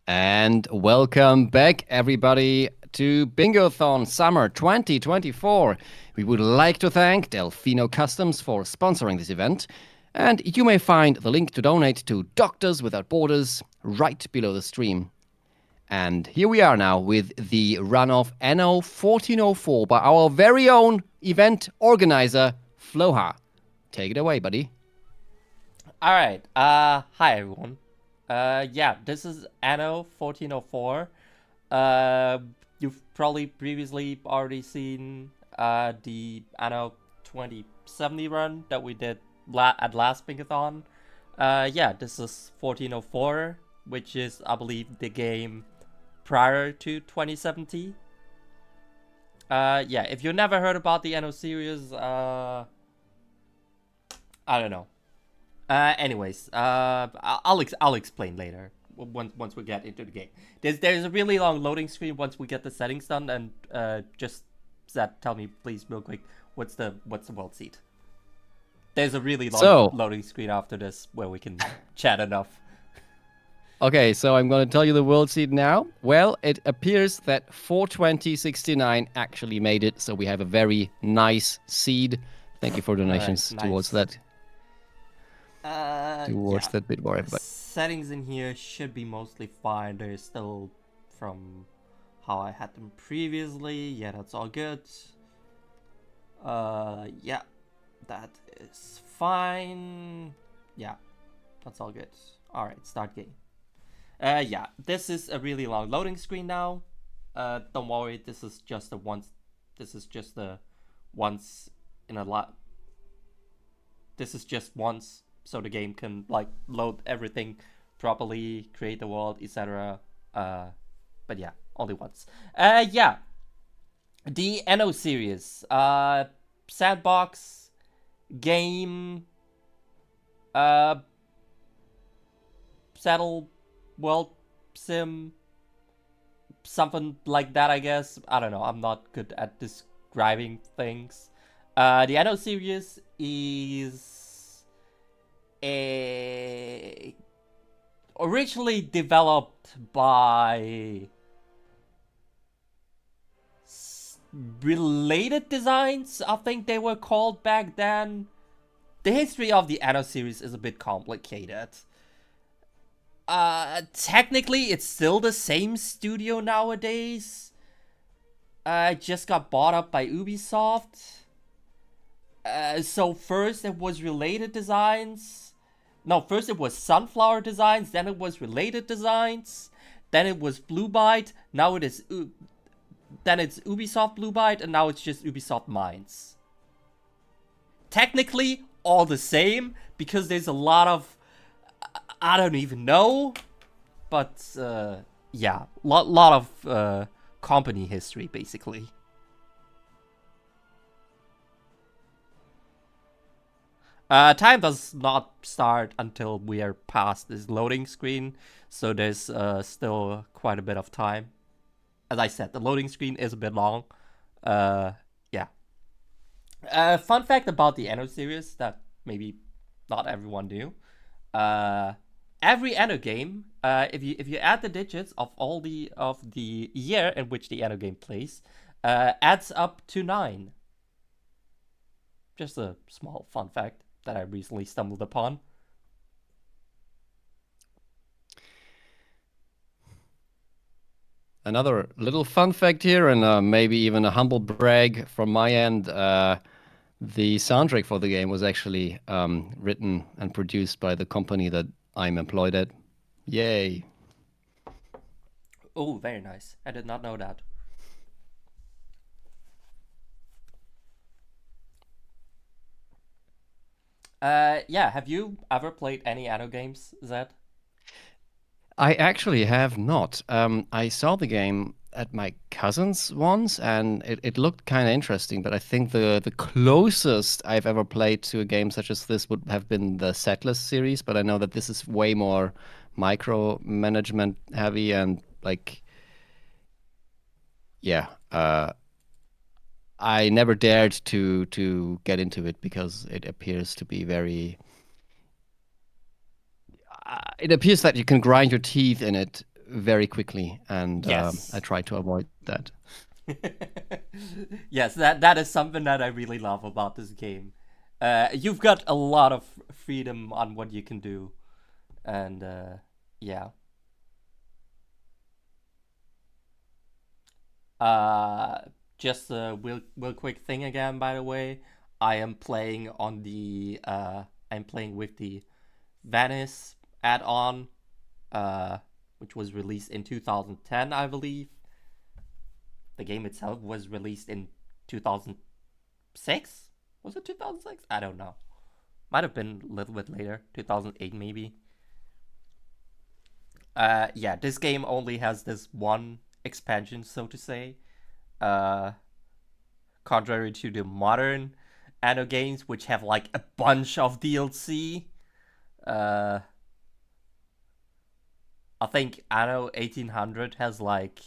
And welcome back, everybody, to Bingothon Summer 2024. We would like to thank Delfino Customs for sponsoring this event, and you may find the link to donate to Doctors Without Borders right below the stream. And here we are now with the run of Anno 1404 by our very own event organizer, Floha. Take it away, buddy. All right. Hi everyone. Yeah, this is Anno 1404. You've probably previously already seen the Anno 2070 run that we did at last Bingothon. Yeah, this is 1404, which is, I believe, the game prior to 2070. Yeah, if you never heard about the Anno series, I don't know. Anyways, I'll explain later once we get into the game. There's a really long loading screen once we get the settings done, and just Zed, tell me please real quick, what's the world seed? There's a really long loading screen after this where we can chat enough. Okay, so I'm going to tell you the world seed now. Well, it appears that 42069 actually made it, so we have a very nice seed. Thank you for donations towards that. Towards that bit more, everybody. Settings in here should be mostly fine. They're still from how I had them previously. Yeah, that's all good. Yeah, that is fine. Yeah, that's all good. All right, start game. Yeah, this is a really long loading screen now. Don't worry, this is just the once. This is just the once in a lot. This is just once. So the game can like load everything properly, create the world, etc. But yeah, only once. Yeah, the Anno series, sandbox game, settle world sim, something like that. I guess I don't know. I'm not good at describing things. The Anno series is originally developed by Related Designs, I think they were called back then. The history of the Anno series is a bit complicated. Technically, it's still the same studio nowadays. It just got bought up by Ubisoft. So first it was Related Designs. No, first it was Sunflower Designs, then it was Related Designs, then it was Blue Byte, now then it's Ubisoft Blue Byte, and now it's just Ubisoft Minds. Technically, all the same, because there's a lot of, I don't even know, but yeah, lot of company history, basically. Time does not start until we are past this loading screen, so there's still quite a bit of time. As I said, the loading screen is a bit long. Yeah. Fun fact about the Anno series that maybe not everyone knew. Every Anno game, if you add the digits of all the year in which the Anno game plays, adds up to 9. Just a small fun fact that I recently stumbled upon. Another little fun fact here, and maybe even a humble brag from my end. The soundtrack for the game was actually written and produced by the company that I'm employed at. Yay. Oh, very nice. I did not know that. Yeah, have you ever played any Anno games, Zed? I actually have not. I saw the game at my cousin's once, and it looked kind of interesting. But I think the closest I've ever played to a game such as this would have been the Settlers series. But I know that this is way more micromanagement heavy, and like, yeah, I never dared to get into it because it appears to be very. It appears that you can grind your teeth in it very quickly, and I Yes. try to avoid that. Yes, that is something that I really love about this game. You've got a lot of freedom on what you can do, and yeah. Uh, just a real quick thing again. By the way, I am playing on the I'm playing with the Venice add-on, which was released in 2010, I believe. The game itself was released in 2006. Was it 2006? I don't know. Might have been a little bit later, 2008 maybe. Yeah, this game only has this one expansion, so to say. Uh, Contrary to the modern Anno games, which have like a bunch of DLC. Uh, I think Anno 1800 has like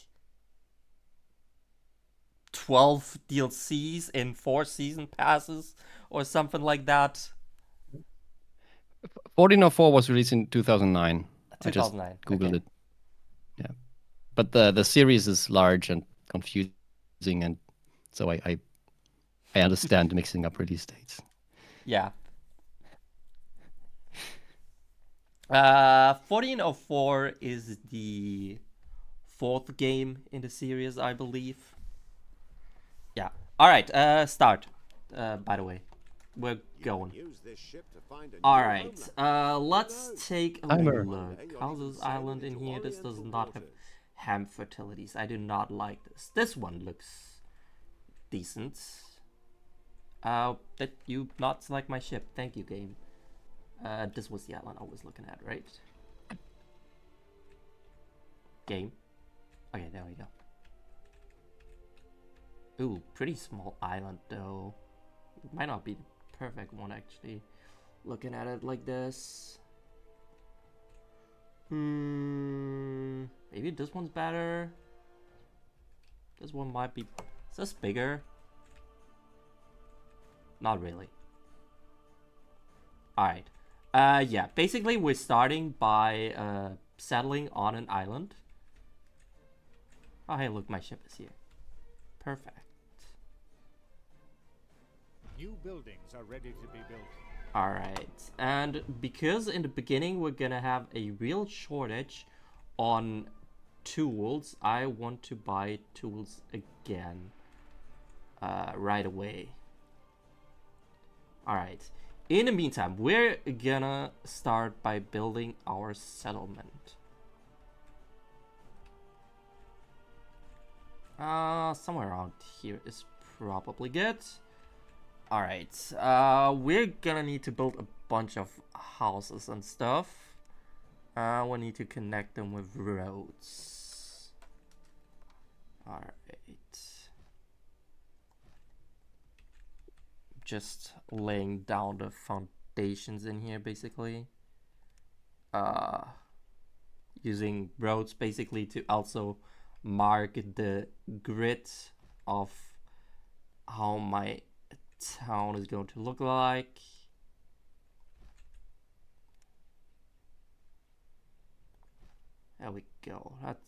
12 DLCs in 4 season passes or something like that. 1404 was released in 2009. I just 2009. googled Okay. it. Yeah, but the series is large and confusing, and so I understand mixing up release dates. Yeah. 1404 is the 4th game in the series, I believe. Yeah. All right. Start. By the way, we're going. All right. Let's take a Timer. look. How's this island in here? This does not have ham fertilities. I do not like this. This one looks decent. Did you not select my ship? Thank you, game. This was the island I was looking at, right? Game. Okay, there we go. Ooh, pretty small island though. It might not be the perfect one actually. Looking at it like this. Maybe this one's better. This one might be. Is this bigger? Not really. Alright. Yeah, basically we're starting by settling on an island. Oh hey, look, my ship is here. Perfect. New buildings are ready to be built. Alright, and because in the beginning we're gonna have a real shortage on tools, I want to buy tools again right away. Alright, in the meantime, we're gonna start by building our settlement. Somewhere around here is probably good. Alright, we're gonna need to build a bunch of houses and stuff. We need to connect them with roads. Alright. Just laying down the foundations in here, basically. Using roads, basically, to also mark the grid of how my town is going to look like. There we go. That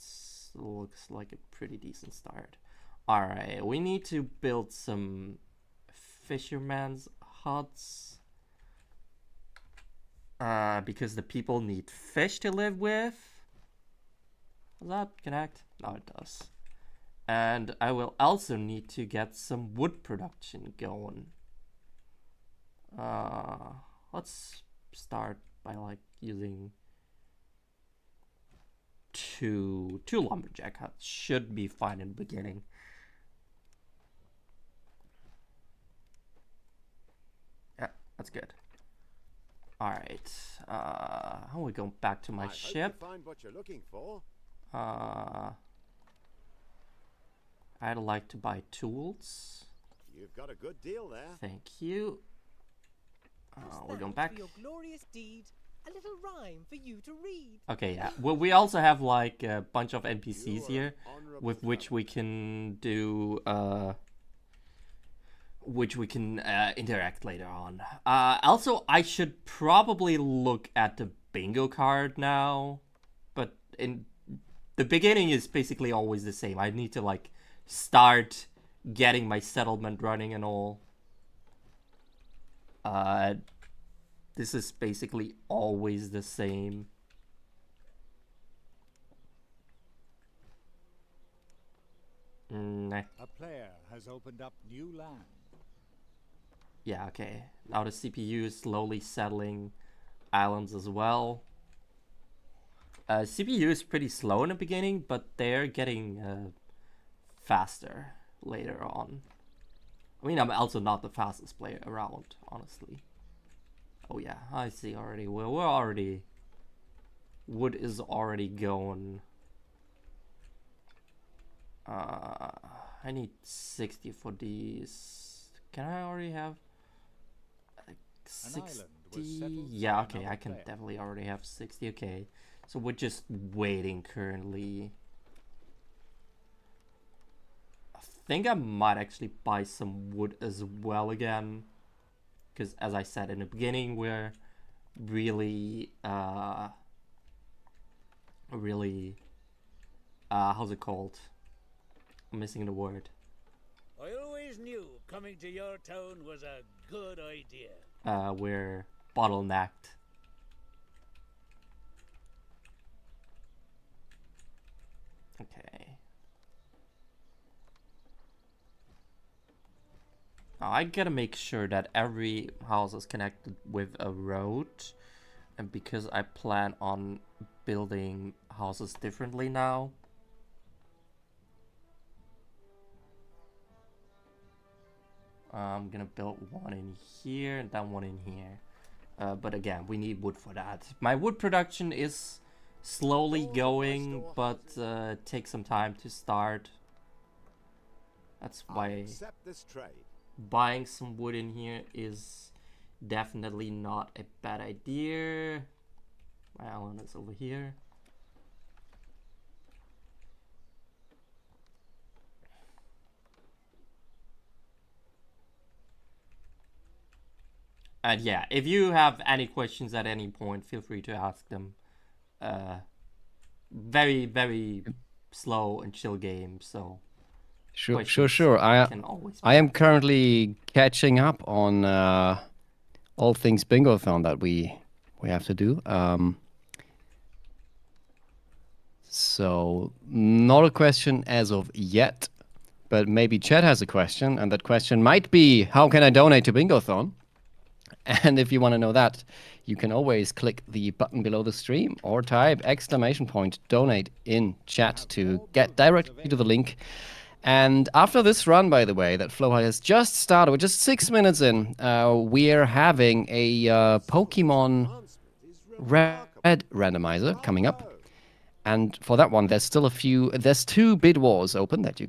looks like a pretty decent start. Alright, we need to build some fisherman's huts. Because the people need fish to live with. Does that connect? No, it does. And I will also need to get some wood production going. Let's start by like using two lumberjack huts. Should be fine in the beginning. Yeah, that's good. All right. We're going back to my ship. Find what you're looking for. I'd like to buy tools. You've got a good deal there. Thank you. We're going back. For your glorious deed, a little rhyme for you to read. Okay, yeah. Well, we also have like a bunch of NPCs here, with which we can do, interact later on. Also, I should probably look at the bingo card now, but the beginning is basically always the same. I need to like start getting my settlement running and all. This is basically always the same. Nah. A player has opened up new land. Yeah, okay. Now the CPU is slowly settling islands as well. CPU is pretty slow in the beginning, but they're getting faster later on. I mean, I'm also not the fastest player around, honestly. Oh yeah, I see already. We're already... Wood is already going. I need 60 for these. Can I already have... 60? Yeah, okay, I can definitely already have 60, okay. So we're just waiting currently. I think I might actually buy some wood as well again. Because as I said in the beginning, we're really, how's it called? I'm missing the word. I always knew coming to your town was a good idea. We're bottlenecked. Okay. Now I gotta make sure that every house is connected with a road. And because I plan on building houses differently now. I'm gonna build one in here and then one in here. But again, we need wood for that. My wood production is slowly going, but takes some time to start. That's why buying some wood in here is definitely not a bad idea. My island is over here. And yeah, if you have any questions at any point, feel free to ask them. Very, very slow and chill game, so... Sure. I am currently catching up on all things Bingothon that we have to do. So, not a question as of yet, but maybe Chet has a question, and that question might be, how can I donate to Bingothon? And if you want to know that, you can always click the button below the stream or type !donate in chat to get directly to the link. And after this run, by the way, that Floha has just started, we're just 6 minutes in, we're having a Pokemon Red randomizer coming up. And for that one, there's two bid wars open that you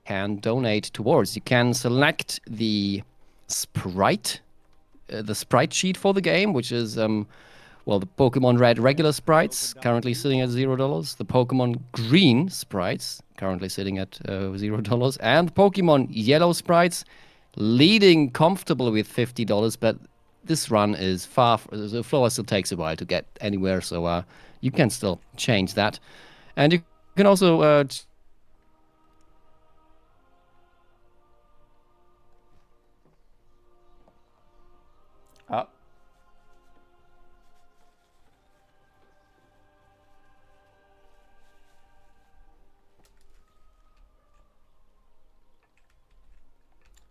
can donate towards. You can select the sprite sheet for the game, which is, well, the Pokemon Red regular sprites, currently sitting at $0. The Pokemon Green sprites, currently sitting at $0. And Pokemon Yellow sprites, leading comfortable with $50. But this run is the floor still takes a while to get anywhere, so you can still change that. And you can also...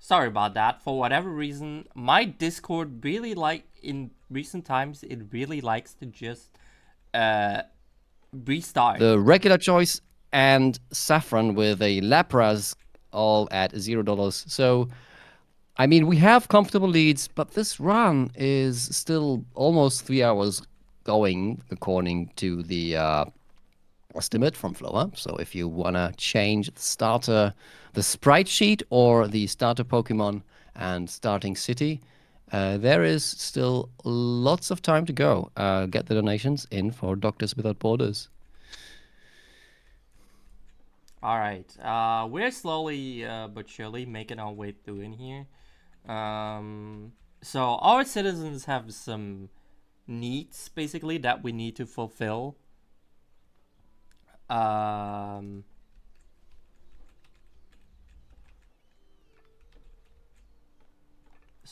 Sorry about that. For whatever reason, my Discord really in recent times, it really likes to just restart. The regular choice and Saffron with a Lapras all at $0. So, I mean, we have comfortable leads, but this run is still almost 3 hours going according to the estimate from Floha. So if you want to change the sprite sheet or the starter Pokemon and starting city, there is still lots of time to go. Get the donations in for Doctors Without Borders. All right, we're slowly but surely making our way through in here. So our citizens have some needs basically that we need to fulfill. So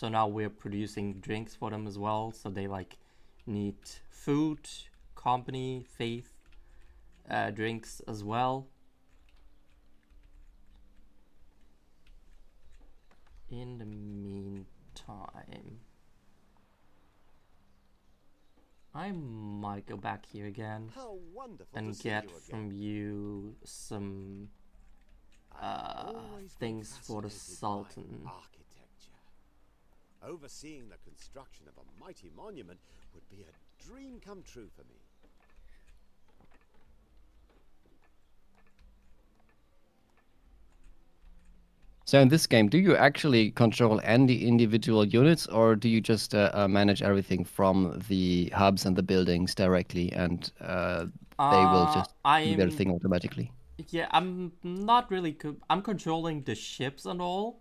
now we're producing drinks for them as well. So they like need food, company, faith, drinks as well. In the meantime, I might go back here again and get from you some things for the Sultan. Overseeing the construction of a mighty monument would be a dream come true for me. So in this game, do you actually control any individual units, or do you just manage everything from the hubs and the buildings directly, and they will just do their thing automatically? Yeah, I'm not really. I'm controlling the ships and all,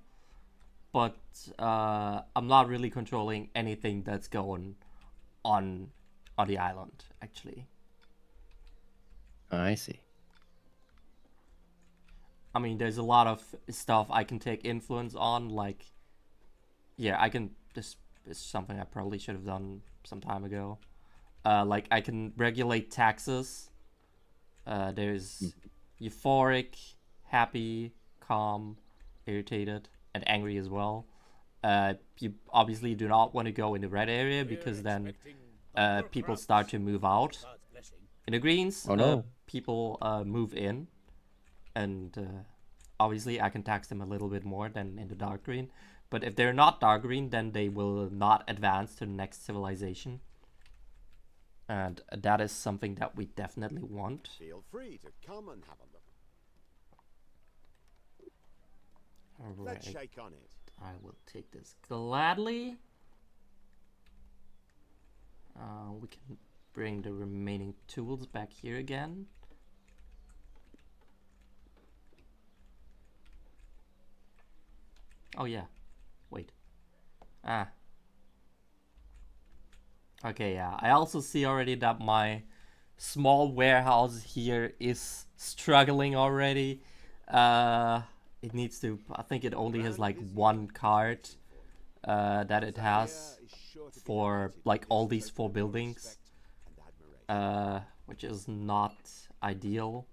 but I'm not really controlling anything that's going on the island, actually. I see. I mean, there's a lot of stuff I can take influence on, like, yeah, I can, this is something I probably should have done some time ago. Like, I can regulate taxes. There's euphoric, happy, calm, irritated, and angry as well. You obviously do not want to go in the red area, because then people start to move out. In the greens, people move in. And obviously I can tax them a little bit more than in the dark green. But if they're not dark green, then they will not advance to the next civilization. And that is something that we definitely want. Feel free to come and have a look. Alright. Let's shake on it. I will take this gladly. We can bring the remaining tools back here again. Oh yeah, wait. Okay, yeah. I also see already that my small warehouse here is struggling already. It needs to, I think it only has like one card that it has for like all these 4 buildings, which is not ideal.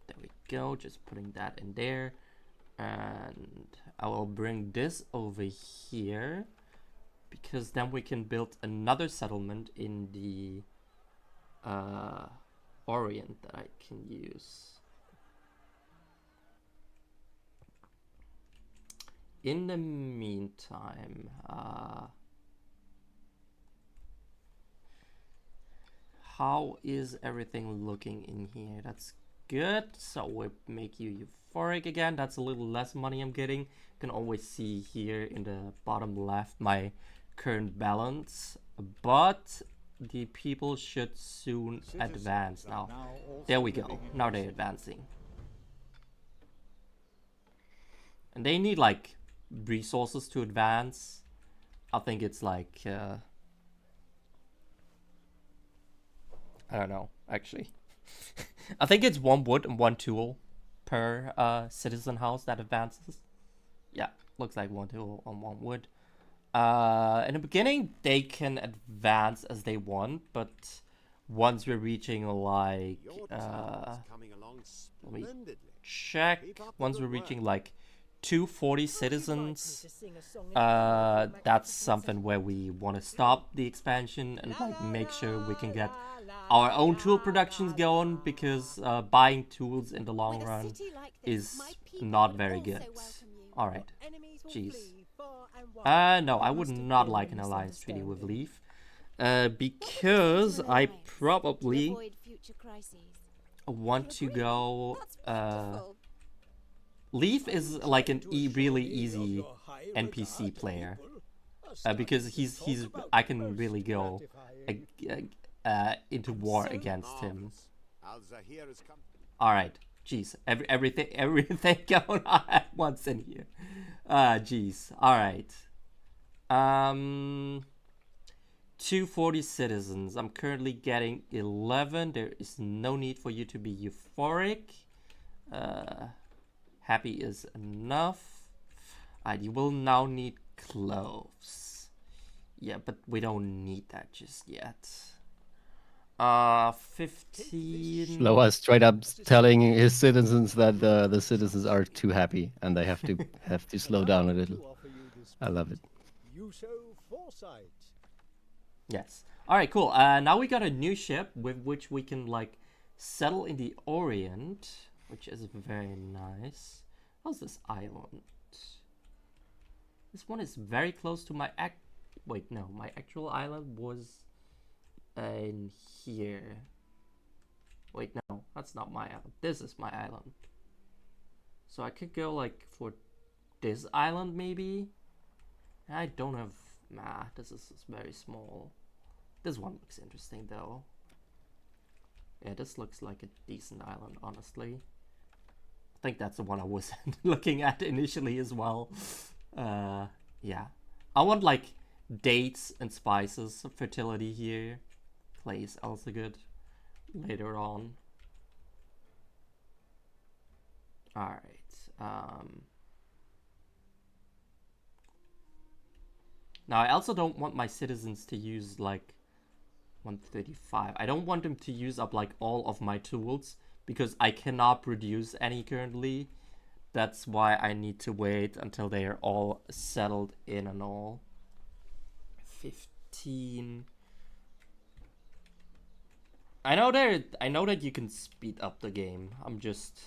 There we go, just putting that in there. And I will bring this over here, because then we can build another settlement in the Orient that I can use. In the meantime, how is everything looking in here? That's good. So we make you euphoric again. That's a little less money I'm getting. You can always see here in the bottom left my current balance, but the people should soon advance now. There we go. Now they're advancing. And they need like resources to advance. I think it's like I don't know, actually. I think it's 1 wood and 1 tool per citizen house that advances. Yeah, looks like 1 tool and 1 wood. In the beginning, they can advance as they want, but once we're reaching like let me check. Once we're reaching like 240 citizens, that's something where we want to stop the expansion and like make sure we can get our own tool productions going, because buying tools in the long run is not very good. Alright, jeez. No, I would not like an alliance treaty with Leaf, because I probably want to go Leaf is like an really easy NPC player, because he's I can really go into war against him. All right, jeez, everything going on at once in here. Jeez. All right. 240 citizens. I'm currently getting 11. There is no need for you to be euphoric. Happy is enough. Alright, you will now need cloves. Yeah, but we don't need that just yet. 15. Floha straight up telling his citizens that the citizens are too happy and they have to slow down a little. I love it. You show foresight. Yes. Alright, cool. Now we got a new ship with which we can, like, settle in the Orient, which is very nice. How's this island? This one is very close to my Wait, no. My actual island was in here. Wait, no. That's not my island. This is my island. So I could go, like, for this island, maybe? I don't have... Nah, this is very small. This one looks interesting, though. Yeah, this looks like a decent island, honestly. I think that's the one I was looking at initially as well. Yeah. I want, like, dates and spices, fertility here. Clay is also good later on. Alright. Now, I also don't want my citizens to use, like, 135. I don't want them to use up, like, all of my tools, because I cannot produce any currently. That's why I need to wait until they are all settled in and all. 15. I know that you can speed up the game. I'm just...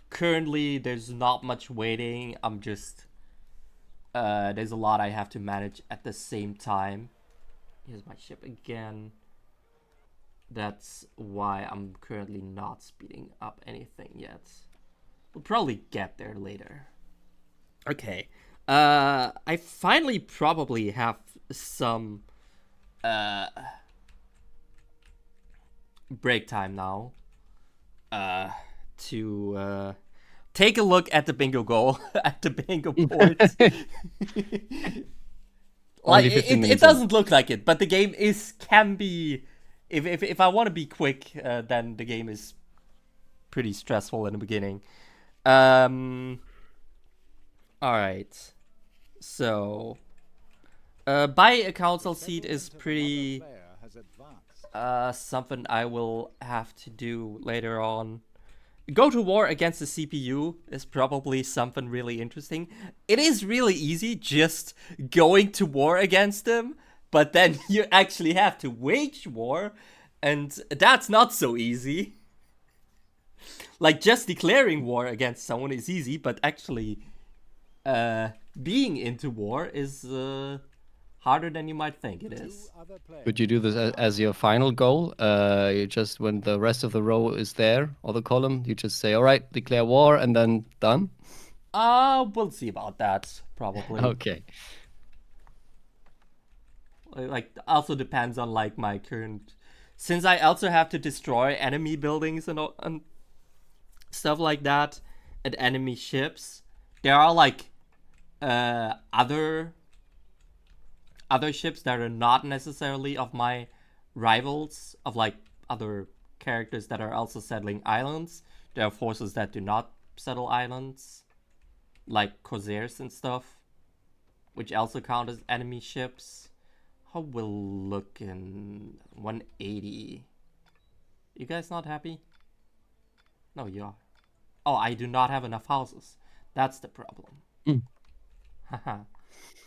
Currently, there's not much waiting. I'm just... there's a lot I have to manage at the same time. Here's my ship again. That's why I'm currently not speeding up anything yet. We'll probably get there later. Okay. I finally probably have some break time now. To take a look at the bingo goal, at the bingo board. Like it doesn't look like it, but the game can be. If I want to be quick, then the game is pretty stressful in the beginning. All right. So, buy a council seat is pretty something I will have to do later on. Go to war against the CPU is probably something really interesting. It is really easy just going to war against them, but then you actually have to wage war, and that's not so easy. Like, just declaring war against someone is easy, but actually being into war is harder than you might think it is. Would you do this as your final goal? You just, when the rest of the row is there, or the column, you just say, all right, declare war, and then done? We'll see about that, probably. Okay. Like, also depends on, like, my current... Since I also have to destroy enemy buildings and stuff like that, and enemy ships, there are, like, other ships that are not necessarily of my rivals, of, like, other characters that are also settling islands. There are forces that do not settle islands, like Corsairs and stuff, which also count as enemy ships. How will look in 180? You guys not happy? No, you are. Oh, I do not have enough houses. That's the problem. Haha.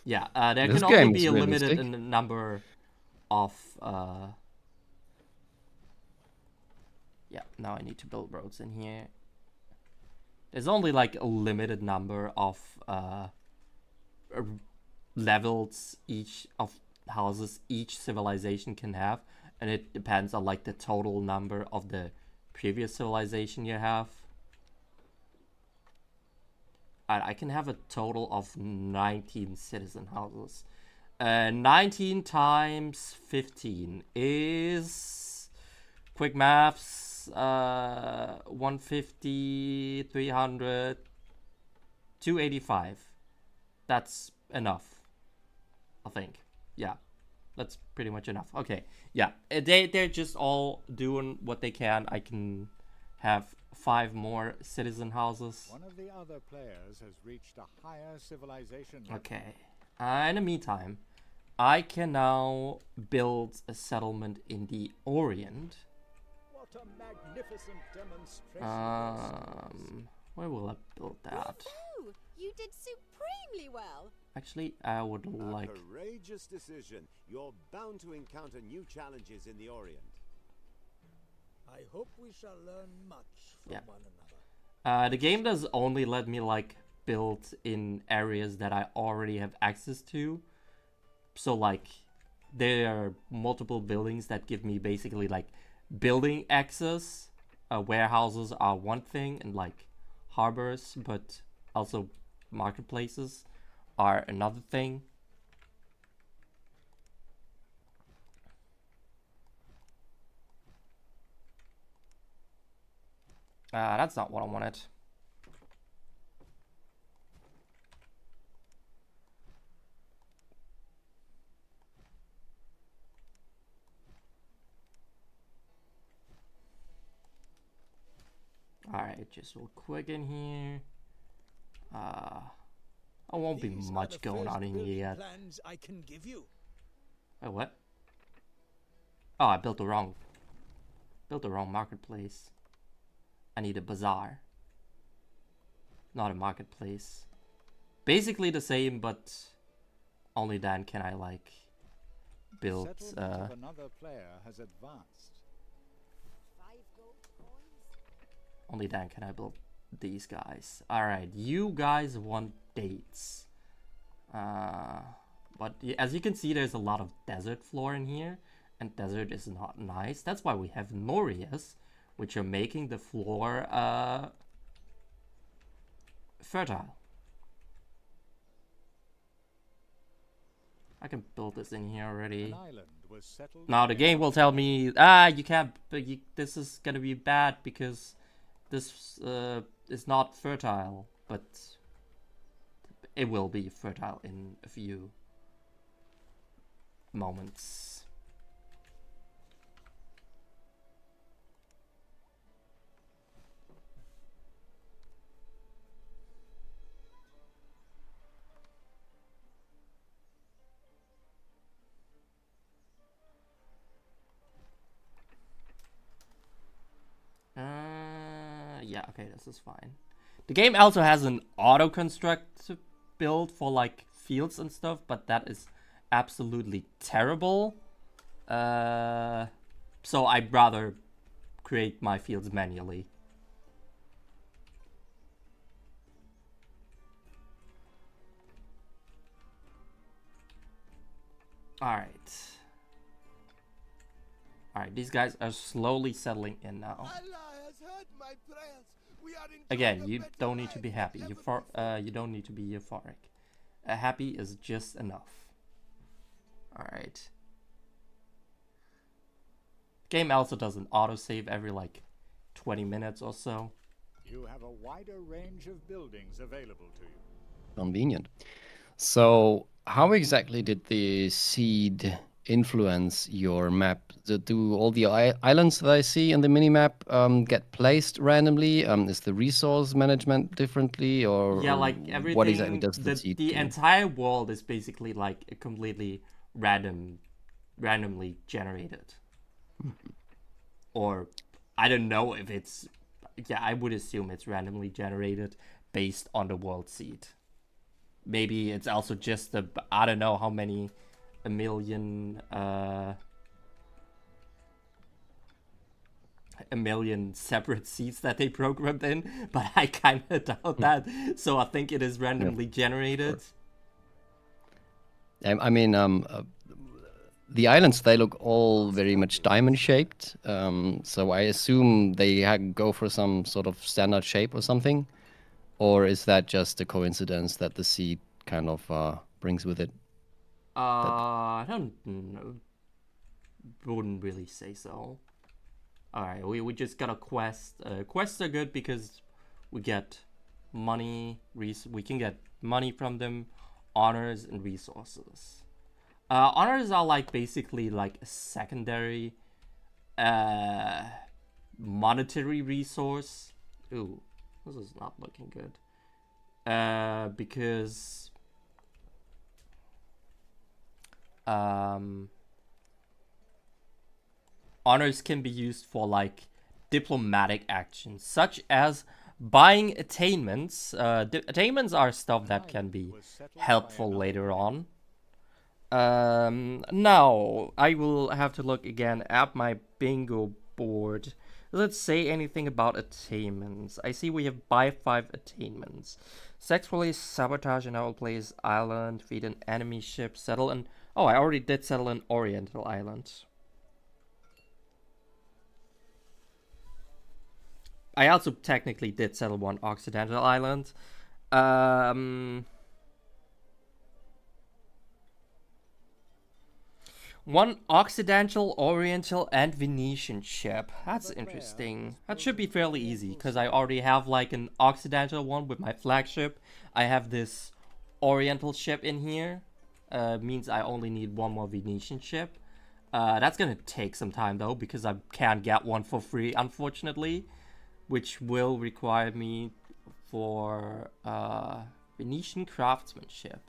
Yeah, there This can only game be is a limited realistic. number of... Yeah, now I need to build roads in here. There's only, like, a limited number of levels each of houses each civilization can have, and it depends on, like, the total number of the previous civilization you have. I can have a total of 19 citizen houses. 19 times 15 is, quick maths, 150, 300, 285. That's enough, I think. Yeah. That's pretty much enough. Okay, yeah, they're just all doing what they can. I can have 5 more citizen houses. One of the other players has reached a higher civilization. Okay. In the meantime, I can now build a settlement in the Orient. What a magnificent demonstration. Where will I build that? Woohoo! You did supremely well. Actually, I would like... A courageous decision. You're bound to encounter new challenges in the Orient. I hope we shall learn much from one another. The game does only let me like build in areas that I already have access to. So like there are multiple buildings that give me basically like building access. Warehouses are one thing, and like harbors, but also marketplaces are another thing. That's not what I wanted. Alright, just real quick in here. There won't be much going on in here yet. Plans I can give you. Oh, what? Oh, I built the wrong marketplace. I need a bazaar, not a marketplace. Basically the same, but only then can I like build. Settlement of another player has advanced. 5 gold coins. Only then can I build these guys. All right, you guys want dates. But as you can see, there's a lot of desert floor in here, and desert is not nice. That's why we have Norias, which are making the floor fertile. I can build this in here already. An island was settled. Now the game will tell me, you can't, this is gonna be bad because this is not fertile, but it will be fertile in a few moments. Yeah, okay, this is fine. The game also has an auto construct build for like fields and stuff, but that is absolutely terrible. So I'd rather create my fields manually. Alright. Alright, these guys are slowly settling in now. Again, you don't need to be happy. You don't need to be euphoric. Happy is just enough. Alright. Game also does an autosave every like 20 minutes or so. You have a wider range of buildings available to you. Convenient. So, how exactly did the seed influence your map? Do all the islands that I see in the minimap get placed randomly? Is the resource management differently, or yeah, like everything? What exactly does the seed do? The entire world is basically like a completely randomly generated. Or I don't know if it's, yeah, I would assume it's randomly generated based on the world seed. Maybe it's also just I don't know how many, a million separate seeds that they programmed in, but I kind of doubt that. So I think it is randomly generated. I mean, the islands, they look all very much diamond shaped. So I assume they go for some sort of standard shape or something. Or is that just a coincidence that the seed kind of brings with it? I don't know. Wouldn't really say so. Alright, we just got a quest. Quests are good because we get money, we can get money from them, honors, and resources. Honors are like basically like a secondary monetary resource. Ooh, this is not looking good. Because honors can be used for like diplomatic actions, such as buying attainments. Attainments are stuff that can be helpful later on. Now I will have to look again at my bingo board. Let's say anything about attainments. I see we have buy 5 attainments. Sexually sabotage an our player's island, feed an enemy ship, settle an... Oh, I already did settle an Oriental island. I also technically did settle one Occidental island. One Occidental, Oriental, and Venetian ship. That's interesting. That should be fairly easy, because I already have like an Occidental one with my flagship. I have this Oriental ship in here. Means I only need one more Venetian ship. That's gonna take some time though, because I can't get one for free, unfortunately. Which will require me for Venetian craftsmanship.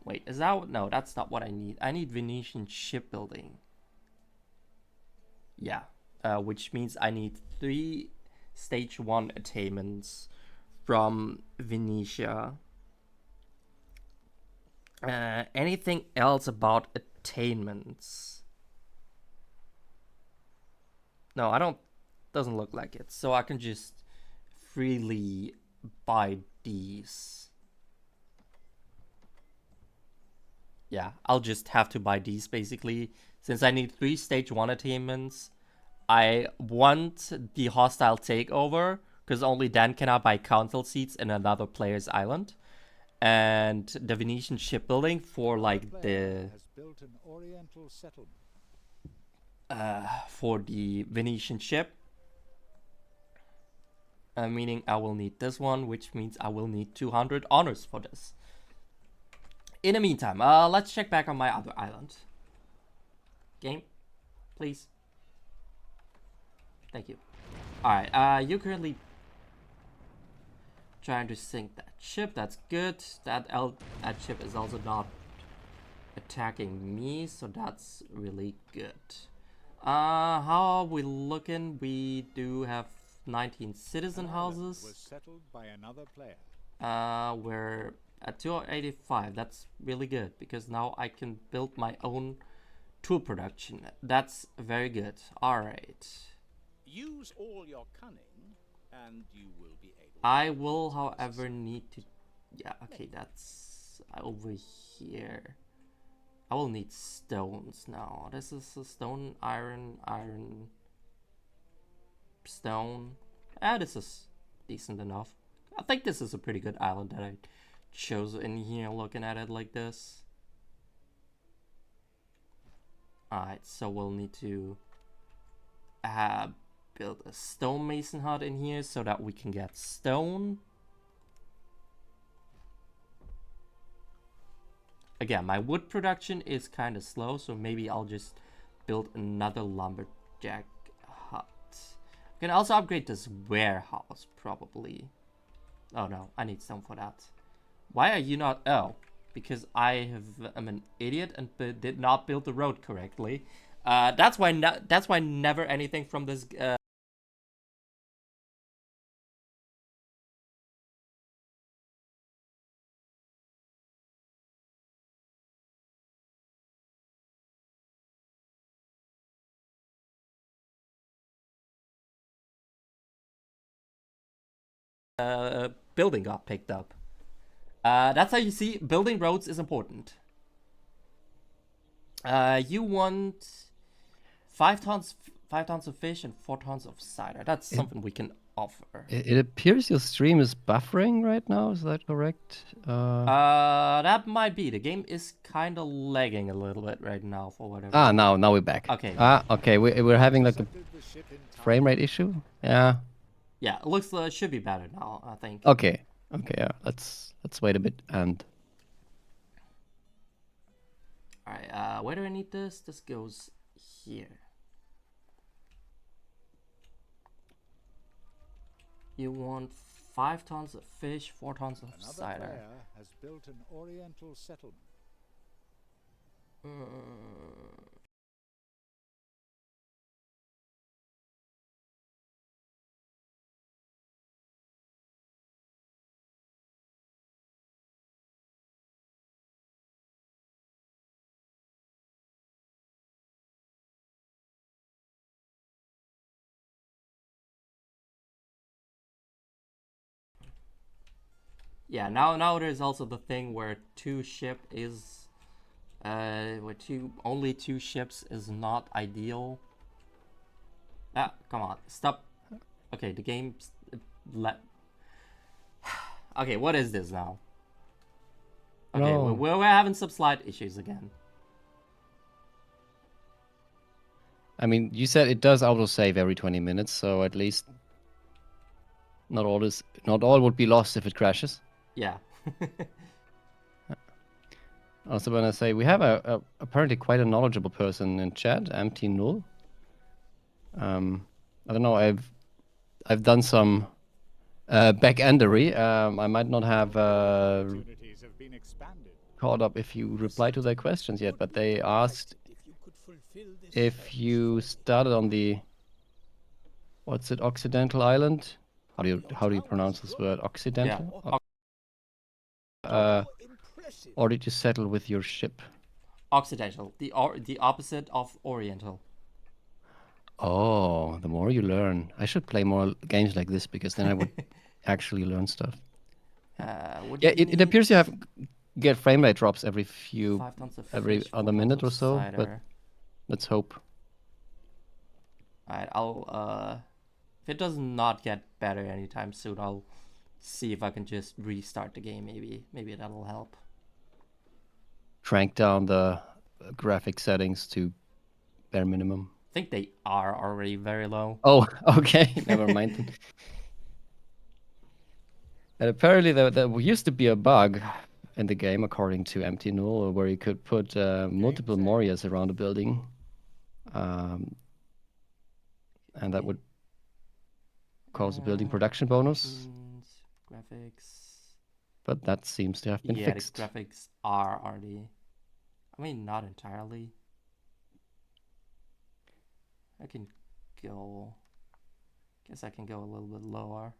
Wait, is that... No, that's not what I need. I need Venetian shipbuilding. Yeah, which means I need 3 stage 1 attainments from Venetia. Anything else about attainments? No, I don't... Doesn't look like it. So I can just freely buy these. Yeah, I'll just have to buy these basically. Since I need 3 stage 1 attainments, I want the hostile takeover, because only then can I buy council seats in another player's island. And the Venetian shipbuilding for like the... for the Venetian ship. Meaning I will need this one, which means I will need 200 honors for this. In the meantime, let's check back on my other island. Game, please. Thank you. Alright, you're currently trying to sink that ship. That's good. That ship is also not attacking me, so that's really good. How are we looking? We do have 19 citizen houses. Was settled by another player. We're at 285. That's really good, because now I can build my own tool production. That's very good. Alright. Use all your cunning, and you will be able... I will, however, need to... Yeah, okay, that's over here. I will need stones now. This is a stone, iron, stone. This is decent enough. I think this is a pretty good island that I chose in here, looking at it like this. Alright, so we'll need to build a stonemason hut in here so that we can get stone. Again, my wood production is kind of slow, so maybe I'll just build another lumberjack hut. I can also upgrade this warehouse, probably. Oh no, I need stone for that. Why are you not... Oh, because am an idiot and did not build the road correctly. That's why never anything from this... building got picked up. That's how you see building roads is important. You want 5 tons of fish and 4 tons of cider. That's something we can offer. It appears your stream is buffering right now. Is that correct? That might be. The game is kind of lagging a little bit right now for whatever. Now we're back. Okay. Okay. We're having like a frame rate issue. Yeah. Yeah, it looks should be better now, I think. Okay. Yeah. Let's wait a bit and. Alright, where do I need this? This goes here. You want 5 tons of fish, 4 tons of Another cider. player has built an oriental settlement. Yeah, now there's also the thing where only 2 ships is not ideal. Ah, come on, stop. Okay, the game's Okay, what is this now? Okay, No. we're having some slight issues again. I mean, you said it does autosave every 20 minutes, so at least not all would be lost if it crashes. Yeah. I was going to say we have a apparently quite a knowledgeable person in chat, Empty Null. I don't know. I've done some back-endery. I might not have Opportunities have been expanded. caught up if you replied to their questions yet, but they asked If you could fulfill this if you started on the what's it, Occidental Island? How do you pronounce this word? Occidental? Yeah. impressive. Or did you settle with your ship? Occidental, the opposite of Oriental. Oh, the more you learn. I should play more games like this because then I would actually learn stuff. What Yeah, do you it appears you get frame rate drops every 5 tons of every fish, 4 other tons minute of or so, cider. but let's hope. Alright, I'll if it does not get better anytime soon, I'll see if I can just restart the game. Maybe that'll help. Crank down the graphic settings to bare minimum. I think they are already very low. Oh, okay. Never mind. Then. And apparently there used to be a bug in the game, according to Empty Null, where you could put multiple Morias around a building. And that would cause a building production bonus. Graphics. But that seems to have been fixed. The graphics are already. I mean, not entirely. I can go. Guess I can go a little bit lower.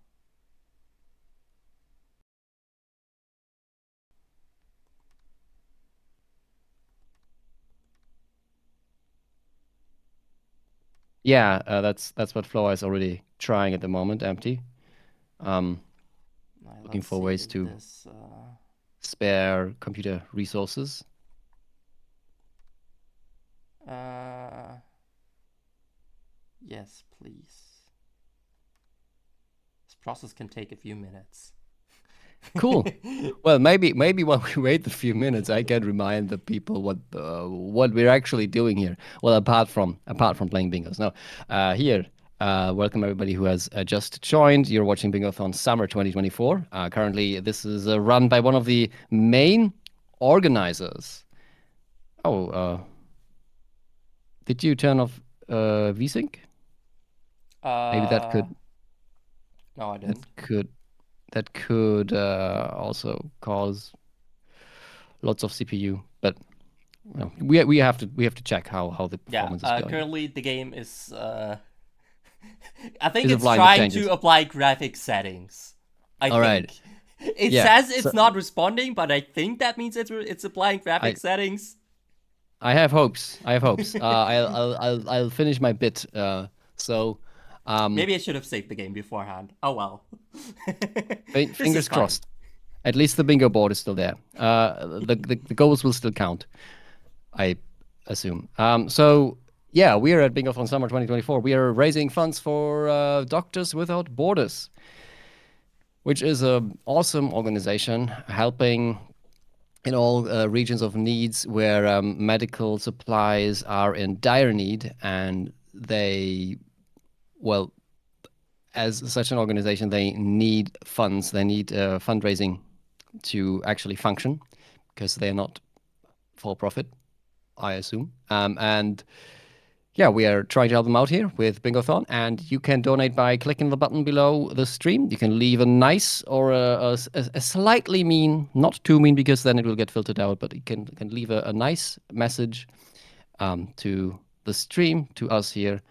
Yeah, that's what Floha is already trying at the moment, Empty. Looking for ways to spare computer resources. Yes, please. This process can take a few minutes. Cool. Well, maybe while we wait a few minutes, I can remind the people what we're actually doing here. Well, apart from playing bingos. No, here. Welcome everybody who has just joined. You're watching Bingothon Summer 2024. Currently, this is run by one of the main organizers. Oh, did you turn off VSync? Maybe that could. No, I didn't. That could also cause lots of CPU, but well, we have to check how the performance is going. Currently the game is I think Is it's applying the trying changes. to apply graphic settings. I think. Right. It says it's not responding, but I think that means it's applying graphic settings. I have hopes. I'll finish my bit. Maybe I should have saved the game beforehand. Oh well. Fingers crossed. At least the bingo board is still there. The goals will still count, I assume. So yeah, we are at Bingothon Summer 2024. We are raising funds for Doctors Without Borders, which is an awesome organization helping in all regions of needs where medical supplies are in dire need, and they, well, as such an organization, they need funds. They need fundraising to actually function because they are not for profit. I assume. And yeah, we are trying to help them out here with Bingothon, and you can donate by clicking the button below the stream. You can leave a nice or a slightly mean, not too mean because then it will get filtered out, but you can leave a nice message to the stream, to us here,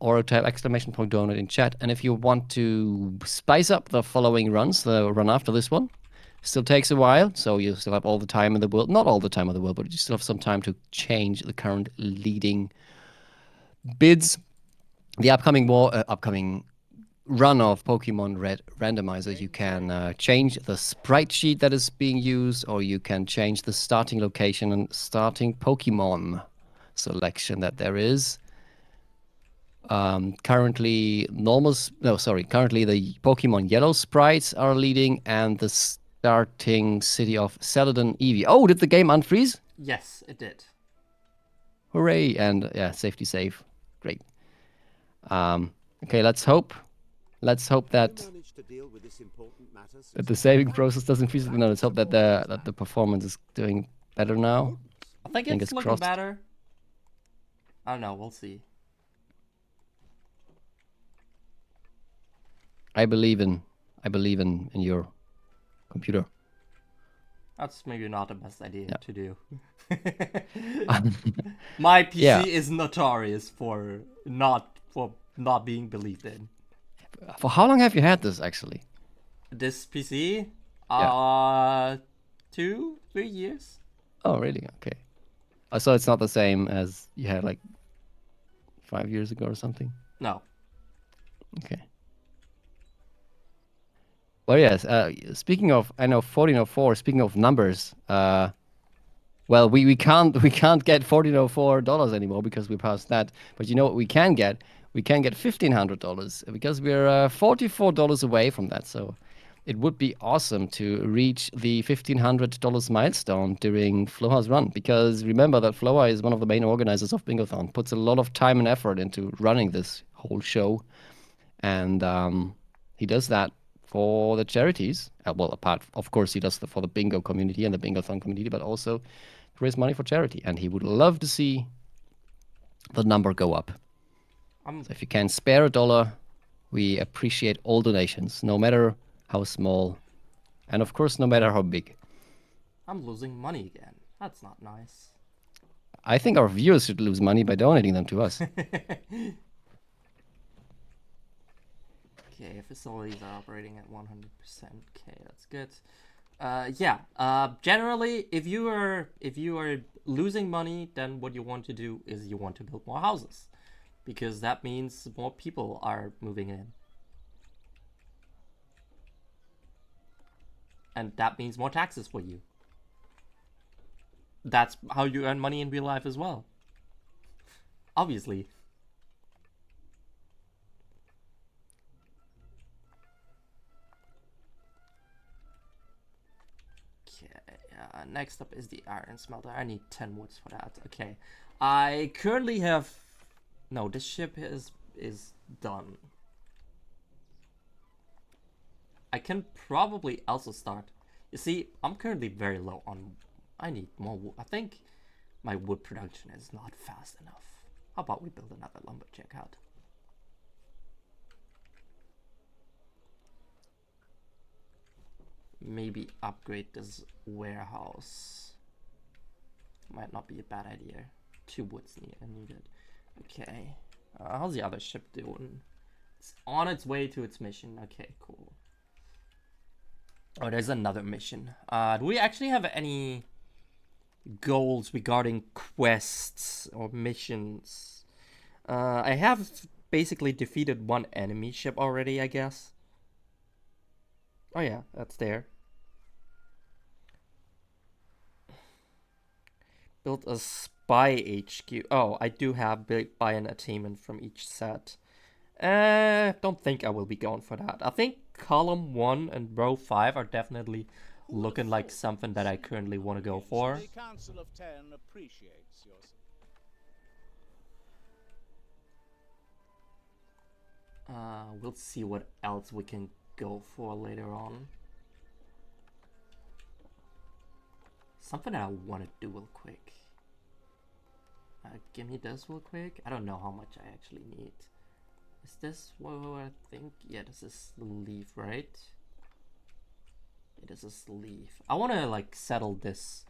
or type exclamation point donate in chat. And if you want to spice up the following runs, the run after this one, still takes a while, so you still have all the time in the world. Not all the time in the world, but you still have some time to change the current leading bids. The upcoming run of Pokemon Red Randomizer, you can change the sprite sheet that is being used, or you can change the starting location and starting Pokemon selection that there is. Currently the Pokemon Yellow sprites are leading, and the starting city of Celadon Eevee. Oh, did the game unfreeze? Yes, it did. Hooray! And yeah, safety save. Great. Okay, let's hope that that the saving process doesn't freeze. No, let's hope that the performance is doing better now. I think Fingers it's looking crossed. better. I don't know, we'll see. I believe in your computer. That's maybe not the best idea Yeah. to do. My PC Yeah. is notorious for not being believed in. For how long have you had this actually? This PC, 2-3 years. Oh, really? Okay. So it's not the same as you had like 5 years ago or something? No. Okay. Well, yes. Speaking of, I know 1404. Speaking of numbers, well, we can't get $1404 anymore because we passed that. But you know what we can get? We can get $1,500 because we're $44 away from that. So it would be awesome to reach the $1,500 milestone during Floha's run. Because remember that Floha is one of the main organizers of Bingothon, puts a lot of time and effort into running this whole show, and he does that for the charities. Well, apart, of course, he does for the bingo community and the Bingothon community, but also to raise money for charity. And he would love to see the number go up. So if you can spare $1, we appreciate all donations, no matter how small, and of course, no matter how big. I'm losing money again. That's not nice. I think our viewers should lose money by donating them to us. Okay, facilities are operating at 100%. Okay, that's good. Generally, if you are losing money, then what you want to do is you want to build more houses, because that means more people are moving in, and that means more taxes for you. That's how you earn money in real life as well. Obviously. Next up is the iron smelter. I need 10 woods for that. Okay. I currently have... No, this ship is done. I can probably also start... You see, I'm currently very low on... I need more wood. I think my wood production is not fast enough. How about we build another lumberjack hut? Maybe upgrade this warehouse. Might not be a bad idea. 2 woods needed. Okay. How's the other ship doing? It's on its way to its mission. Okay, cool. Oh, there's another mission. Do we actually have any goals regarding quests or missions? I have basically defeated 1 enemy ship already, I guess. Oh yeah, that's there. Built a spy HQ. Oh, I do have buy an attainment from each set. Don't think I will be going for that. I think column 1 and row 5 are definitely looking like something that I currently want to go for. The Council of 10 appreciates your... We'll see what else we can go for later on. Something that I want to do real quick. give me this real quick. I don't know how much I actually need. Is this what I think? Yeah, this is the leaf, right? Yeah, this is the leaf. I want to like settle this.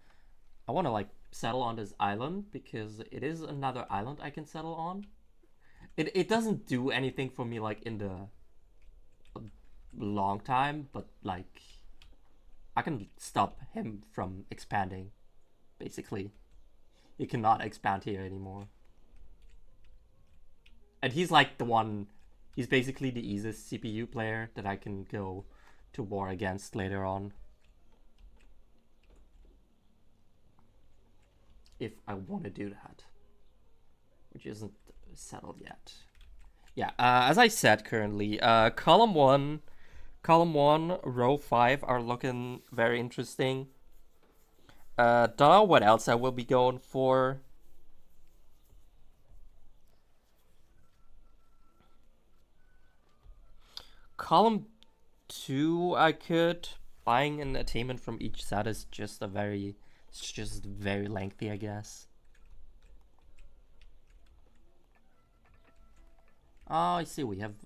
I want to like settle on this island because it is another island I can settle on. It doesn't do anything for me like in the long time, but like I can stop him from expanding. Basically, he cannot expand here anymore. And he's like the one. He's basically the easiest CPU player that I can go to war against later on. If I want to do that. Which isn't settled yet. Yeah, as I said currently, column 1, row 5 are looking very interesting. Don't know what else I will be going for. Column 2, I could. Buying an attainment from each set is just very lengthy, I guess. Oh, I see. We have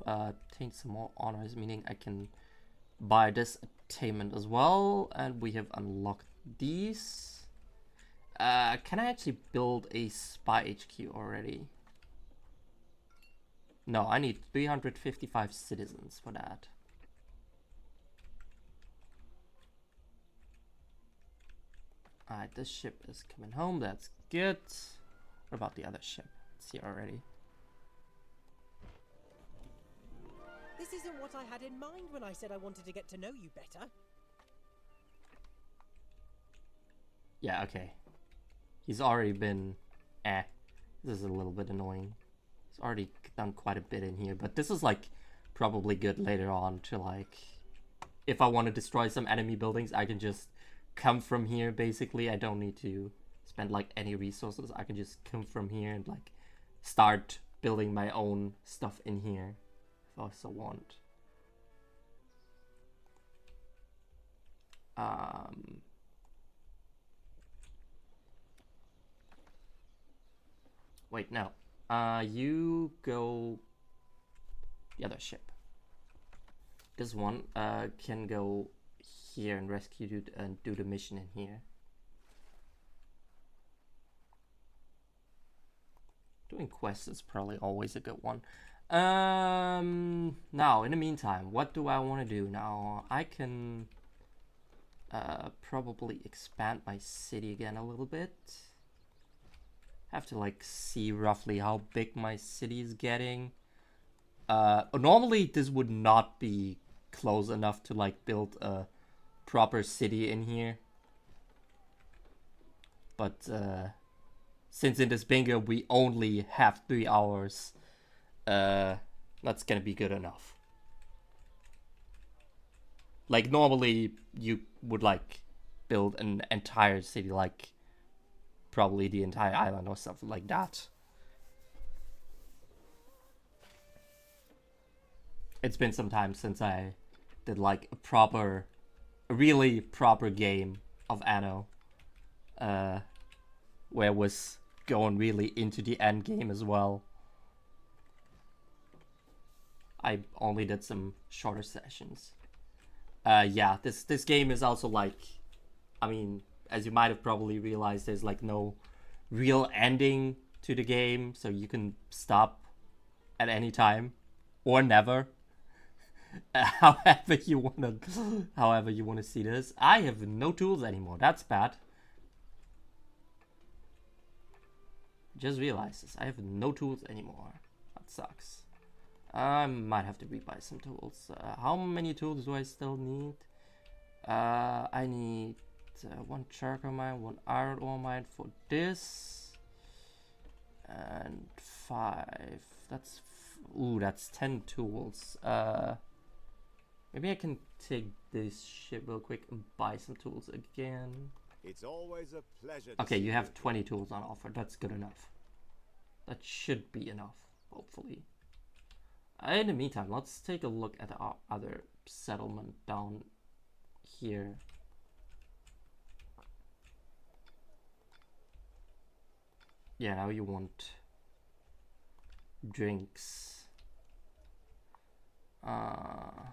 taken some more honors, meaning I can buy this attainment as well, and we have unlocked these. Can I actually build a spy HQ already? No, I need 355 citizens for that. Alright, this ship is coming home. That's good. What about the other ship? It's here already. This isn't what I had in mind when I said I wanted to get to know you better. Yeah, okay. He's already been... This is a little bit annoying. He's already done quite a bit in here, but this is like probably good later on to like... If I want to destroy some enemy buildings, I can just come from here basically. I don't need to spend like any resources. I can just come from here and like start building my own stuff in here if I so want. Wait, no. You go the other ship. This one can go here and rescue dude and do the mission in here. Doing quests is probably always a good one. Now, in the meantime, what do I want to do now? I can probably expand my city again a little bit. Have to like see roughly how big my city is getting. Normally this would not be close enough to like build a proper city in here, but since in this bingo we only have 3 hours, that's gonna be good enough. Like normally you would like build an entire city, like probably the entire island or something like that. It's been some time since I did like a really proper game of Anno, where it was going really into the end game as well. I only did some shorter sessions. Yeah, this game is also like, I mean, as you might have probably realized, there's like no real ending to the game, so you can stop at any time or never. However you wanna see this. I have no tools anymore. That's bad. Just realized this. I have no tools anymore. That sucks. I might have to rebuy some tools. How many tools do I still need? I need 1 charcoal mine, 1 iron ore mine for this, and 5. That's that's 10 tools. Maybe I can take this ship real quick and buy some tools again. It's always a pleasure. Okay, you have 20 tools on offer. That's good enough. That should be enough, hopefully. In the meantime, let's take a look at our other settlement down here. Yeah, now you want drinks.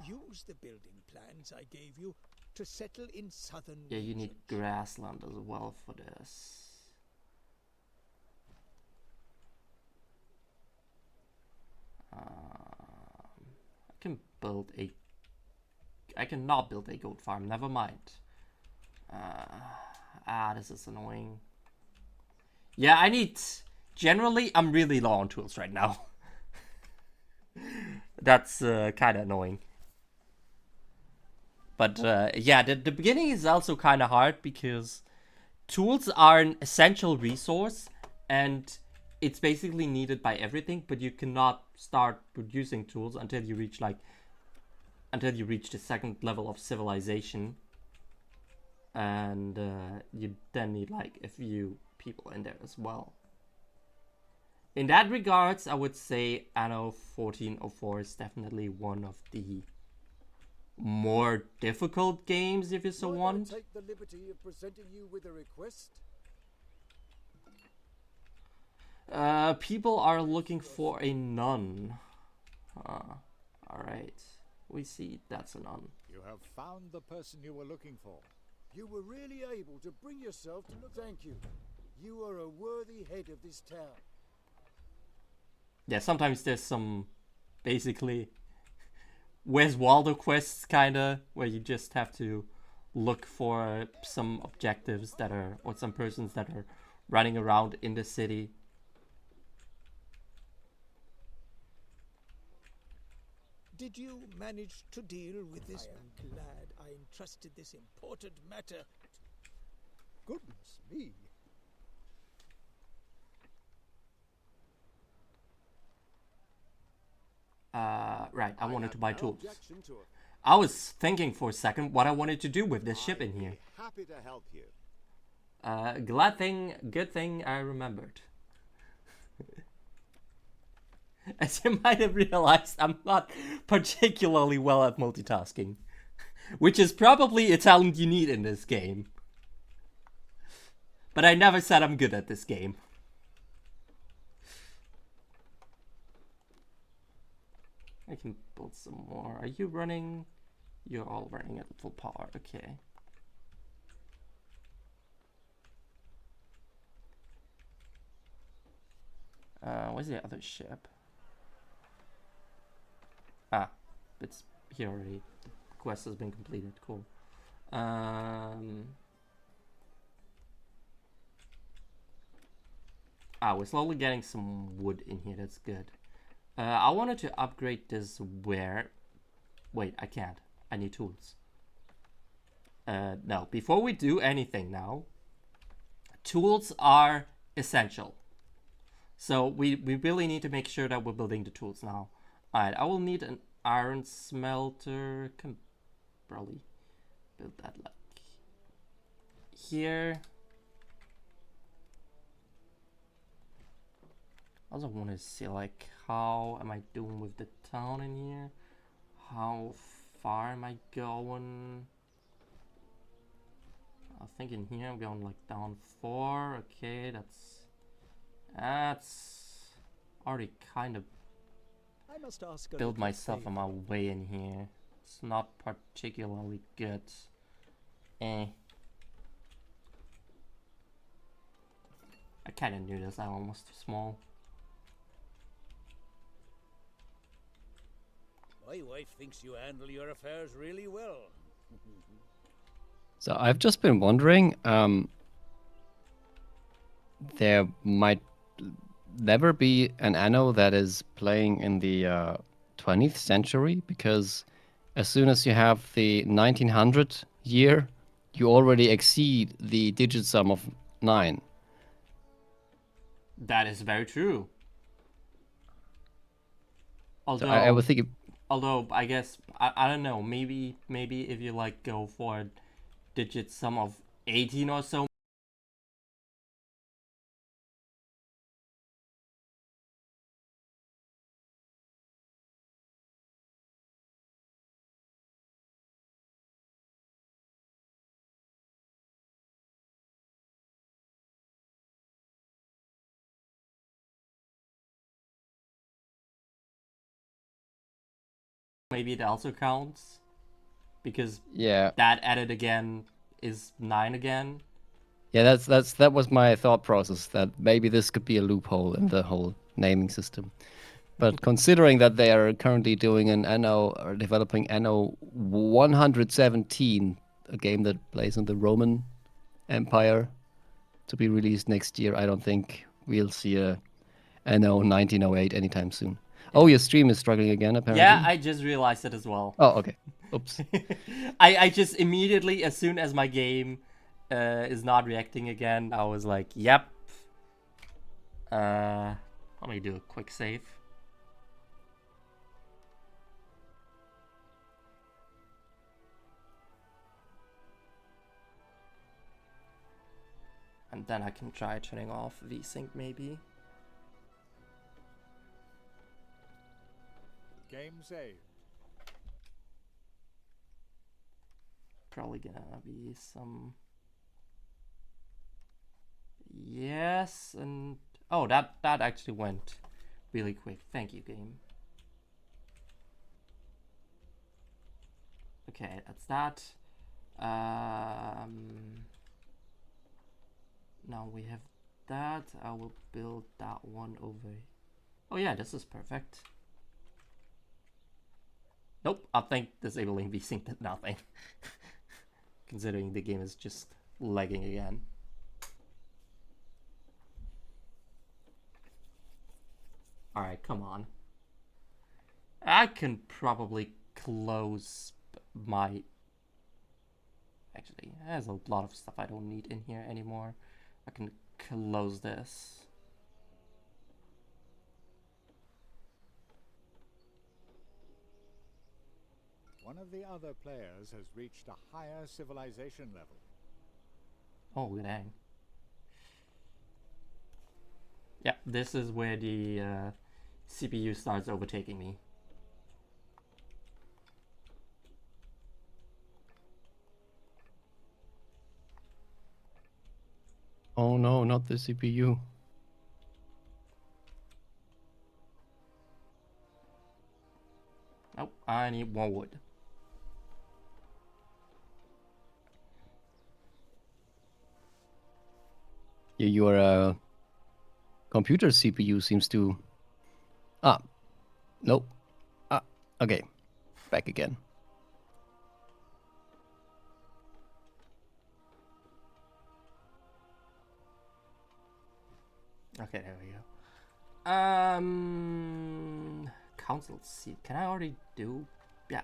Use the building plans I gave you to settle in southern Yeah, you need regions. grassland as well for this. I can build a... I cannot build a goat farm, never mind. This is annoying. Yeah, I need... Generally, I'm really low on tools right now. That's kind of annoying. But yeah, the beginning is also kind of hard because tools are an essential resource and it's basically needed by everything, but you cannot start producing tools until you reach the second level of civilization. And you then need like a few people in there as well. In that regards, I would say Anno 1404 is definitely one of the more difficult games, if you so want. Take the liberty of presenting you with a request. People are looking for a nun. Alright. We see that's a nun. You have found the person you were looking for. You were really able to bring yourself to look. Thank you. You are a worthy head of this town. Yeah, sometimes there's some basically Where's Waldo quests kinda, where you just have to look for some objectives that are, or some persons that are running around in the city. Did you manage to deal with this? I am glad I entrusted this important matter. Goodness me. Right, I wanted to buy no tools. objection to it. I was thinking for a second what I wanted to do with this ship in I'd be here. happy to help you. Good thing I remembered. As you might have realized, I'm not particularly well at multitasking, which is probably a talent you need in this game. But I never said I'm good at this game. I can build some more. Are you running? You're all running at full power. Okay. Where's the other ship? Ah, it's here already. The quest has been completed. Cool. We're slowly getting some wood in here. That's good. I wanted to upgrade this where... Wait, I can't. I need tools. No, before we do anything now, tools are essential. So we really need to make sure that we're building the tools now. Alright, I will need an iron smelter. Can probably build that like here. I also want to see like how am I doing with the town in here? How far am I going? I think in here I'm going like down 4. Okay, that's already kind of I must ask a build little myself on my favor. way in here. It's not particularly good. I kind of knew this island was too small. My wife thinks you handle your affairs really well. So I've just been wondering, there might never be an Anno that is playing in the 20th century, because as soon as you have the 1900 year, you already exceed the digit sum of 9. That is very true. Although So I would think although I guess I don't know, maybe if you like go for a digit sum of 18 or so, maybe it also counts. Because Yeah. that added again is 9 again. Yeah, that was my thought process, that maybe this could be a loophole in the whole naming system. But considering that they are currently doing an Anno, or developing Anno 117, a game that plays in the Roman Empire, to be released next year, I don't think we'll see a Anno 1908 anytime soon. Oh, your stream is struggling again, apparently. Yeah, I just realized it as well. Oh, okay. Oops. I just immediately, as soon as my game is not reacting again, I was like, yep. Let me do a quick save. And then I can try turning off VSync maybe. Game saved. Probably gonna be some... Yes, and... Oh, that actually went really quick. Thank you, game. Okay, that's that. Now we have that. I will build that one over. Oh yeah, this is perfect. Nope, I think disabling VSync did nothing. Considering the game is just lagging again. Alright, come on. I can probably close my... Actually, there's a lot of stuff I don't need in here anymore. I can close this. One of the other players has reached a higher civilization level. Oh, dang. Yeah, this is where the CPU starts overtaking me. Oh no, not the CPU. Nope, I need more wood. Your computer CPU seems to... Ah, nope. Ah, okay. Back again. Okay, there we go. Council seat. Can I already do? Yeah,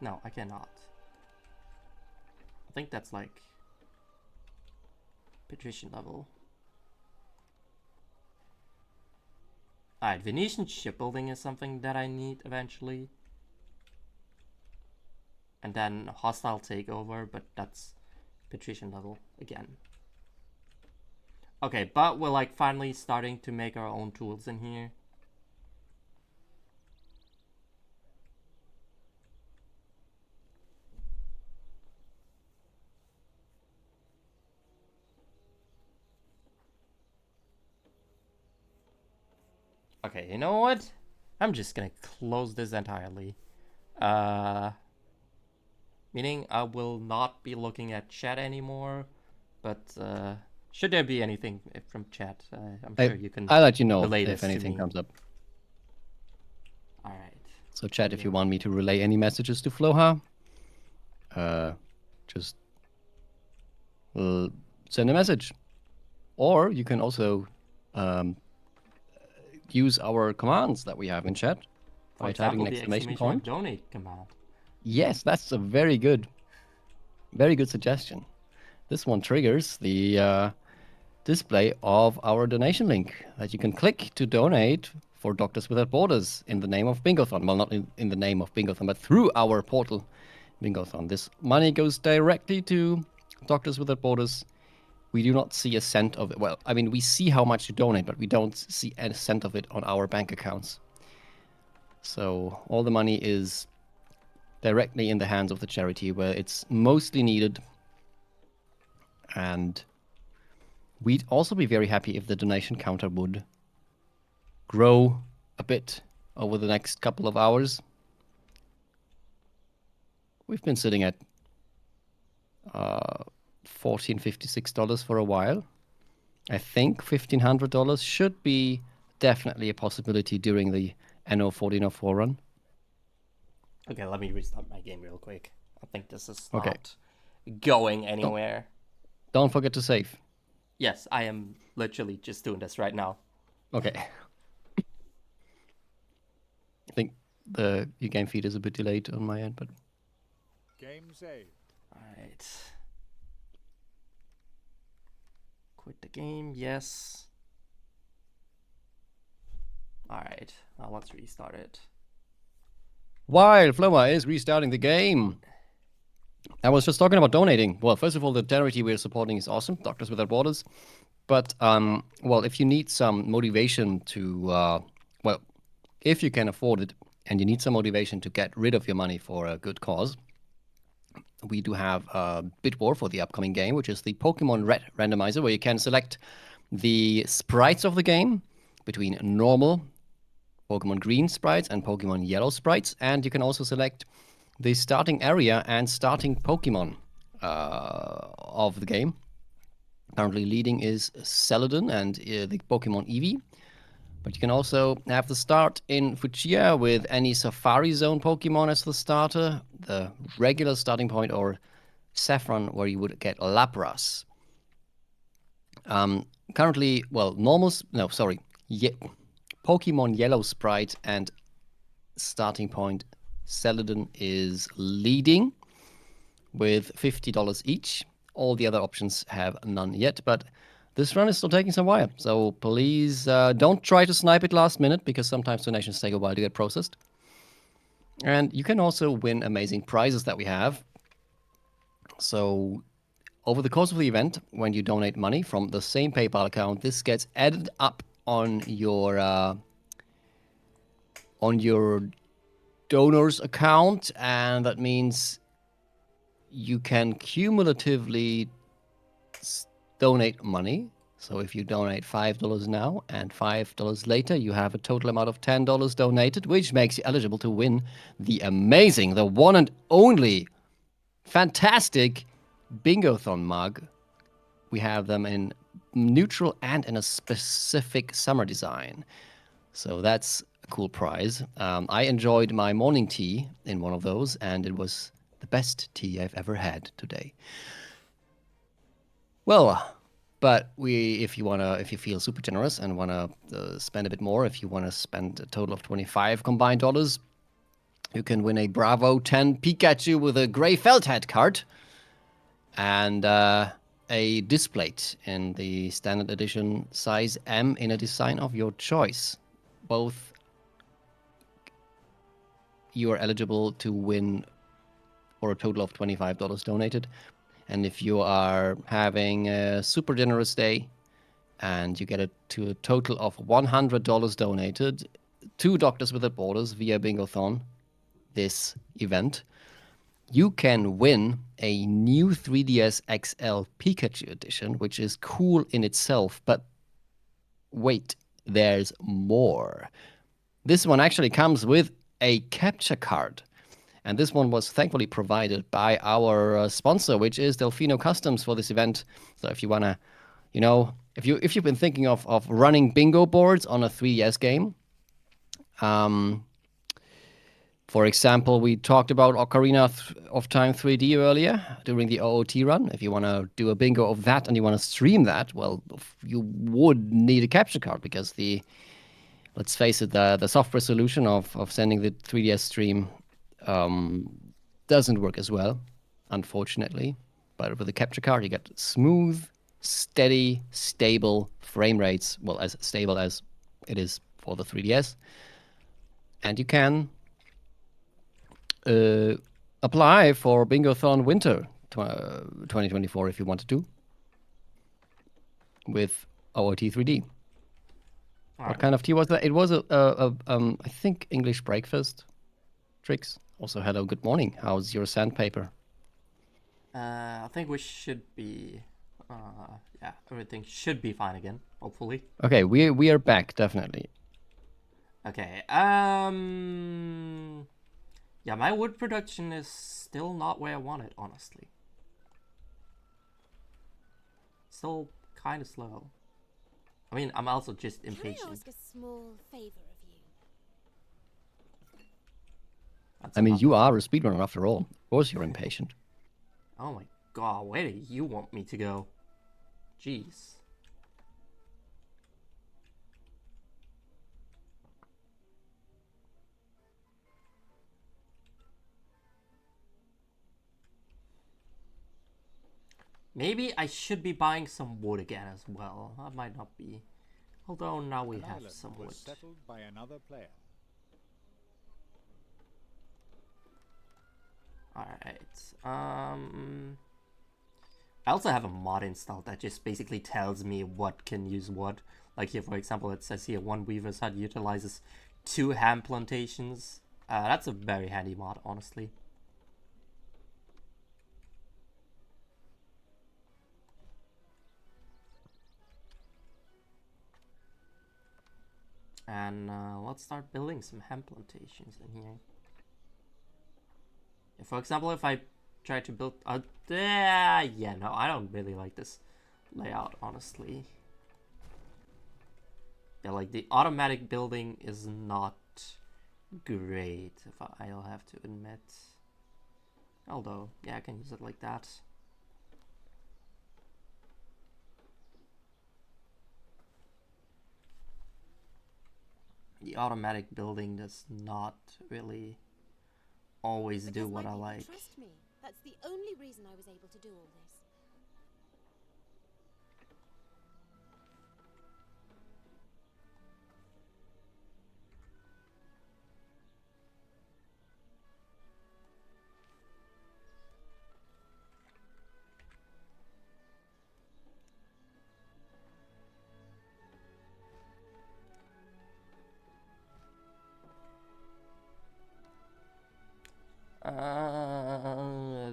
no, I cannot. I think that's like patrician level. Alright, Venetian shipbuilding is something that I need eventually. And then hostile takeover, but that's patrician level again. Okay, but we're like finally starting to make our own tools in here. Okay, you know what? I'm just gonna close this entirely. Meaning I will not be looking at chat anymore, but should there be anything from chat, I'm sure you can I'll let you know relay if this to anything me. comes up. Alright. So chat, if you want me to relay any messages to Floha, just send a message. Or you can also use our commands that we have in chat by typing an exclamation point. Donate command. Yes, that's a very good suggestion. This one triggers the display of our donation link that you can click to donate for Doctors Without Borders in the name of Bingothon. Well, not in the name of Bingothon, but through our portal, Bingothon. This money goes directly to Doctors Without Borders. We do not see a cent of it. Well, I mean, we see how much to donate, but we don't see a cent of it on our bank accounts. So all the money is directly in the hands of the charity where it's mostly needed. And we'd also be very happy if the donation counter would grow a bit over the next couple of hours. we've been sitting at $1,456 for a while. I think $1,500 should be definitely a possibility during the Anno 1404 run. Okay, let me restart my game real quick. I think this is Okay. not going anywhere. Don't forget to save. Yes, I am literally just doing this right now. Okay. I think your game feed is a bit delayed on my end, but Game saved. Alright. Quit the game, yes. Alright, now let's restart it. while Floha is restarting the game, I was just talking about donating. Well, first of all, the charity we're supporting is awesome, Doctors Without Borders. But, well, if you need some motivation to, well, if you can afford it and you need some motivation to get rid of your money for a good cause, we do have a bid war for the upcoming game, which is the Pokemon Red randomizer, where you can select the sprites of the game between normal Pokemon Green sprites and Pokemon Yellow sprites, and you can also select the starting area and starting Pokemon of the game. Currently leading is Celadon and the Pokemon Eevee. But you can also have the start in Fuchsia with any Safari Zone Pokemon as the starter, the regular starting point, or Saffron, where you would get Lapras. Currently, well, Pokemon Yellow Sprite and starting point Celadon is leading with $50 each. All the other options have none yet, but this run is still taking some while. So please don't try to snipe it last minute, because sometimes donations take a while to get processed. And you can also win amazing prizes that we have. So over the course of the event, when you donate money from the same PayPal account, this gets added up on your donor's account, and that means you can cumulatively donate money. So if you donate $5 now and $5 later, you have a total amount of $10 donated, which makes you eligible to win the amazing, the one and only fantastic Bingothon mug. We have them in neutral and in a specific summer design. So that's a cool prize. I enjoyed my morning tea in one of those, and it was the best tea I've ever had today. Well, but if you feel super generous and wanna spend a bit more, if you wanna spend a total of 25 combined dollars, you can win a Bravo 10 Pikachu with a gray felt hat card and a displate in the standard edition size M in a design of your choice. Both you are eligible to win for a total of $25 donated. And if you are having a super generous day and you get it to a total of $100 donated to Doctors Without Borders via Bingothon, this event, you can win a new 3DS XL Pikachu edition, which is cool in itself. But wait, there's more. This one actually comes with a capture card. And this one was thankfully provided by our sponsor, which is Delfino Customs for this event. So if you want to, if you've been thinking of running bingo boards on a 3DS game, for example, we talked about Ocarina of Time 3D earlier during the OOT run. If you want to do a bingo of that and you want to stream that, well, you would need a capture card, because let's face it, the software solution of sending the 3DS stream doesn't work as well, unfortunately. But with the capture card, you get smooth, steady, stable frame rates, well, as stable as it is for the 3DS. And you can apply for Bingothon Winter 2024 if you wanted to, with OOT 3D. What kind of tea was that? It was I think English breakfast. Tricks. Also, hello, good morning. How's your sandpaper? I think we should be, everything should be fine again, hopefully. Okay, we are back, definitely. Okay, Yeah, my wood production is still not where I want it, honestly. Still kind of slow. I mean, I'm also just impatient. Can I ask a small favor of you? I mean, you are a speedrunner after all. Of course you're impatient. Oh my god, where do you want me to go? Jeez. Maybe I should be buying some wood again as well. That might not be. Although now we An have island some was wood. settled by another player. Alright. I also have a mod installed that just basically tells me what can use what. Like here, for example, it says here one weaver's hut utilizes 2 ham plantations. That's a very handy mod, honestly. And let's start building some hemp plantations in here. For example, if I try to build a... yeah, no, I don't really like this layout, honestly. Yeah, like the automatic building is not great, if I'll have to admit. Although, yeah, I can use it like that. The automatic building does not really always do what I like. Trust me. That's the only reason I was able to do all this.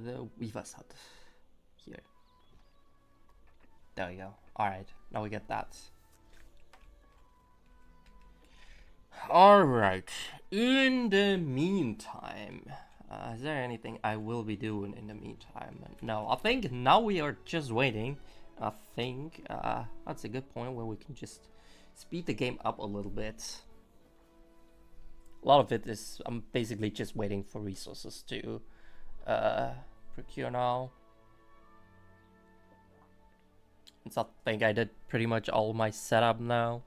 The weaver's hut. Here. There we go. Alright, now we get that. Alright, in the meantime, is there anything I will be doing in the meantime? No, I think now we are just waiting. I think that's a good point where we can just speed the game up a little bit. A lot of it is I'm basically just waiting for resources to procure now. Since I think I did pretty much all my setup now.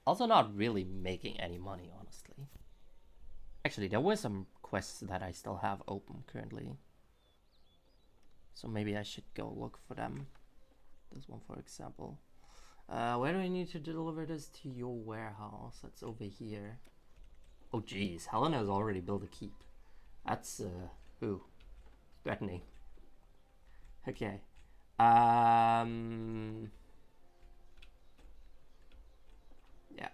Also not really making any money, honestly. Actually, there were some quests that I still have open currently. So maybe I should go look for them. This one, for example. Where do I need to deliver this to your warehouse? That's over here. Oh, geez. Helena has already built a keep. That's, ooh, threatening. Okay. Yeah.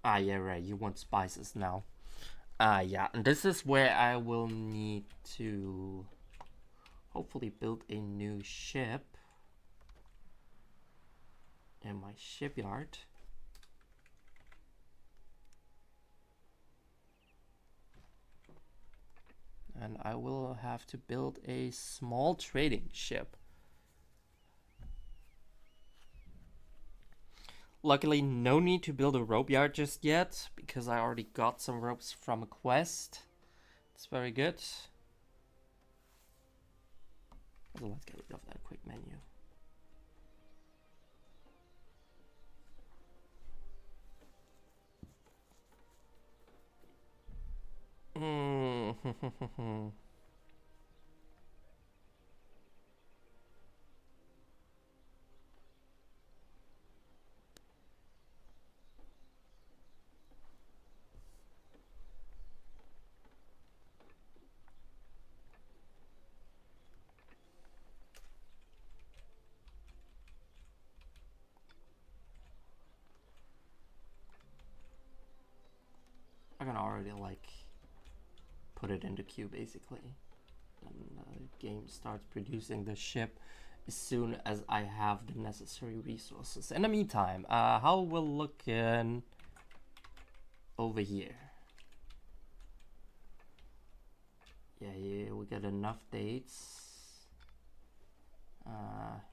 Ah, yeah, right. You want spices now. Yeah. And this is where I will need to hopefully build a new ship in my shipyard. And I will have to build a small trading ship. Luckily, no need to build a rope yard just yet, because I already got some ropes from a quest. It's very good. So let's get rid of that quick menu. like put it into queue basically. And the game starts producing the ship as soon as I have the necessary resources. In the meantime, how will look in over here? Yeah, here we got enough dates.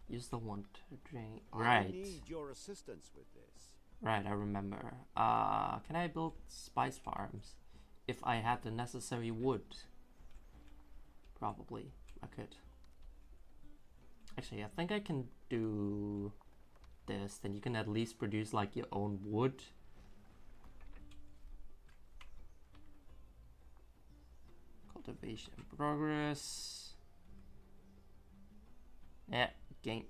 Use the one to drink. Right. I need your assistance with this. Right, I remember. Can I build spice farms if I had the necessary wood? Probably, I could. Actually, I think I can do this. Then you can at least produce like your own wood. Cultivation progress. Yeah, game.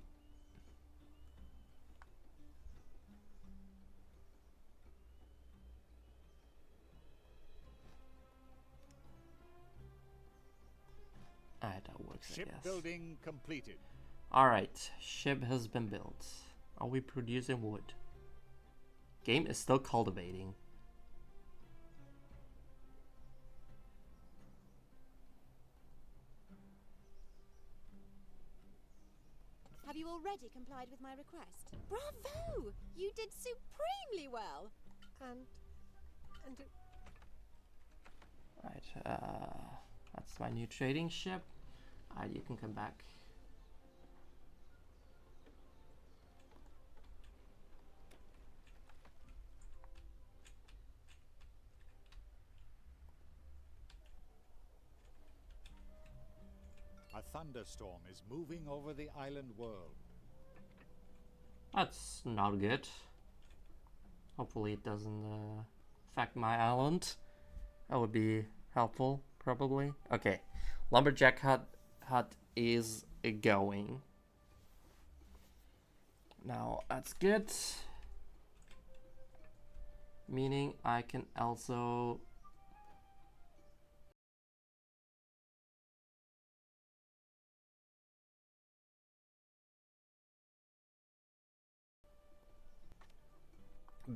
Alright, that works, I guess. Shipbuilding completed. Alright, ship has been built. Are we producing wood? Game is still cultivating. Have you already complied with my request? Bravo! You did supremely well. And Right, that's my new trading ship. Alright, you can come back. A thunderstorm is moving over the island world. That's not good. Hopefully it doesn't affect my island. That would be helpful, probably. Okay, lumberjack hut is going. Now that's good. Meaning I can also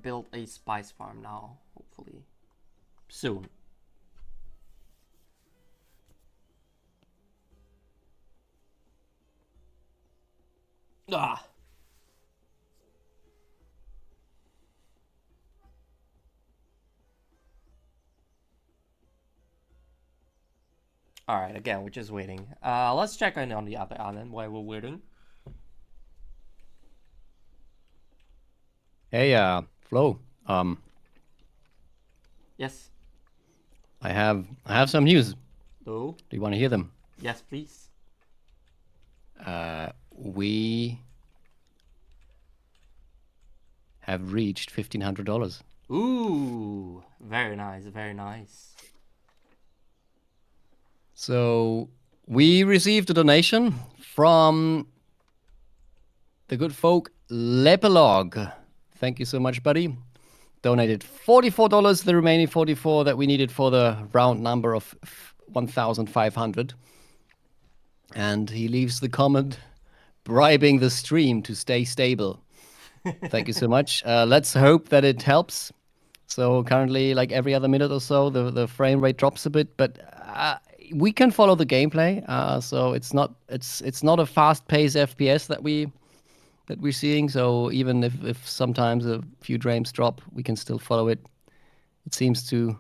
build a spice farm now, hopefully soon. Ah. All right, again, we're just waiting. Let's check in on the other island while we're waiting. Hey, Flo. Yes. I have some news. Oh. Do you want to hear them? Yes, please. We have reached $1,500. Ooh, very nice, very nice. So we received a donation from the good folk Lepelog. Thank you so much, buddy. Donated $44, the remaining 44 that we needed for the round number of 1,500. And he leaves the comment, bribing the stream to stay stable. Thank you so much. Let's hope that it helps. So currently, like every other minute or so, the frame rate drops a bit, but we can follow the gameplay. So it's not a fast-paced FPS that we're seeing. So even if sometimes a few frames drop, we can still follow it. It seems to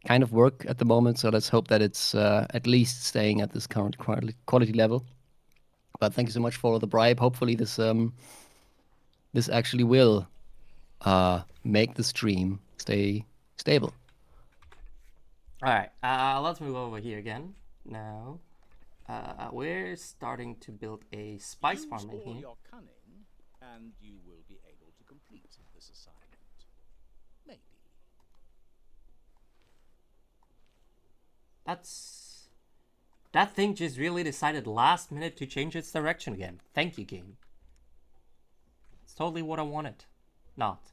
kind of work at the moment. So let's hope that it's at least staying at this current quality level. But thank you so much for the bribe. Hopefully this actually will make the stream stay stable. All right, let's move over here again. Now, we're starting to build a spice farm in here. Your cunning, and you will be able to complete this assignment. Maybe. That thing just really decided last minute to change its direction again. Thank you, game. It's totally what I wanted. Not.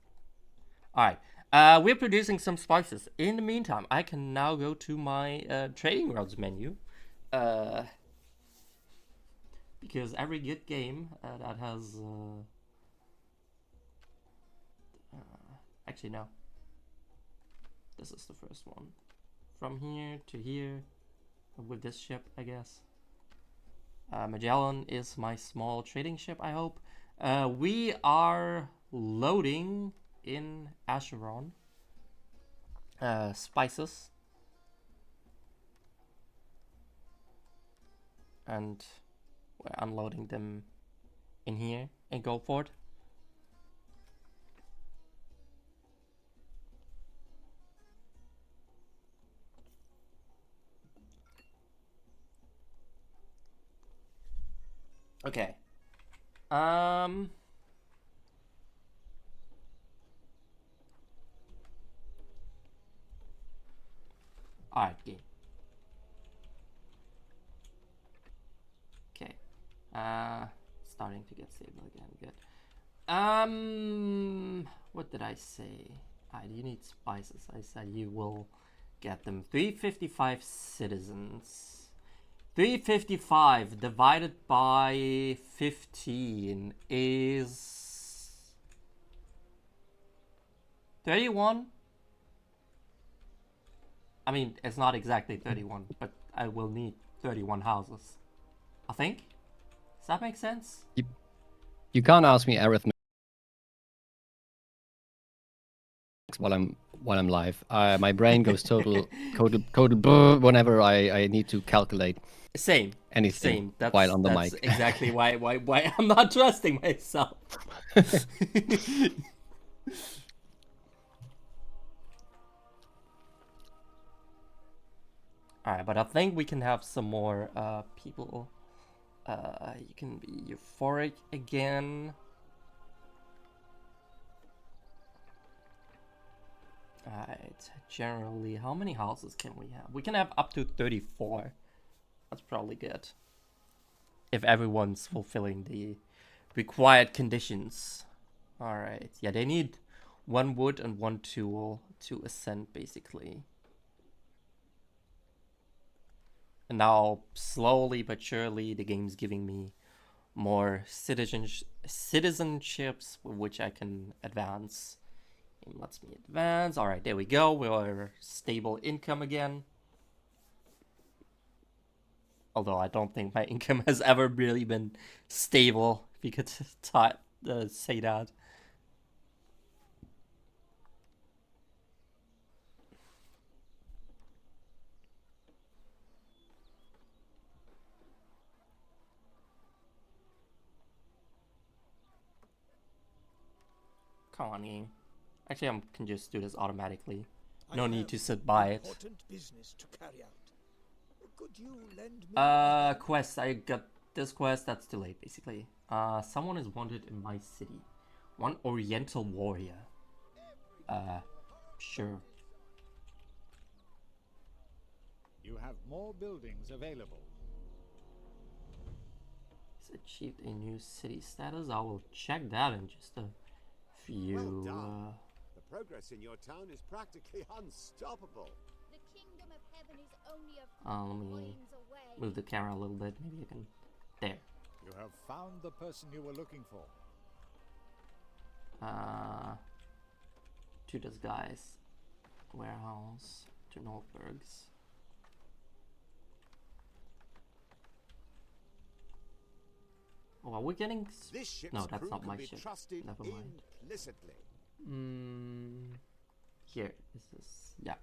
Alright. We're producing some spices. In the meantime, I can now go to my trading routes menu. Because every good game that has... actually, no. This is the first one. From here to here, with this ship, I guess. Magellan is my small trading ship, I hope. We are loading in Acheron. Spices. And we're unloading them in here in Goldford. Okay. Alright, game. Okay. Starting to get stable again. Good. What did I say? You need spices. I said you will get them. 355 citizens. 355 divided by 15 is 31. I mean, it's not exactly 31, but I will need 31 houses. I think. Does that make sense? You can't ask me arithmetic while I'm live. My brain goes coded whenever I need to calculate. Same. Anything Same. while on the that's mic. exactly why I'm not trusting myself. Alright, but I think we can have some more people. You can be euphoric again. Alright, generally, how many houses can we have? We can have up to 34. That's probably good. If everyone's fulfilling the required conditions. Alright, yeah, they need 1 wood and 1 tool to ascend, basically. And now, slowly but surely, the game's giving me more citizenships with which I can advance. It lets me advance. Alright, there we go. We're stable income again. Although I don't think my income has ever really been stable, if you could say that. Come on, game. Actually, I can just do this automatically. No need to sit by it. Business to carry out. Could you lend me Quest. I got this quest. That's too late, basically. Someone is wanted in my city. 1 Oriental warrior. Sure. You have more buildings available. He's achieved a new city status. I will check that in just a few. Well done. The progress in your town is practically unstoppable. The kingdom of heaven is only a Let me coins away. move the camera a little bit. Maybe I can. There. You have found the person you were looking for. To this guy's warehouse, to Nordberg's. Oh, are we getting? This ship's No, that's crew not can my be ship. trusted Never mind. implicitly. Here is this. Yeah.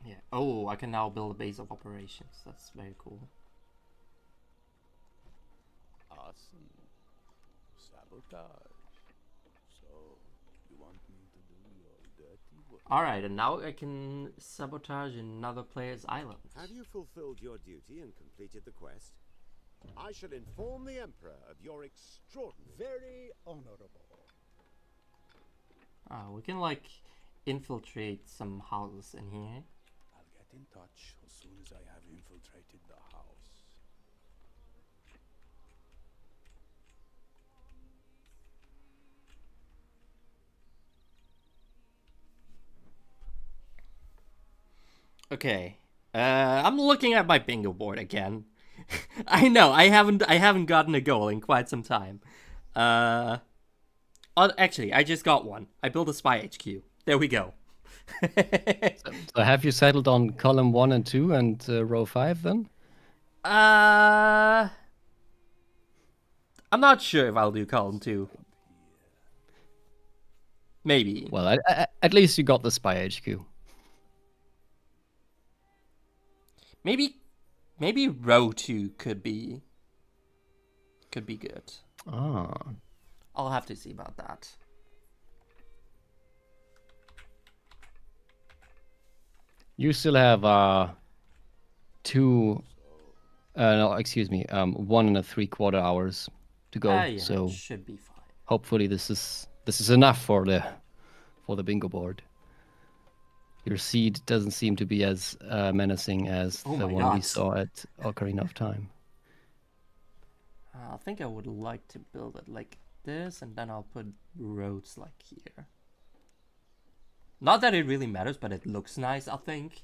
Yeah. Oh, I can now build a base of operations. That's very cool. Awesome. Sabotage. So, you want me to do your dirty work? Alright, and now I can sabotage another player's island. Have you fulfilled your duty and completed the quest? I shall inform the Emperor of your extraordinary... Very honorable. We can like infiltrate some houses in here. I'll get in touch as soon as I have infiltrated the house. Okay. I'm looking at my bingo board again. I know I haven't gotten a goal in quite some time. Actually, I just got one. I built a spy HQ. There we go. So have you settled on column 1 and 2 and row 5 then? I'm not sure if I'll do column 2. Maybe. Well, at least you got the spy HQ. Maybe row 2 could be good. Ah. I'll have to see about that. You still have 1 and 3/4 hours to go. Yeah, so it should be fine. hopefully this is enough for the bingo board. Your seed doesn't seem to be as menacing as the one we saw at Ocarina of Time. I think I would like to build it like this, and then I'll put roads like here. Not that it really matters, but it looks nice, I think.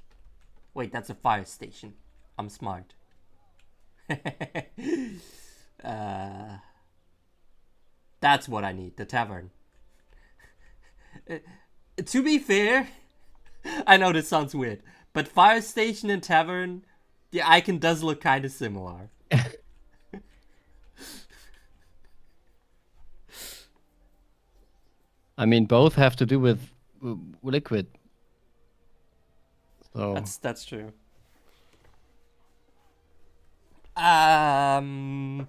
Wait, that's a fire station. I'm smart. That's what I need, the tavern. To be fair, I know this sounds weird, but fire station and tavern, the icon does look kind of similar. I mean, both have to do with liquid. So That's true. The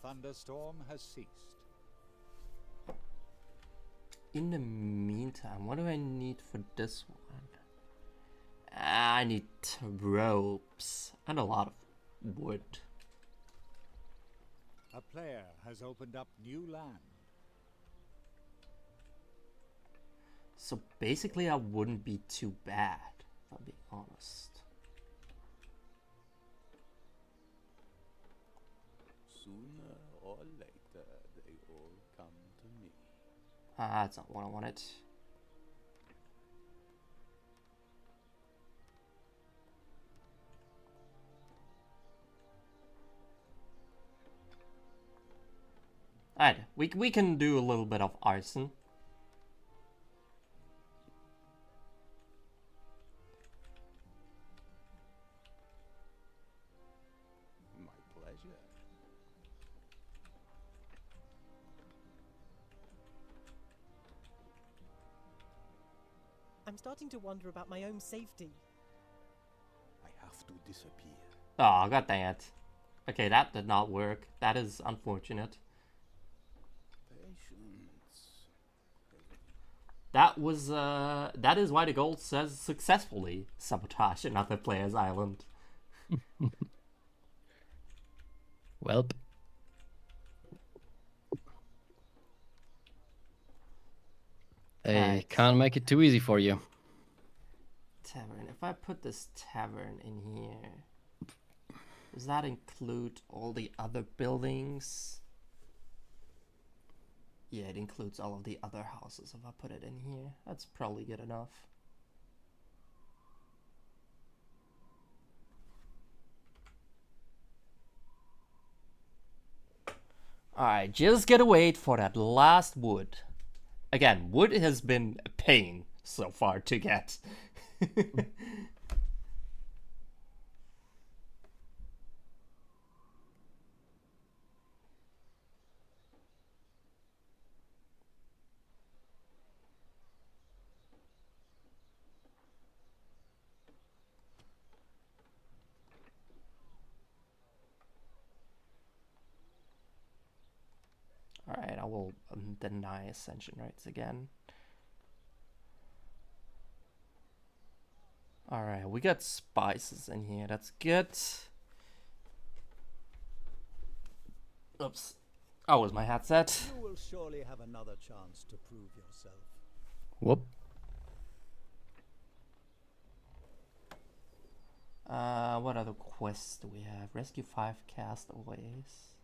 thunderstorm has ceased. In the meantime, what do I need for this one? I need ropes and a lot of wood. A player has opened up new land. So basically I wouldn't be too bad, if I'm being honest. Sooner or later, they all come to me. That's not what I wanted. Alright, we can do a little bit of arson. My pleasure. I'm starting to wonder about my own safety. I have to disappear. Oh, god dang it. Okay, that did not work. That is unfortunate. Patience. That is why the gold says successfully sabotage another player's island. welp. I can't make it too easy for you. Tavern. If I put this tavern in here, does that include all the other buildings? Yeah, it includes all of the other houses if I put it in here. That's probably good enough. Alright, just gotta wait for that last wood. Again, wood has been a pain so far to get. Alright, I will deny ascension rights again. Alright, we got spices in here. That's good. Oops. Oh, was my headset? You will surely have another chance to prove yourself. Whoop. What other quests do we have? Rescue 5 castaways.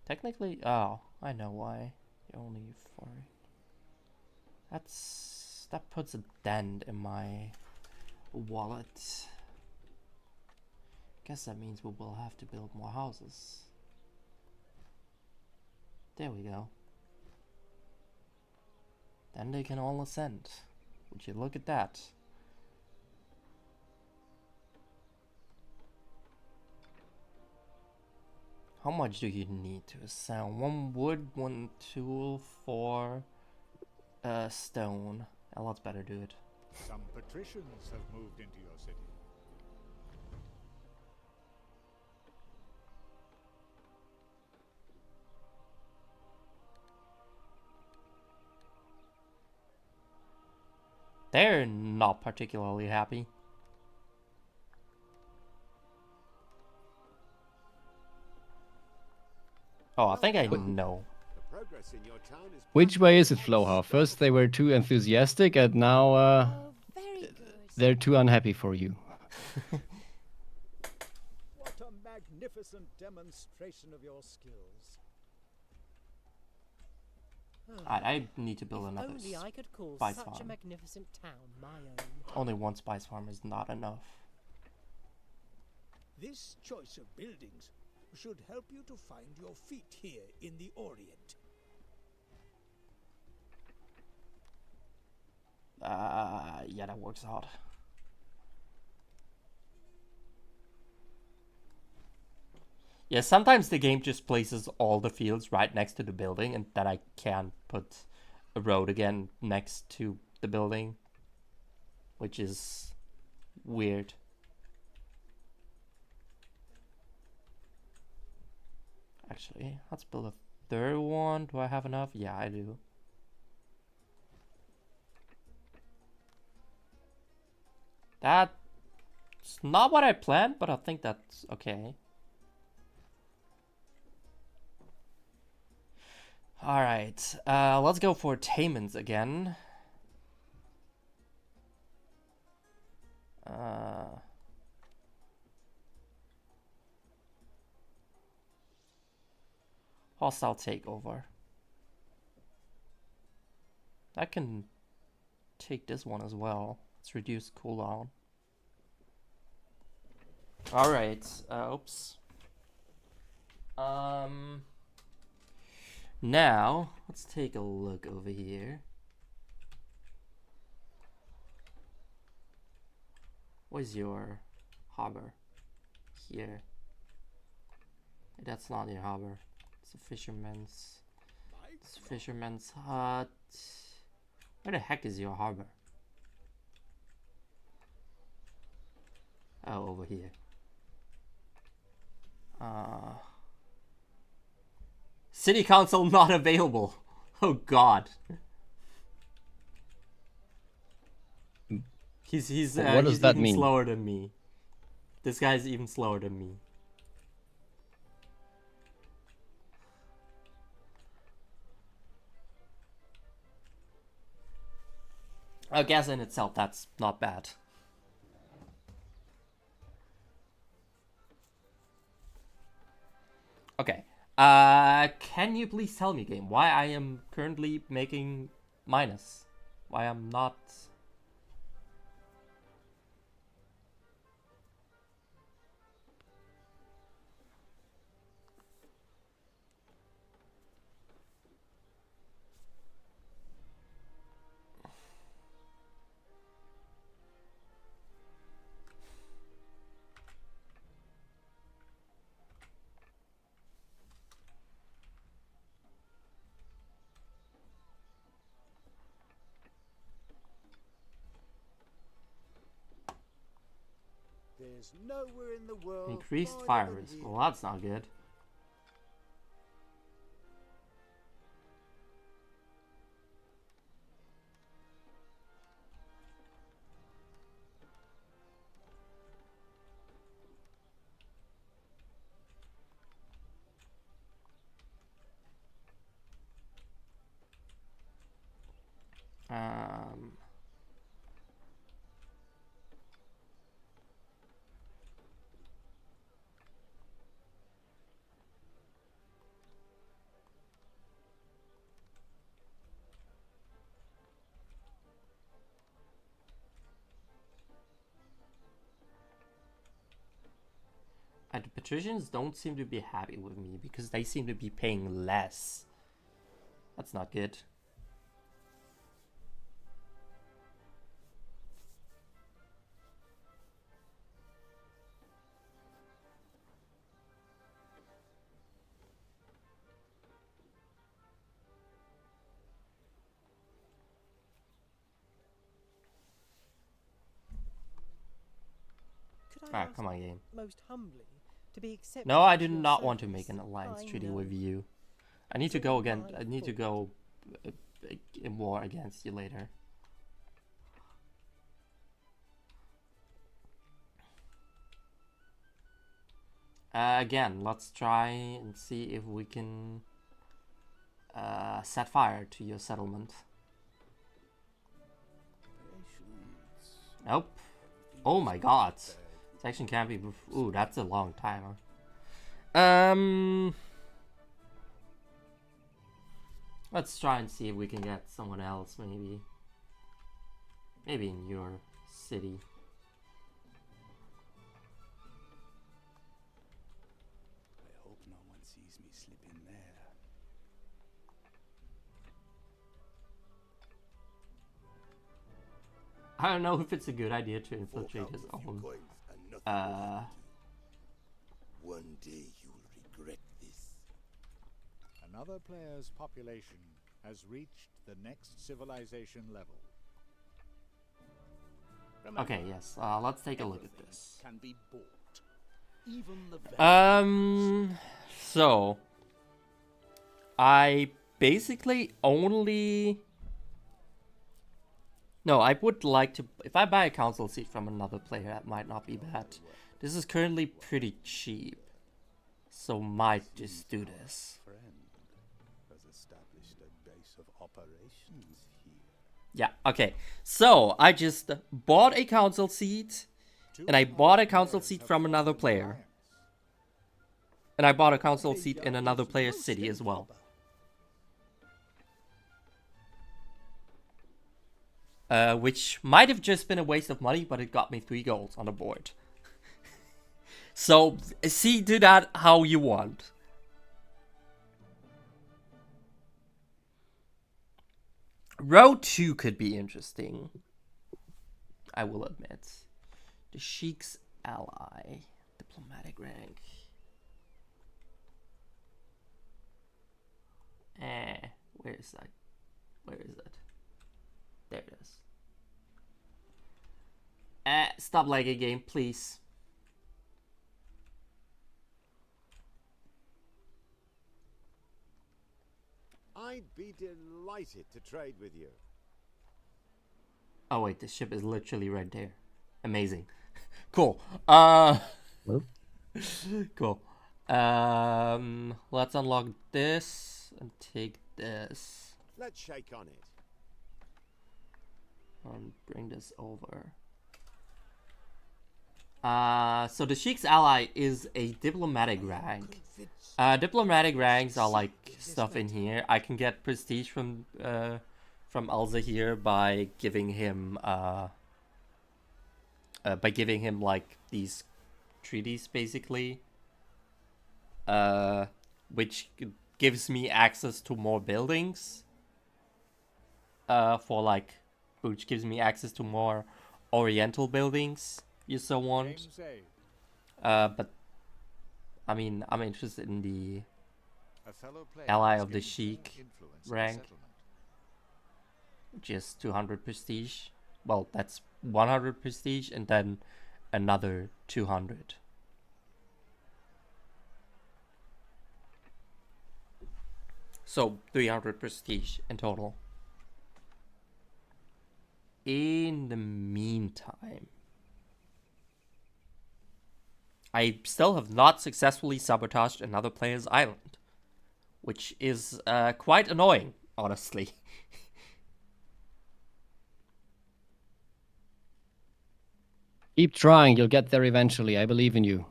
Technically, oh, I know why. You only 4. That puts a dent in my wallet. Guess that means we will have to build more houses. There we go. Then they can all ascend. Would you look at that? How much do you need to ascend? 1 wood, 1 tool, 4 stone. Let's better do it. Some patricians have moved into your city. They're not particularly happy. Oh, I think I know. The progress in your town is Which way is it, Floha? First they were too enthusiastic, and now Oh, very good. they're too unhappy for you. What a magnificent demonstration of your skills. I need to build another Only I could call spice such a farm. magnificent town my own. Only 1 spice farm is not enough. This choice of buildings should help you to find your feet here in the Orient. Yeah, that works out. Yeah, sometimes the game just places all the fields right next to the building, and then I can't put a road again next to the building, which is weird. Actually, let's build a 3rd one. Do I have enough? Yeah, I do. That's not what I planned, but I think that's okay. Alright, let's go for Taimens again. Hostile takeover. I can take this one as well. Let's reduce cooldown. Alright, oops. Now, let's take a look over here. Where's your harbor? Here. That's not your harbor. It's a fisherman's. It's a fisherman's hut. Where the heck is your harbor? Oh, over here. City council not available. Oh God. He's What does he's that even mean? slower than me. This guy's even slower than me. I guess in itself that's not bad. Okay. Can you please tell me, game, why I am currently making minus? Why I'm not... There's nowhere in the world Increased farther fire than risk. here. Well, that's not good. The patricians don't seem to be happy with me because they seem to be paying less. That's not good. Could I ask Come on, game. most humbly to be accepted? No, I into do your not want to service? make an alliance I treaty know. with you. I need to It's go all again. my I need to fault. go in war against you later. Again, let's try and see if we can set fire to your settlement. Nope. Oh my god. Section can't be. Ooh, that's a long time. Huh? Let's try and see if we can get someone else, maybe. Maybe in your city. I hope no one sees me slip in there. I don't know if it's a good idea to infiltrate his own. One day you will regret this. Another player's population has reached the next civilization level. Okay, yes. Let's take a look at this. Can be bought. Even the So I basically only. No, I would like to. If I buy a council seat from another player, that might not be bad. This is currently pretty cheap, so might just do this. friend has established a base of operations here. Yeah, okay. So I just bought a council seat, and I bought a council seat from another player. And I bought a council seat in another player's city as well. Which might have just been a waste of money, but it got me 3 goals on the board. So, see, do that how you want. Row 2 could be interesting, I will admit. The Sheik's ally. Diplomatic rank. Where is that? Where is it? There it is. Stop lagging game, please. I'd be delighted to trade with you. Oh wait, the ship is literally right there. Amazing. Cool. Cool. Let's unlock this and take this. Let's shake on it. And bring this over. So the Sheik's ally is a diplomatic rank. Diplomatic ranks are like stuff in here. I can get prestige from Alzahir by giving him like these treaties basically. Which gives me access to more buildings. Which gives me access to more Oriental buildings, you so want. But I mean, I'm interested in the ally of the Sheik rank, which is 200 prestige. Well, that's 100 prestige and then another 200. So 300 prestige in total. In the meantime, I still have not successfully sabotaged another player's island, which is quite annoying, honestly. Keep trying, you'll get there eventually. I believe in you.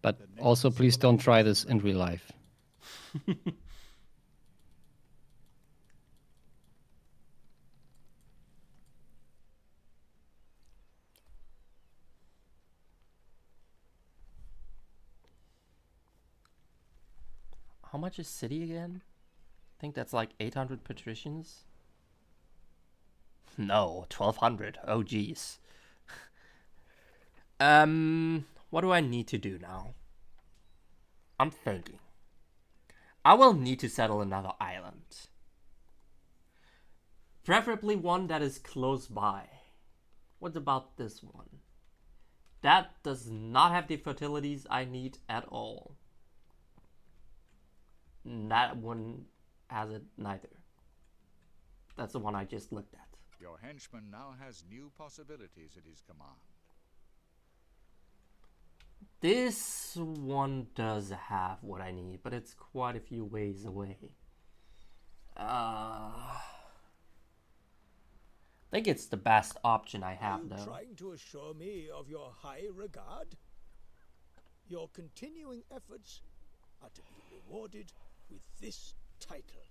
But also, please don't try this in real life. How much is city again? I think that's like 800 patricians. No, 1200. Oh geez. What do I need to do now? I'm thinking. I will need to settle another island. Preferably one that is close by. What about this one? That does not have the fertilities I need at all. That one has it neither. That's the one I just looked at. Your henchman now has new possibilities at his command. This one does have what I need, but it's quite a few ways away. I think it's the best option I have, Are you though. trying to assure me of your high regard? Your continuing efforts are to be rewarded with this title.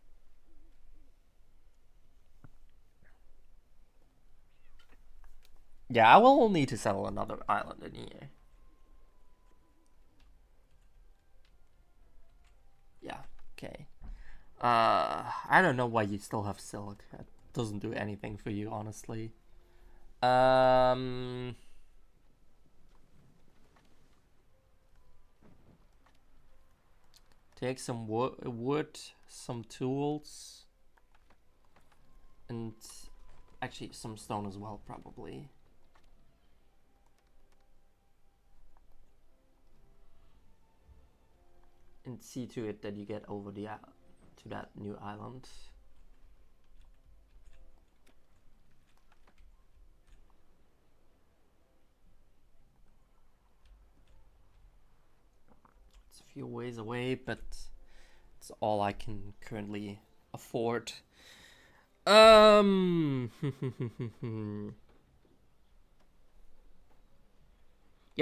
Yeah, I will need to settle another island in here. Yeah, okay. I don't know why you still have silk. It doesn't do anything for you, honestly. Take some wood, some tools, and actually some stone as well, probably. And see to it that you get over the to that new island. It's a few ways away, but it's all I can currently afford. Yeah,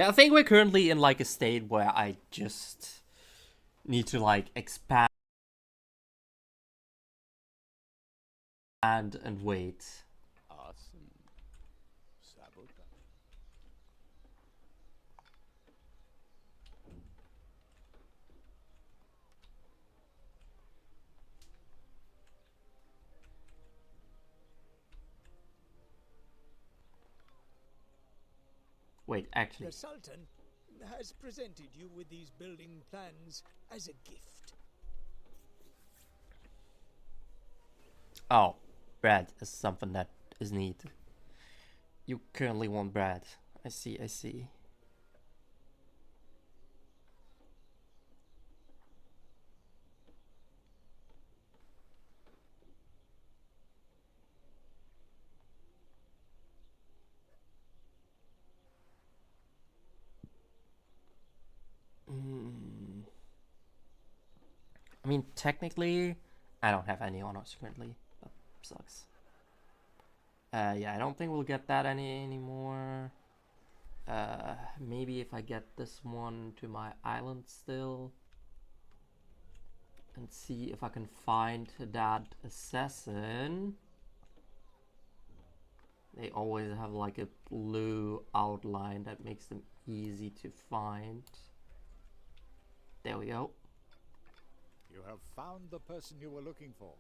I think we're currently in like a state where I just need to like expand and wait. Awesome. Sabotage. Wait, actually, The Sultan has presented you with these building plans as a gift. oh, bread is something that is needed. You currently want bread. I see, I see. I mean, technically, I don't have any honors currently. That sucks. Yeah, I don't think we'll get that anymore. Maybe if I get this one to my island still. And see if I can find that assassin. They always have like a blue outline that makes them easy to find. There we go. You have found the person you were looking for.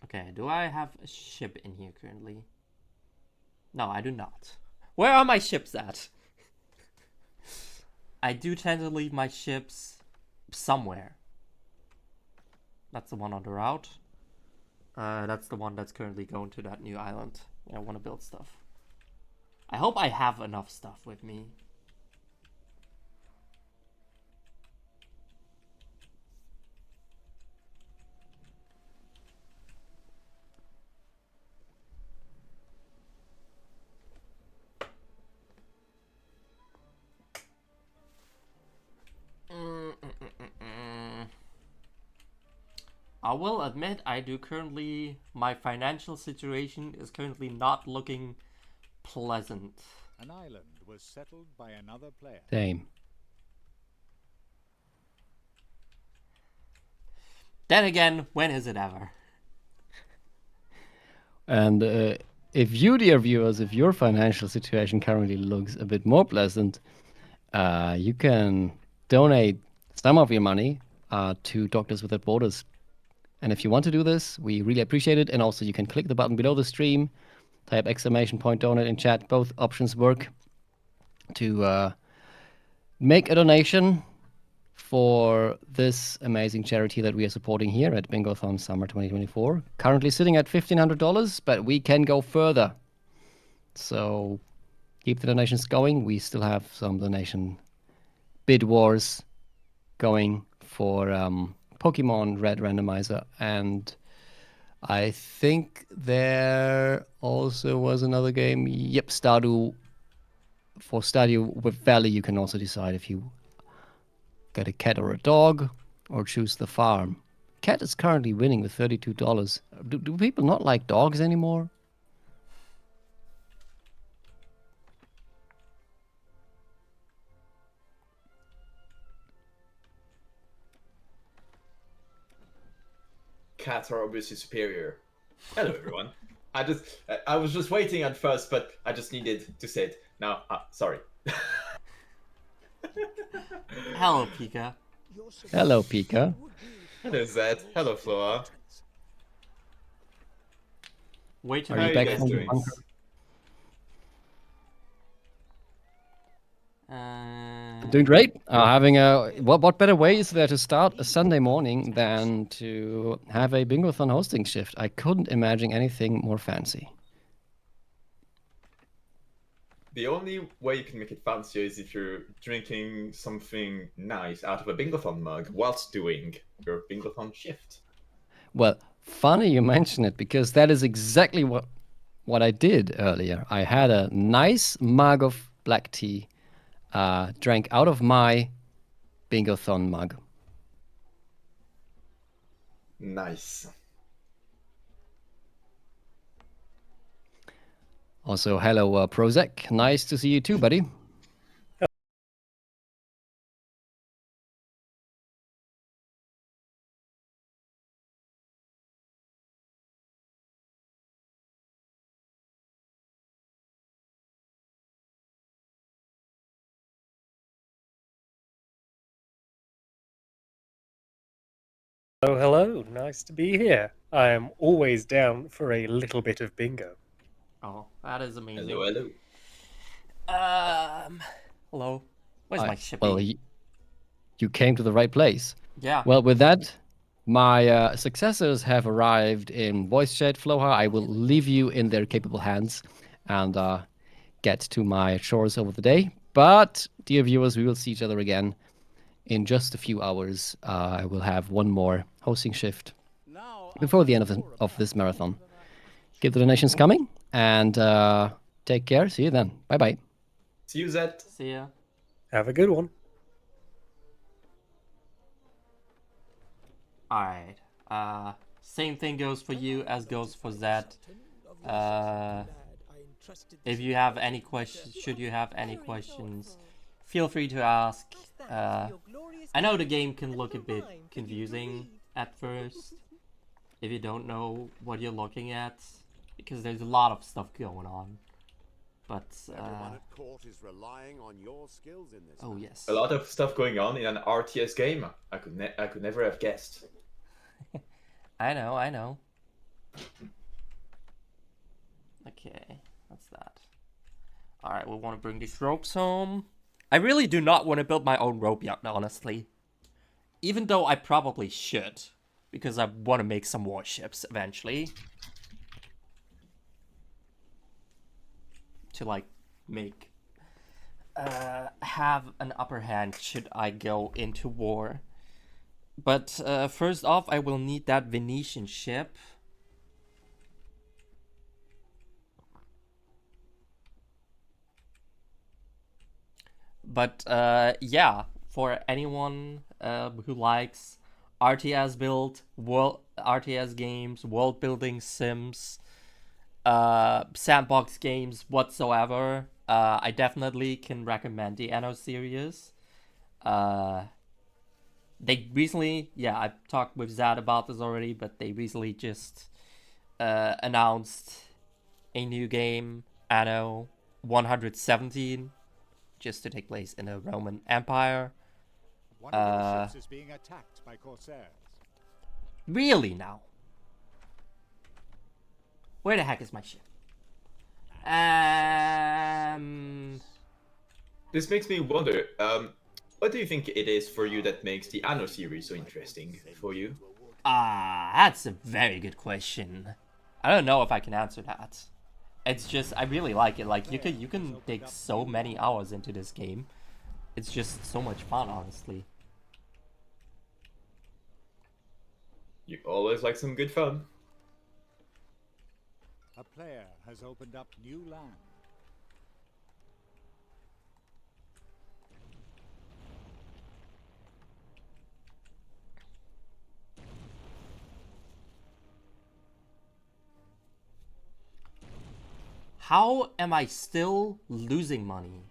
Okay, do I have a ship in here currently? No, I do not. Where are my ships at? I do tend to leave my ships somewhere. That's the one on the route. That's the one that's currently going to that new island. I want to build stuff. I hope I have enough stuff with me. I will admit I do currently, my financial situation is currently not looking pleasant. An island was settled by another player. Same. Then again, when is it ever? And if you, dear viewers, if your financial situation currently looks a bit more pleasant, you can donate some of your money to Doctors Without Borders. And if you want to do this, we really appreciate it. And also, you can click the button below the stream, type !donate in chat. Both options work to make a donation for this amazing charity that we are supporting here at Bingothon Summer 2024. Currently sitting at $1,500, but we can go further. So keep the donations going. We still have some donation bid wars going for Pokemon Red Randomizer, and I think there also was another game. Yep, Stardew. For Stardew with Valley, you can also decide if you get a cat or a dog, or choose the farm. Cat is currently winning with $32. Do people not like dogs anymore? Cats are obviously superior. Hello, everyone. I was just waiting at first, but I just needed to say it. Now, sorry. Hello, Pika. Hello, Pika. Hello, Zed. Hello, Floa. Wait to Are How you are meet you back guys from the doing? bunker? Doing great. Having a what better way is there to start a Sunday morning than to have a Bingothon hosting shift? I couldn't imagine anything more fancy. The only way you can make it fancier is if you're drinking something nice out of a Bingothon mug whilst doing your Bingothon shift. Well, funny you mention it, because that is exactly what I did earlier. I had a nice mug of black tea, drank out of my Bingothon mug. Nice. Also, hello, Prozac. Nice to see you too, buddy. Hello, nice to be here. I am always down for a little bit of bingo. Oh, that is amazing. Hello. Hello. Where's my shipping? Well, you came to the right place. Yeah. Well, with that, my successors have arrived in voice chat. Floha, I will leave you in their capable hands and get to my chores over the day. But, dear viewers, we will see each other again in just a few hours. I will have one more hosting shift before the end of this marathon. Keep the donations coming, and take care. See you then. Bye-bye. See you, Zed. See ya. Have a good one. Alright. Same thing goes for you as goes for Zed. If you have any questions, should you have any questions, feel free to ask. I know the game can look a bit confusing at first if you don't know what you're looking at, because there's a lot of stuff going on. But Everyone at court is relying on your skills in this. oh matter. yes, A lot of stuff going on in an RTS game. I could never have guessed. I know. Okay, that's that. Alright, we want to bring these ropes home. I really do not want to build my own rope yet, honestly. Even though I probably should, because I want to make some warships eventually. To like make have an upper hand should I go into war. But first off, I will need that Venetian ship. But yeah, for anyone who likes RTS build, RTS games, world building sims, sandbox games whatsoever, I definitely can recommend the Anno series. They recently, yeah, I've talked with Zad about this already, but they recently just announced a new game, Anno 117, just to take place in the Roman Empire. One of your ships is being attacked by corsairs. Really now? Where the heck is my ship? This makes me wonder, what do you think it is for you that makes the Anno series so interesting for you? That's a very good question. I don't know if I can answer that. It's just, I really like it. Like, you can dig so many hours into this game. It's just so much fun, honestly. You always like some good fun. A player has opened up new land. How am I still losing money?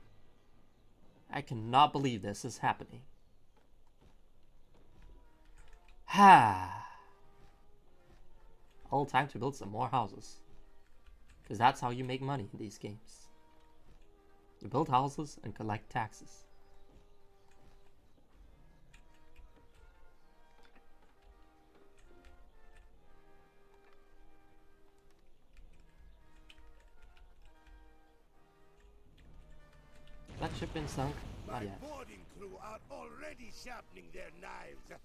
I cannot believe this is happening. All time to build some more houses. Because that's how you make money in these games. You build houses and collect taxes. That ship been sunk? Not yet. Boarding crew are already sharpening their knives.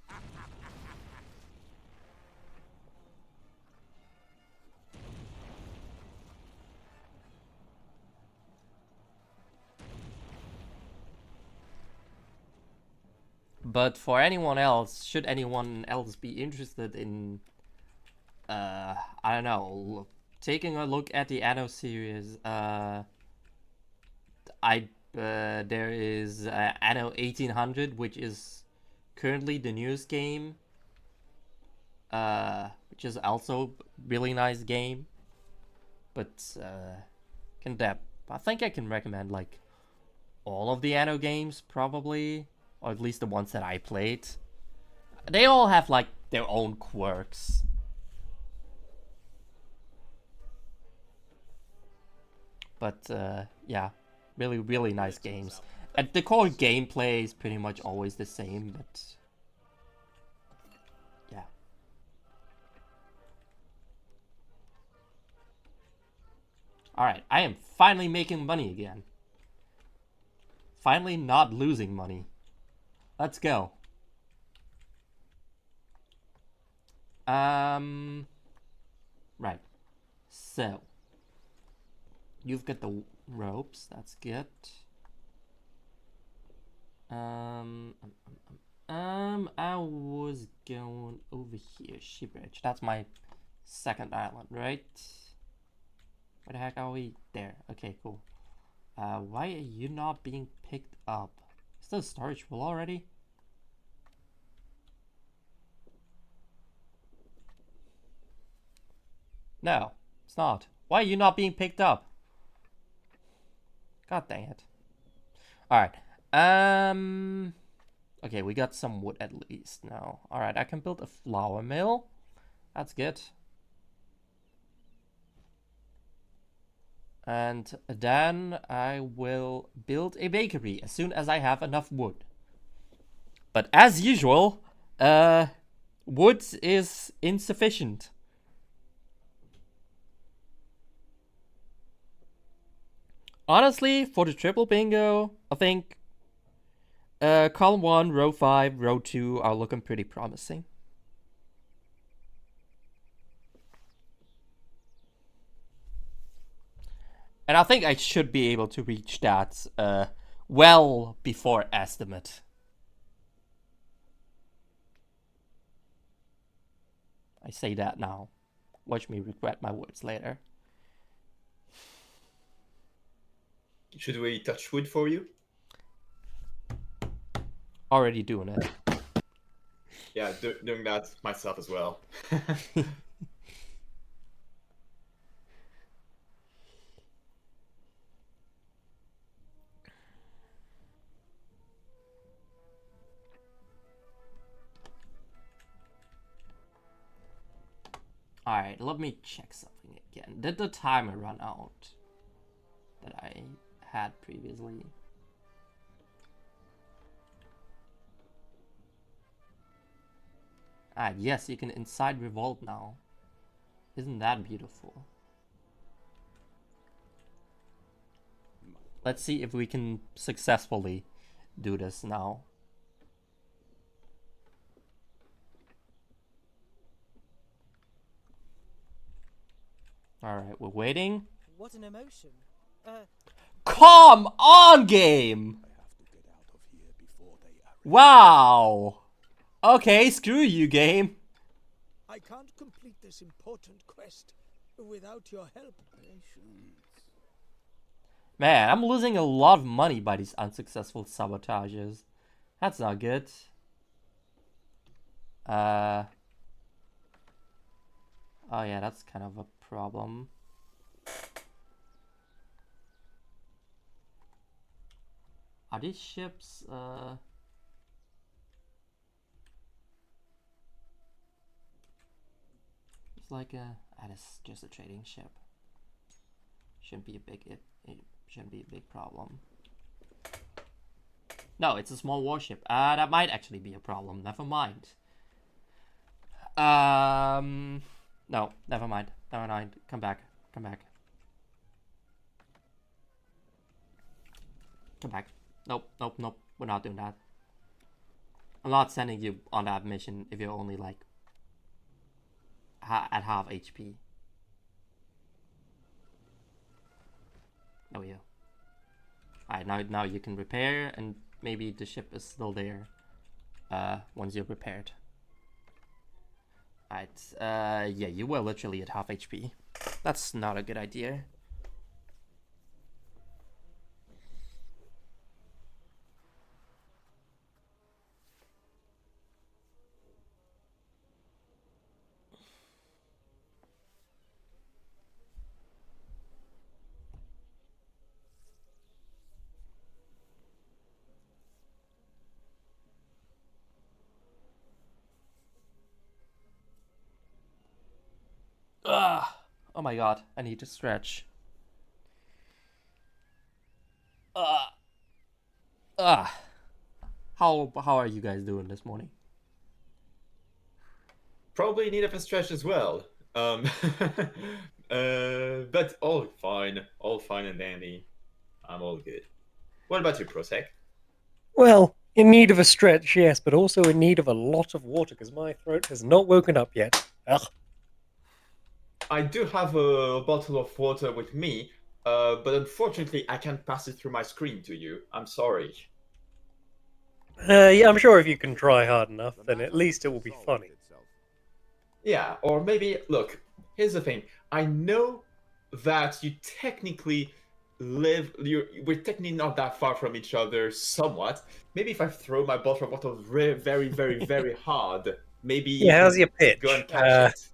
But for anyone else, should anyone else be interested in, I don't know, taking a look at the Anno series, there is Anno 1800, which is currently the newest game, which is also really nice game. But I think I can recommend like all of the Anno games probably, or at least the ones that I played. They all have like their own quirks. But yeah, really nice games. And the core gameplay is pretty much always the same, but yeah. Alright, I am finally making money again. Finally not losing money. Let's go. Right. So, you've got the ropes, that's good. I was going over here, Shipbridge. That's my second island, right? Where the heck are we? There. Okay, cool. Why are you not being picked up? Is this storage full already? No, it's not. Why are you not being picked up? God dang it. Alright. Okay, we got some wood at least now. Alright, I can build a flour mill. That's good. And then I will build a bakery as soon as I have enough wood. But as usual, wood is insufficient. Honestly, for the triple bingo, I think column 1, row 5, row 2 are looking pretty promising. And I think I should be able to reach that well before estimate. I say that now. Watch me regret my words later. Should we touch wood for you? Already doing it. Yeah, doing that myself as well. Alright, let me check something again. Did the timer run out that I had previously? Ah, yes, you can inside revolt now. Isn't that beautiful? Let's see if we can successfully do this now. Alright, we're waiting. What an emotion. Come on, game! Wow! Okay, screw you, game. I can't complete this important quest without your help. Man, I'm losing a lot of money by these unsuccessful sabotages. That's not good. Oh yeah, that's kind of a problem. Are these ships, it's like a... it's just a trading ship. Shouldn't be a big... It shouldn't be a big problem. No, it's a small warship. That might actually be a problem. Never mind. No, never mind. Never mind. Come back. Come back. Come back. Nope, nope, nope. We're not doing that. I'm not sending you on that mission if you're only like at half HP. Oh yeah. Alright, now you can repair, and maybe the ship is still there once you're repaired. Alright, yeah, you were literally at half HP. That's not a good idea. Ugh. Oh my god, I need to stretch. How are you guys doing this morning? Probably need of a stretch as well. But all fine and dandy. I'm all good. What about you, Prosec? Well, in need of a stretch, yes, but also in need of a lot of water because my throat has not woken up yet. Ugh. I do have a bottle of water with me, but unfortunately I can't pass it through my screen to you. I'm sorry. Yeah, I'm sure if you can try hard enough, then at least it will be funny. Yeah, or maybe, look, here's the thing. I know that you technically we're technically not that far from each other somewhat. Maybe if I throw my bottle very, very, very, very hard, maybe Yeah, how's your pitch? go and catch it.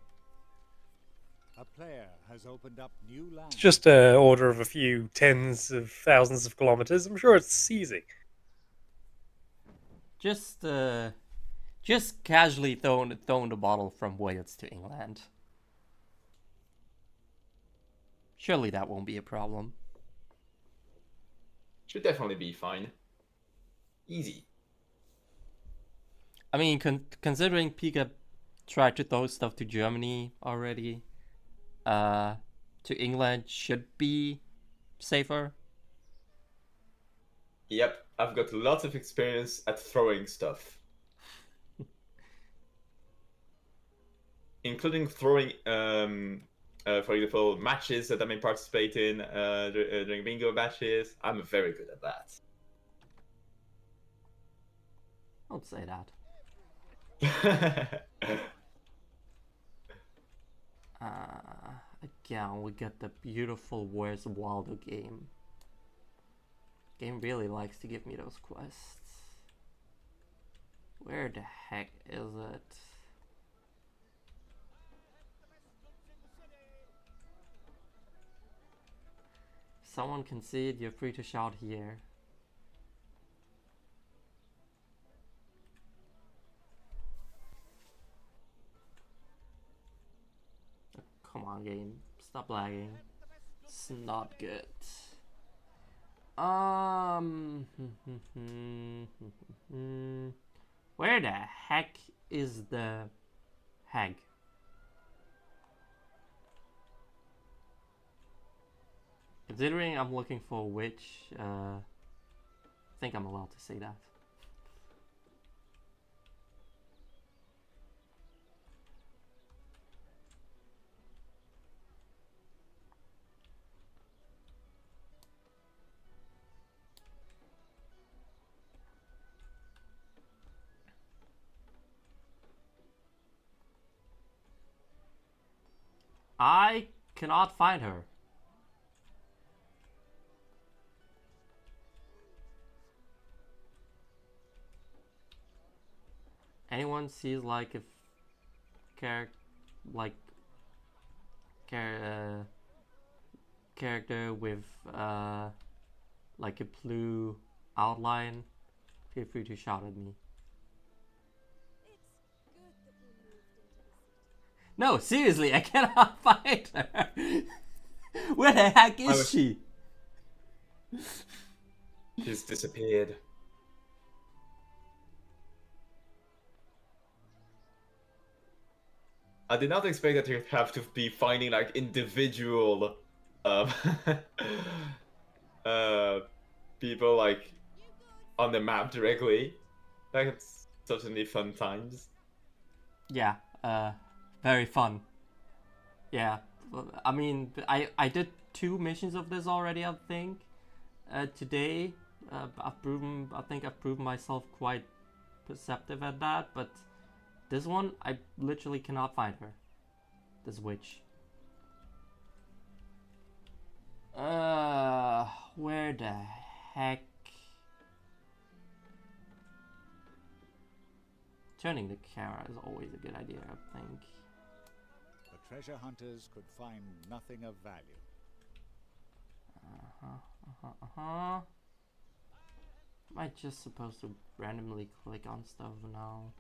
A player has opened up new land. It's just an order of a few tens of thousands of kilometers. I'm sure it's easy. Just casually throwing the bottle from Wales to England. Surely that won't be a problem. Should definitely be fine. Easy. I mean, considering Pika tried to throw stuff to Germany already, to England should be safer. Yep, I've got lots of experience at throwing stuff. Including throwing, for example, matches that I may participate in during bingo matches. I'm very good at that. Don't say that. Again, we get the beautiful Where's Waldo game. Game really likes to give me those quests. Where the heck is it? If someone can see it, you're free to shout here. Come on, game. Stop lagging. It's not good. Where the heck is the hag? Considering I'm looking for a witch, I think I'm allowed to say that. I cannot find her. Anyone sees like a character with like a blue outline, feel free to shout at me. No, seriously, I cannot find her. Where the heck is she? She's disappeared. I did not expect that you'd have to be finding like individual people like on the map directly. That's certainly fun times. Yeah, very fun. Yeah, I mean, I did 2 missions of this already, I think. Today, I think I've proven myself quite perceptive at that, but this one, I literally cannot find her. This witch. Where the heck? Turning the camera is always a good idea, I think. The treasure hunters could find nothing of value. Am I just supposed to randomly click on stuff now?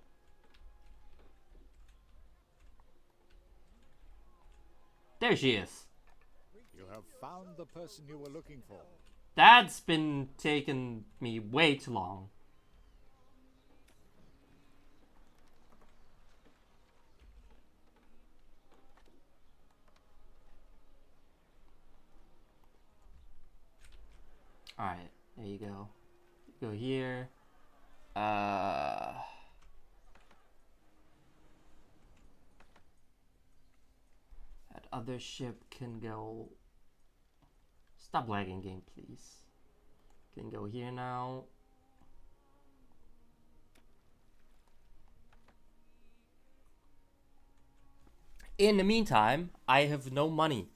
There she is. You have found the person you were looking for. That's been taking me way too long. Alright, there you go. Go here. That other ship can go. Stop lagging, game, please. Can go here now. In the meantime, I have no money.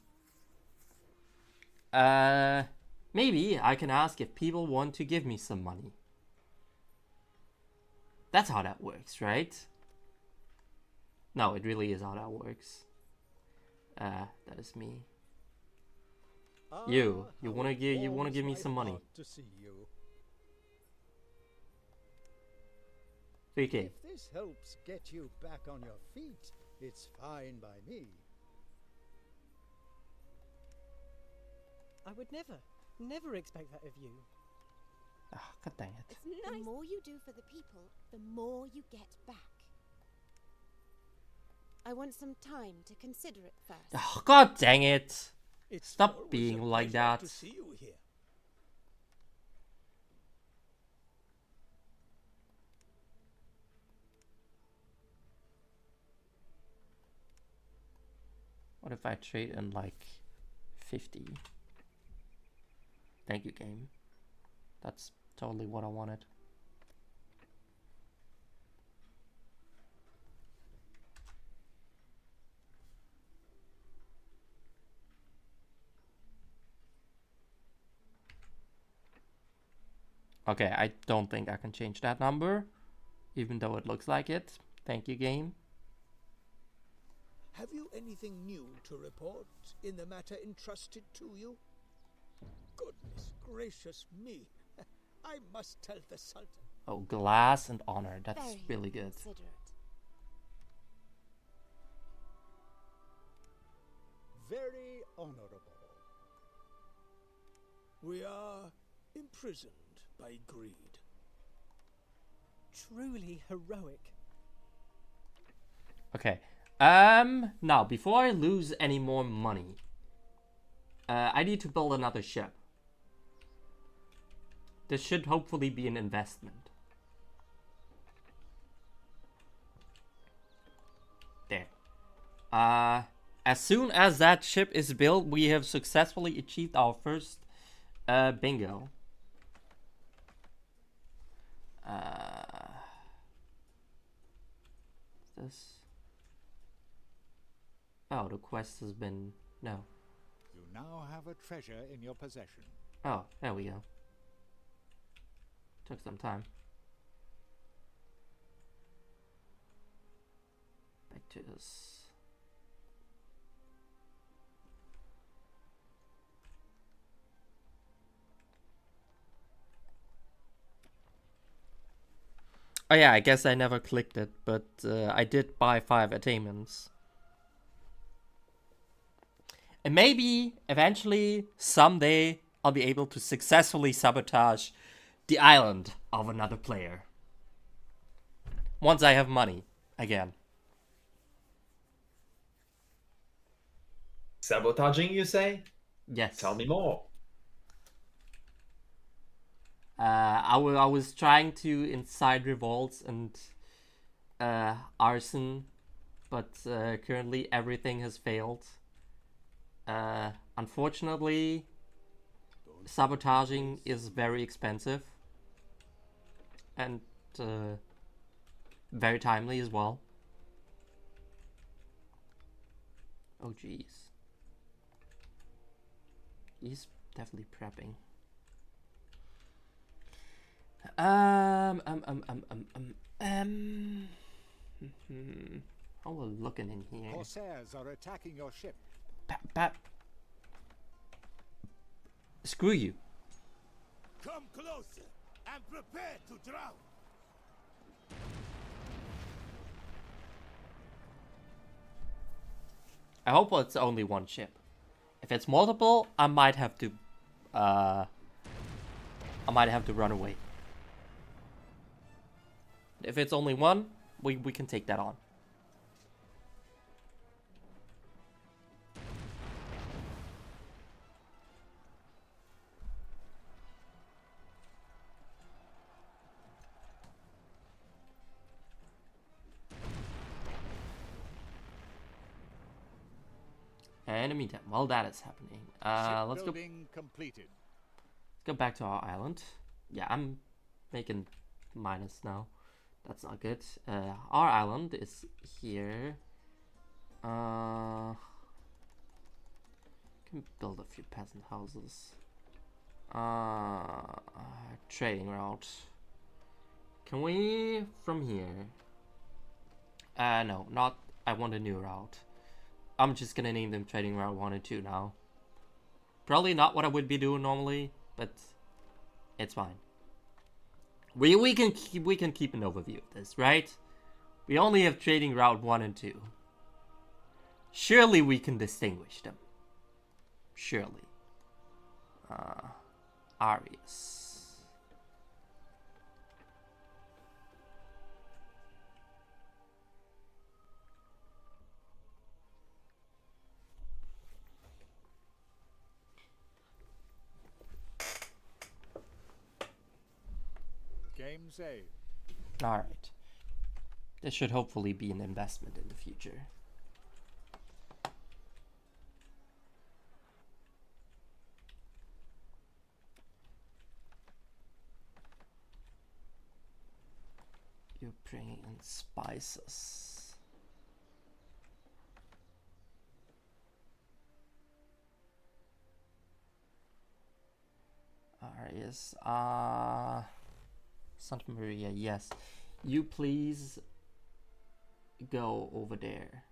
Maybe I can ask if people want to give me some money. That's how that works, right? No, it really is how that works. That is me. You wanna give me some money? To see you. 3K. If this helps get you back on your feet, it's fine by me. I would never expect that of you. Oh, god dang it. It's nice. The more you do for the people, the more you get back. I want some time to consider it first. Oh, god dang it. It's Stop always being a like pleasure that. to see you here. What if I trade in like 50? Thank you, game. That's totally what I wanted. Okay, I don't think I can change that number, even though it looks like it. Thank you, game. Have you anything new to report in the matter entrusted to you? Goodness gracious me. I must tell the Sultan. Oh, glass and honor. That's Very really good. considerate. very honorable. We are imprisoned by greed. Truly heroic. Okay. Now, before I lose any more money, I need to build another ship. This should hopefully be an investment. There. As soon as that ship is built, we have successfully achieved our first bingo. This. Oh, the quest has been... No. You now have a treasure in your possession. Oh, there we go. Took some time. Back to this. Oh yeah, I guess I never clicked it, but I did buy 5 attainments. And maybe, eventually, someday, I'll be able to successfully sabotage the island of another player. Once I have money, again. Sabotaging, you say? Yes. Tell me more. I was trying to incite revolts and arson, but currently everything has failed. Unfortunately, sabotaging is very expensive and very timely as well. Oh jeez. He's definitely prepping. How are we looking in here? Corsairs are attacking your ship. Screw you. Come closer and prepare to drown. I hope it's only one ship. If it's multiple, I might have to run away. If it's only one, we can take that on. And in the meantime, while that is happening, let's go. Completed. Let's go back to our island. Yeah, I'm making minus now. That's not good. Our island is here. Can build a few peasant houses. Trading route. Can we from here? No, not. I want a new route. I'm just gonna name them trading route 1 and 2 now. Probably not what I would be doing normally, but it's fine. We can keep an overview of this, right? We only have trading route 1 and 2. Surely we can distinguish them. Surely. Arius. Game saved. Alright. This should hopefully be an investment in the future. You're bringing in spices. Arius, Santa Maria, yes. You please go over there.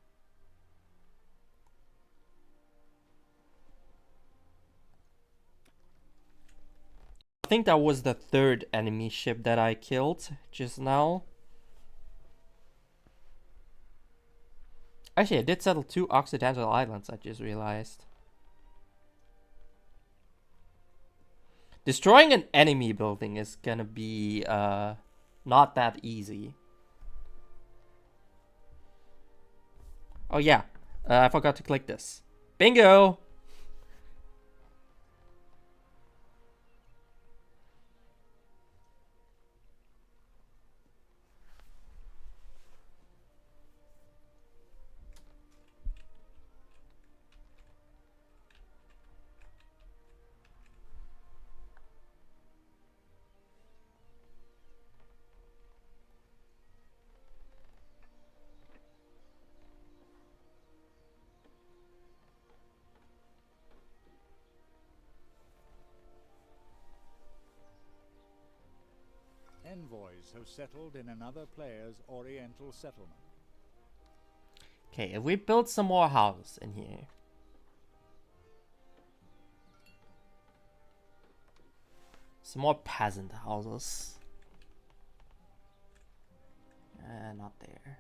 I think that was the 3rd enemy ship that I killed just now. Actually, I did settle 2 Occidental islands, I just realized. Destroying an enemy building is gonna be not that easy. Oh yeah, I forgot to click this. Bingo! Envoys have settled in another player's oriental settlement. Okay, if we build some more houses in here. Some more peasant houses. Not there.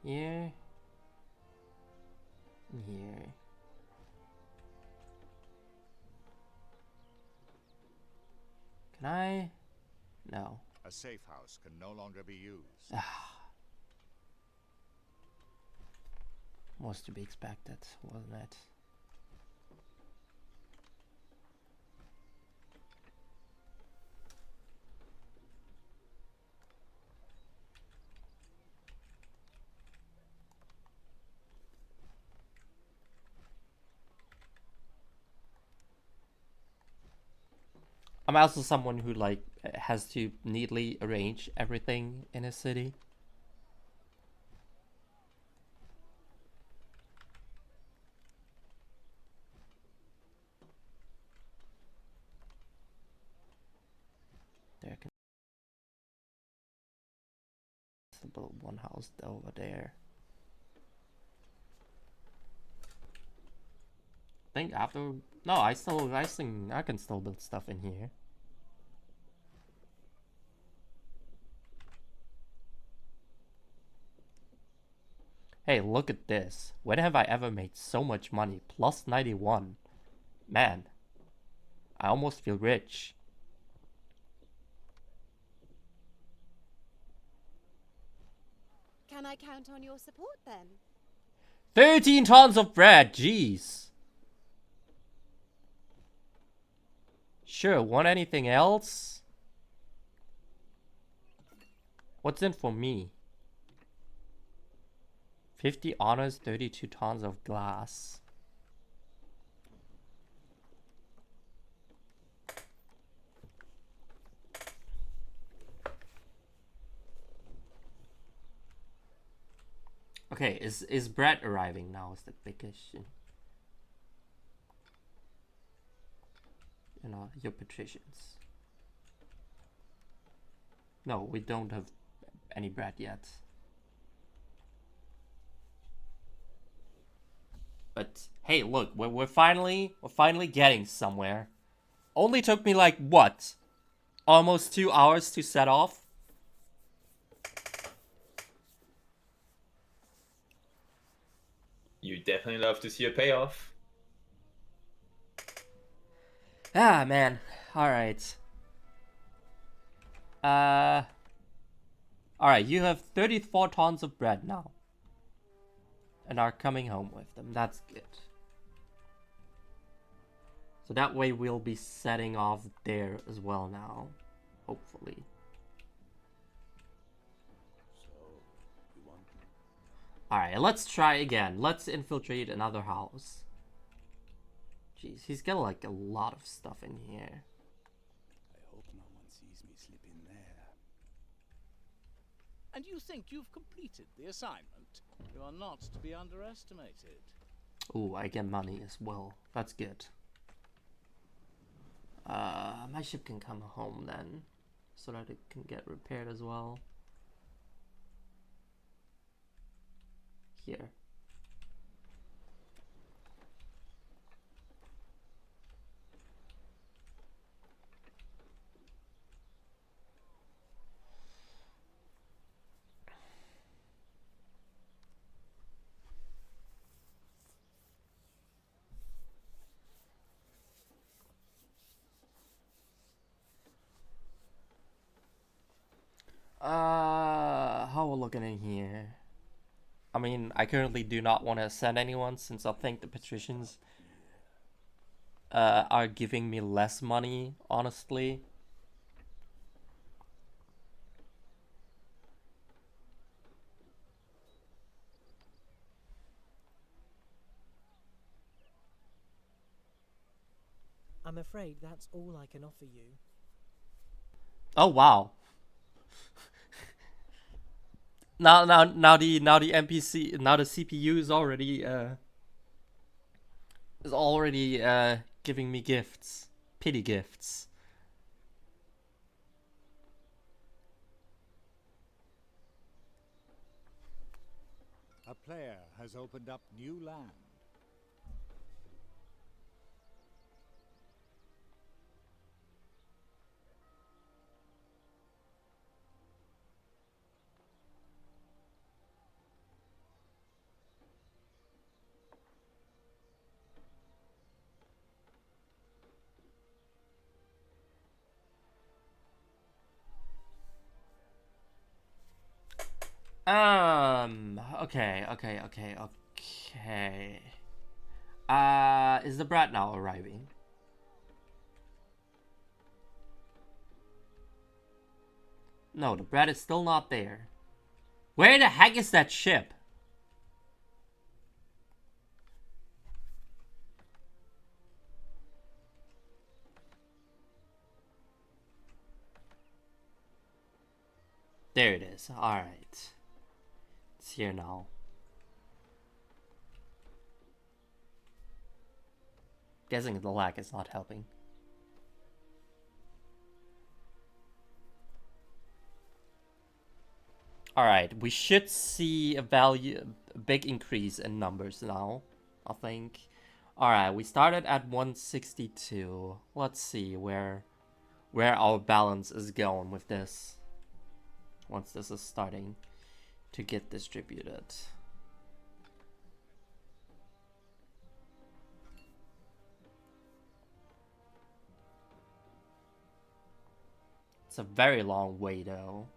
Here. And here. Can I? No. A safe house can no longer be used. Was to be expected, wasn't it? I'm also someone who like has to neatly arrange everything in a city. There can build one house over there. I think after no, I think I can still build stuff in here. Hey, look at this. When have I ever made so much money? Plus 91. Man, I almost feel rich. Can I count on your support then? 13 tons of bread, jeez. Sure, want anything else? What's in for me? 50 honors, 32 tons of glass. Okay, is bread arriving now is the big question. You know, your patricians. No, we don't have any bread yet. But hey, look, we're finally getting somewhere. Only took me like what? Almost 2 hours to set off. You definitely love to see a payoff. Ah, man. Alright. Alright, you have 34 tons of bread now. And are coming home with them. That's good. So that way we'll be setting off there as well now. Hopefully. Alright, let's try again. Let's infiltrate another house. Jeez, he's got like a lot of stuff in here. I hope no one sees me slip in there. And you think you've completed the assignment? You are not to be underestimated. Ooh, I get money as well. That's good. My ship can come home then, so that it can get repaired as well. Here. How we're looking in here? I mean, I currently do not want to send anyone since I think the patricians are giving me less money, honestly. I'm afraid that's all I can offer you. Oh wow. Now the NPC, now the CPU is already giving me gifts, pity gifts. A player has opened up new land. Okay. Is the bread now arriving? No, the bread is still not there. Where the heck is that ship? There it is. Alright. It's here now. Guessing the lag is not helping. Alright, we should see a big increase in numbers now, I think. Alright, we started at 162. Let's see where our balance is going with this. Once this is starting to get distributed. It's a very long way though.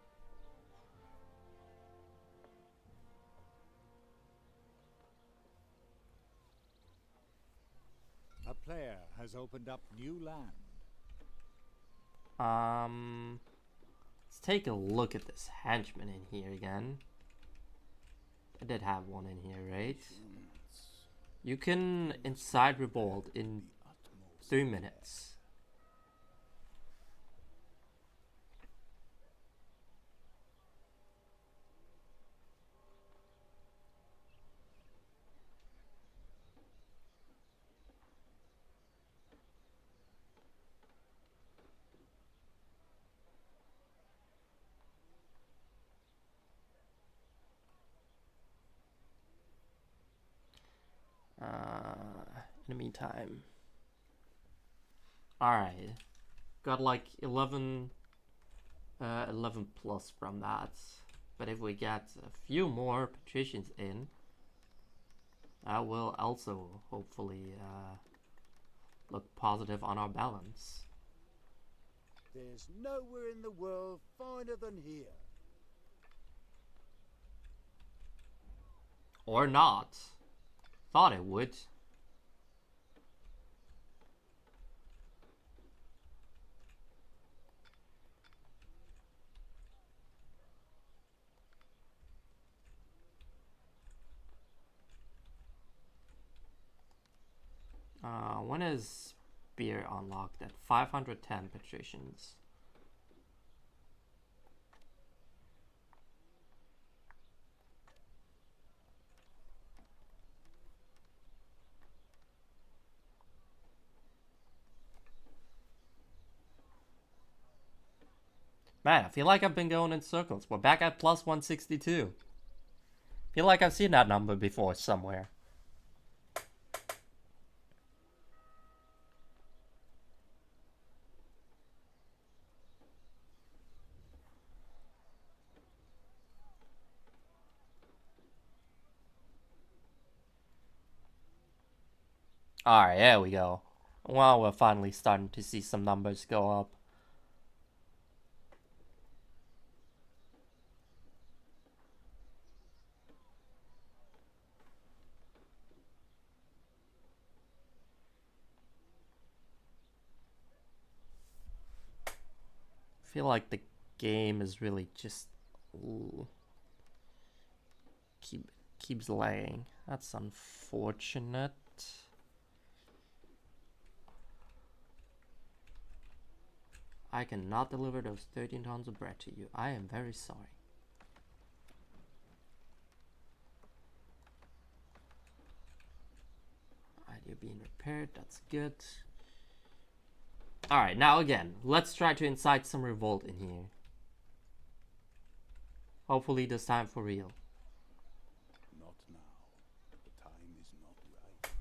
A player has opened up new land. Let's take a look at this henchman in here again. I did have one in here, right? You can incite revolt in 3 minutes. In the meantime, alright, got like 11 plus from that, but if we get a few more patricians in, that will also hopefully look positive on our balance. There's nowhere in the world finer than here. Or not. Thought it would. When is beer unlocked at 510 patricians? Man, I feel like I've been going in circles. We're back at plus 162. Feel like I've seen that number before somewhere. Alright, there we go. Well, we're finally starting to see some numbers go up. feel like the game is really just keeps lagging. That's unfortunate. I cannot deliver those 13 tons of bread to you. I am very sorry. Alright, you're being repaired. That's good. Alright, now again, let's try to incite some revolt in here. Hopefully this time for real. Not now. The time is not right.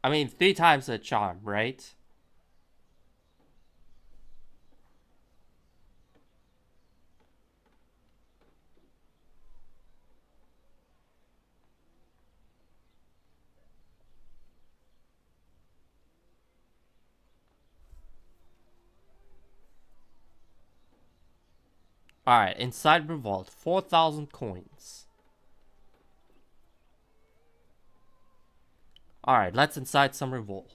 I mean, 3 times a charm, right? Alright, inside revolt, 4,000 coins. Alright, let's incite some revolt.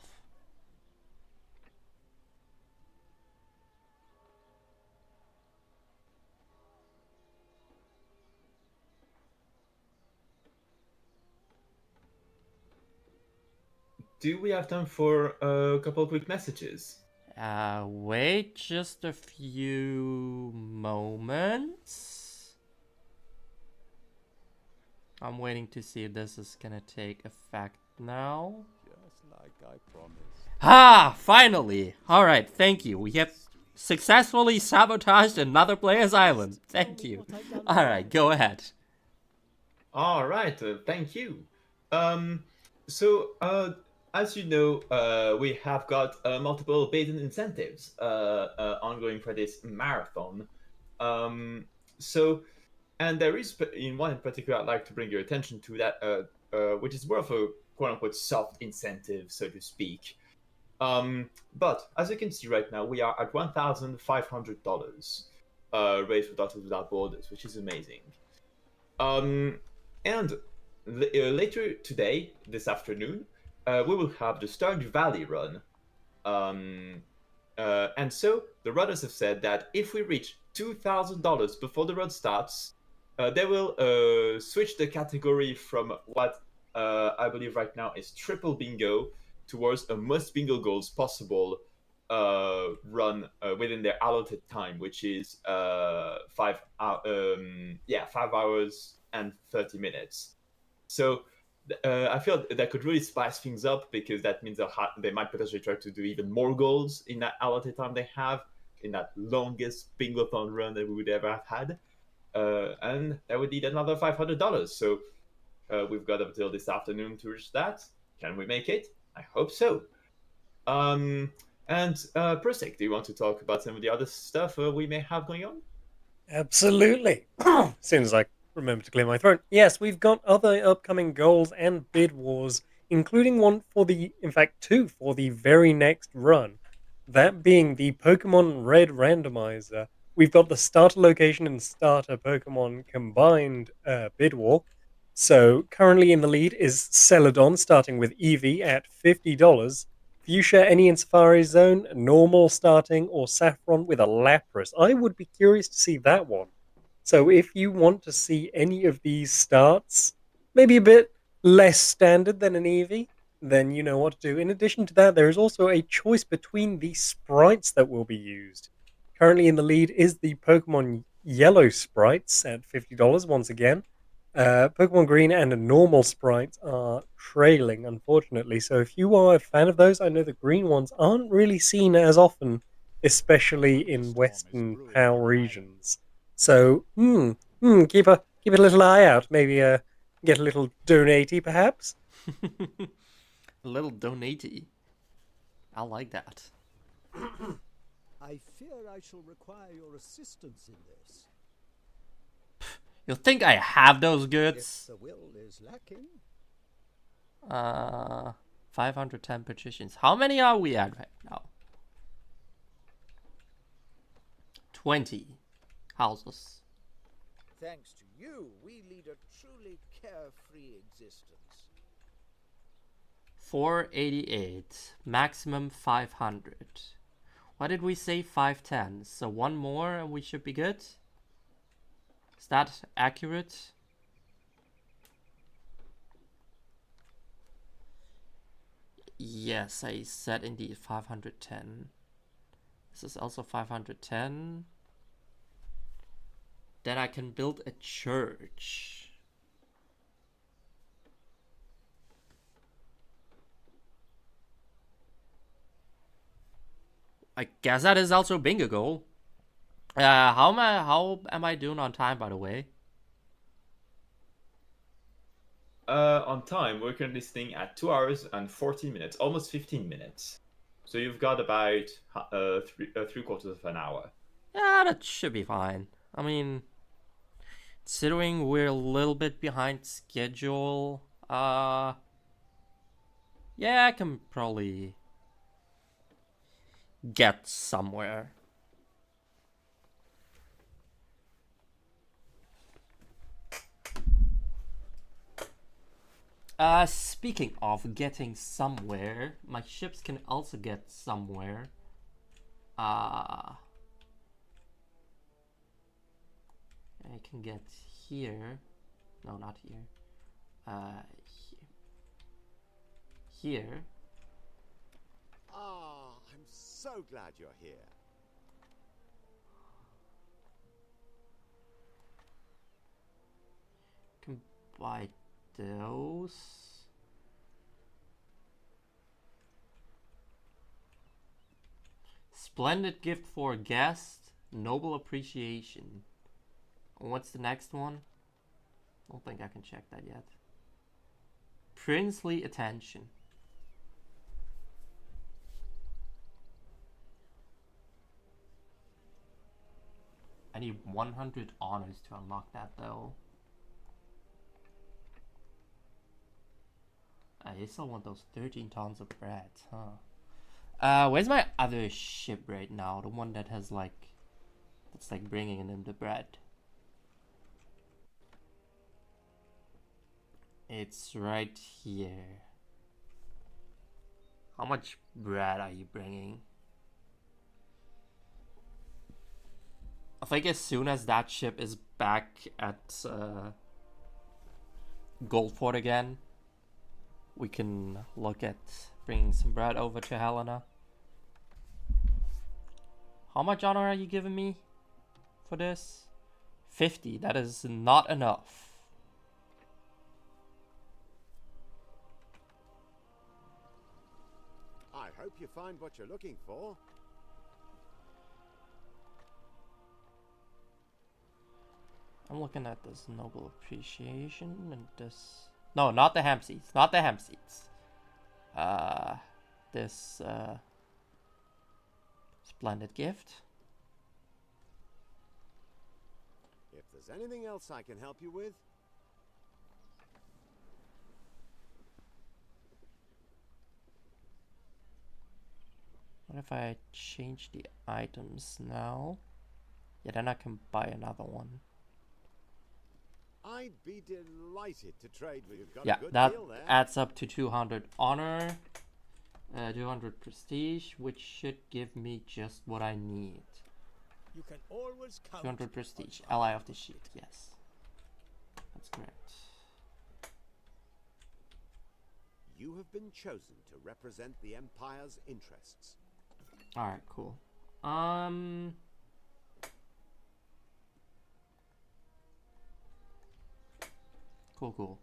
Do we have time for a couple of quick messages? Wait just a few moments. I'm waiting to see if this is gonna take effect now. Just like I promised. Ah, finally! Alright, thank you. We have successfully sabotaged another player's island. Thank you. Alright, go ahead. All right, thank you. As you know, we have got multiple paid incentives ongoing for this marathon. And there is in one in particular I'd like to bring your attention to that, which is more of a quote-unquote soft incentive, so to speak. But as you can see right now, we are at $1,500 raised for Doctors Without Borders, which is amazing. And later today, this afternoon, we will have the Stardew Valley run. And so the runners have said that if we reach $2,000 before the run starts, they will switch the category from what I believe right now is triple bingo towards a most bingo goals possible run within their allotted time, which is 5 hours and 30 minutes. So I feel that could really spice things up, because that means they might potentially try to do even more goals in that allotted time they have, in that longest Bingothon run that we would ever have had. And that would need another $500. So we've got up until this afternoon to reach that. Can we make it? I hope so. And Prosek, do you want to talk about some of the other stuff we may have going on? Absolutely. As soon as I remember to clear my throat. Yes, we've got other upcoming goals and bid wars, including one for in fact, 2 for the very next run. That being the Pokemon Red Randomizer. We've got the starter location and starter Pokemon combined bid war. So currently in the lead is Celadon, starting with Eevee at $50. Fuchsia, any in Safari Zone, normal starting, or Saffron with a Lapras. I would be curious to see that one. So if you want to see any of these starts, maybe a bit less standard than an Eevee, then you know what to do. In addition to that, there is also a choice between the sprites that will be used. Currently in the lead is the Pokemon Yellow sprites at $50 once again. Pokemon Green and a normal sprite are trailing, unfortunately. So if you are a fan of those, I know the green ones aren't really seen as often, especially in Western PAL regions. So, keep a little eye out. Maybe get a little donatey, perhaps. A little donatey. I like that. I fear I shall require your assistance in this. You think I have those goods? If the will is lacking. 510 petitions. How many are we at right now? 20 houses. Thanks to you, we lead a truly carefree existence. 488. Maximum 500. Why did we say 510? So one more and we should be good? Is that accurate? Yes, I said indeed 510. This is also 510. Then I can build a church. I guess that is also a bingo goal. How am I doing on time, by the way? On time, we're currently sitting at 2 hours and 14 minutes, almost 15 minutes. So you've got about three quarters of an hour. Yeah, that should be fine. I mean, considering we're a little bit behind schedule, yeah, I can probably get somewhere. Speaking of getting somewhere, my ships can also get somewhere. I can get here. No, not here. Here. Ah, I'm so glad you're here. Can buy those. Splendid gift for a guest. Noble appreciation. What's the next one? I don't think I can check that yet. Princely attention. I need 100 honors to unlock that though. I still want those 13 tons of bread, huh? Where's my other ship right now? The one that has like, that's like bringing in the bread. It's right here. How much bread are you bringing? I think as soon as that ship is back at Goldford again, we can look at bringing some bread over to Helena. How much honor are you giving me for this? 50. That is not enough. I hope you find what you're looking for. I'm looking at this noble appreciation and this. No, not the ham seeds. Not the ham seeds. This splendid gift. If there's anything else I can help you with. What if I change the items now? Yeah, then I can buy another one. I'd be delighted to trade with you. Got Yeah, a good that deal there. adds up to 200 honor, 200 prestige, which should give me just what I need. You can always count 200 prestige, ally of the shield, yes. That's correct. You have been chosen to represent the Empire's interests. Alright, cool. Cool.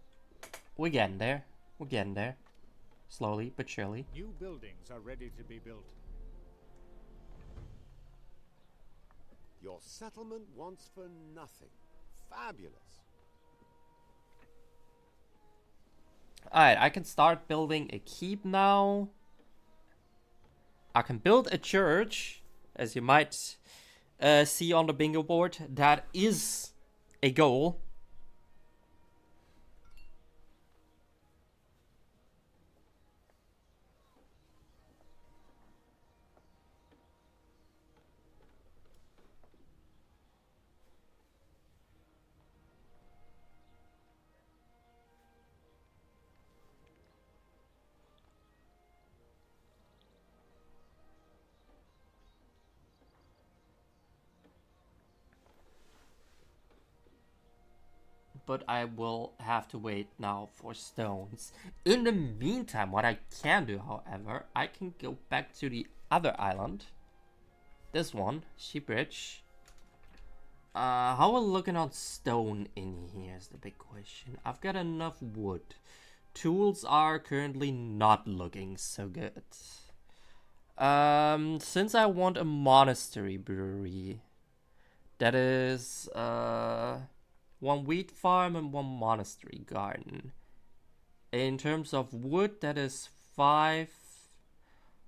We're getting there. We're getting there. Slowly but surely. New buildings are ready to be built. Your settlement wants for nothing. Fabulous. Alright, I can start building a keep now. I can build a church, as you might see on the bingo board. That is a goal. but I will have to wait now for stones. In the meantime, what I can do, however, I can go back to the other island. This one, Sheepridge. How are we looking on stone in here is the big question. I've got enough wood. Tools are currently not looking so good. Since I want a monastery brewery, that is, 1 wheat farm and 1 monastery garden. In terms of wood, that is 5,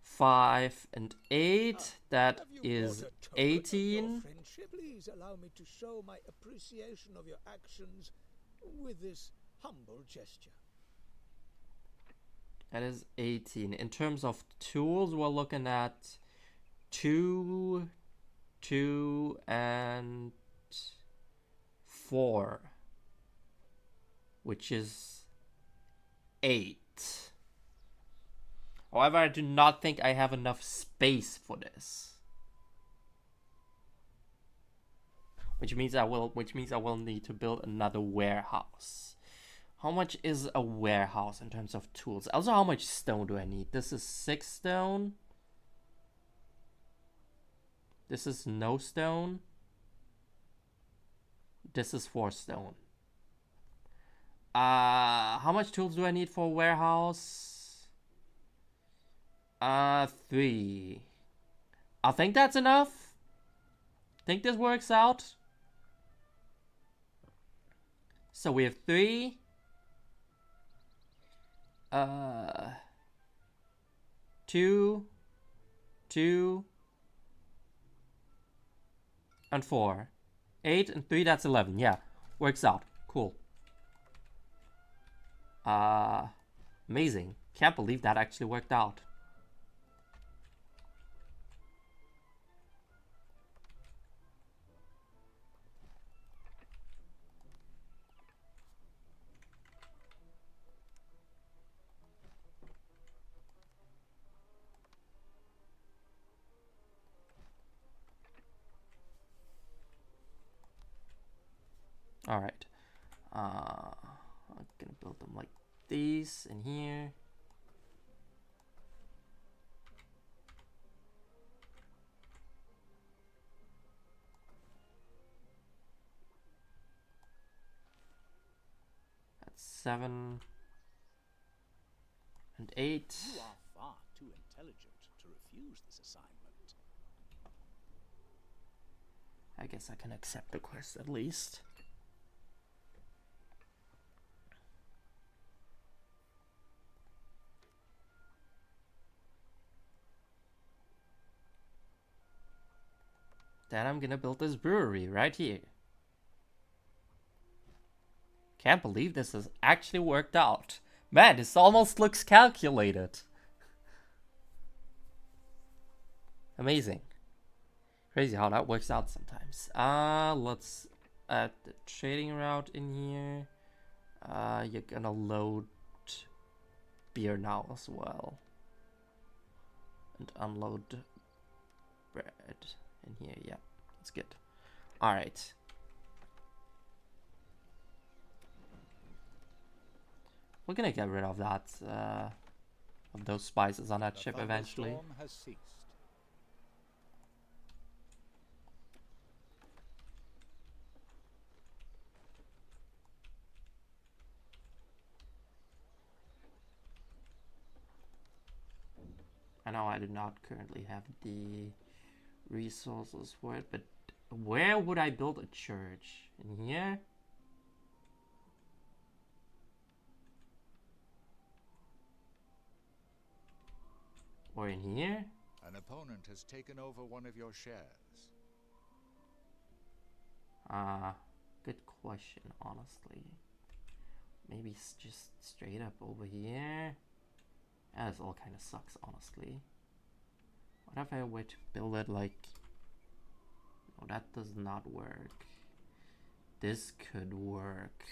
5, and 8. That is 18. Please allow me to show my appreciation of your actions with this humble gesture. That is 18. In terms of tools, we're looking at 2, 2, and 4, which is 8. However, I do not think I have enough space for this. Which means I will need to build another warehouse. How much is a warehouse in terms of tools? Also, how much stone do I need? This is 6 stone. This is no stone. This is 4 stone. How much tools do I need for a warehouse? 3. I think that's enough. Think this works out. So we have 3. 2, 2, and 4. 8 and 3, that's 11. Yeah, works out. Cool. Amazing. Can't believe that actually worked out. All right. I'm gonna build them like these in here. That's 7 and 8. You are far too intelligent to refuse this assignment. I guess I can accept the quest at least. Then I'm gonna build this brewery right here. Can't believe this has actually worked out. Man, this almost looks calculated. Amazing. Crazy how that works out sometimes. Let's add the trading route in here. You're gonna load beer now as well. And unload bread in here. Yeah, that's good. Alright. We're gonna get rid of that, of those spices on that ship eventually. Has ceased. I know I do not currently have the resources for it, but where would I build a church? In here? Or in here? An opponent has taken over one of your shares. Good question, honestly. Maybe it's just straight up over here. Yeah, this all kind of sucks, honestly. What if I were to build it like... No, that does not work. This could work.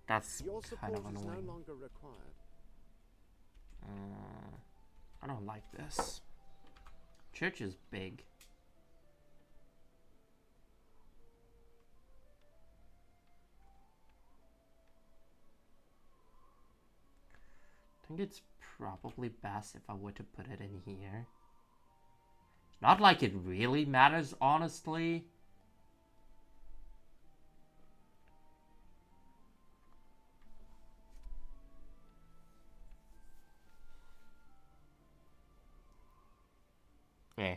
That's Your kind support of is annoying. no longer required. I don't like this. Church is big. think it's probably best if I were to put it in here. Not like it really matters, honestly. Eh.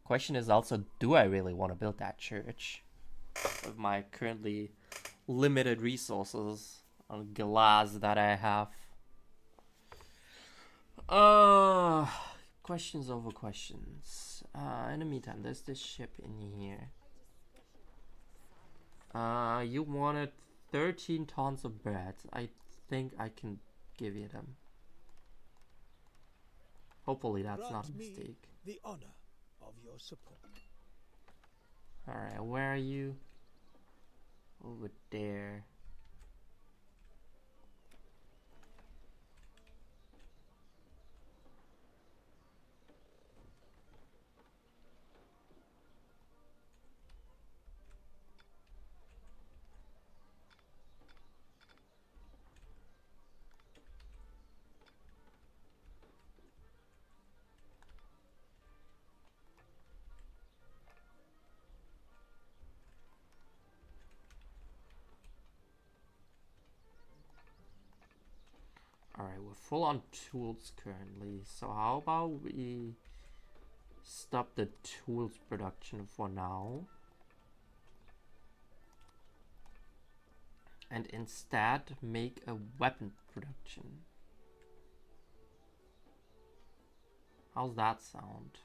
Question is also, do I really want to build that church with my currently limited resources on glass that I have? Questions over questions. In the meantime, there's this ship in here. You wanted 13 tons of bread. I think I can give you them. Hopefully that's not a mistake. The honor of your support. Alright, where are you? Over there. Alright, we're full on tools currently, so how about we stop the tools production for now and instead make a weapon production. How's that sound?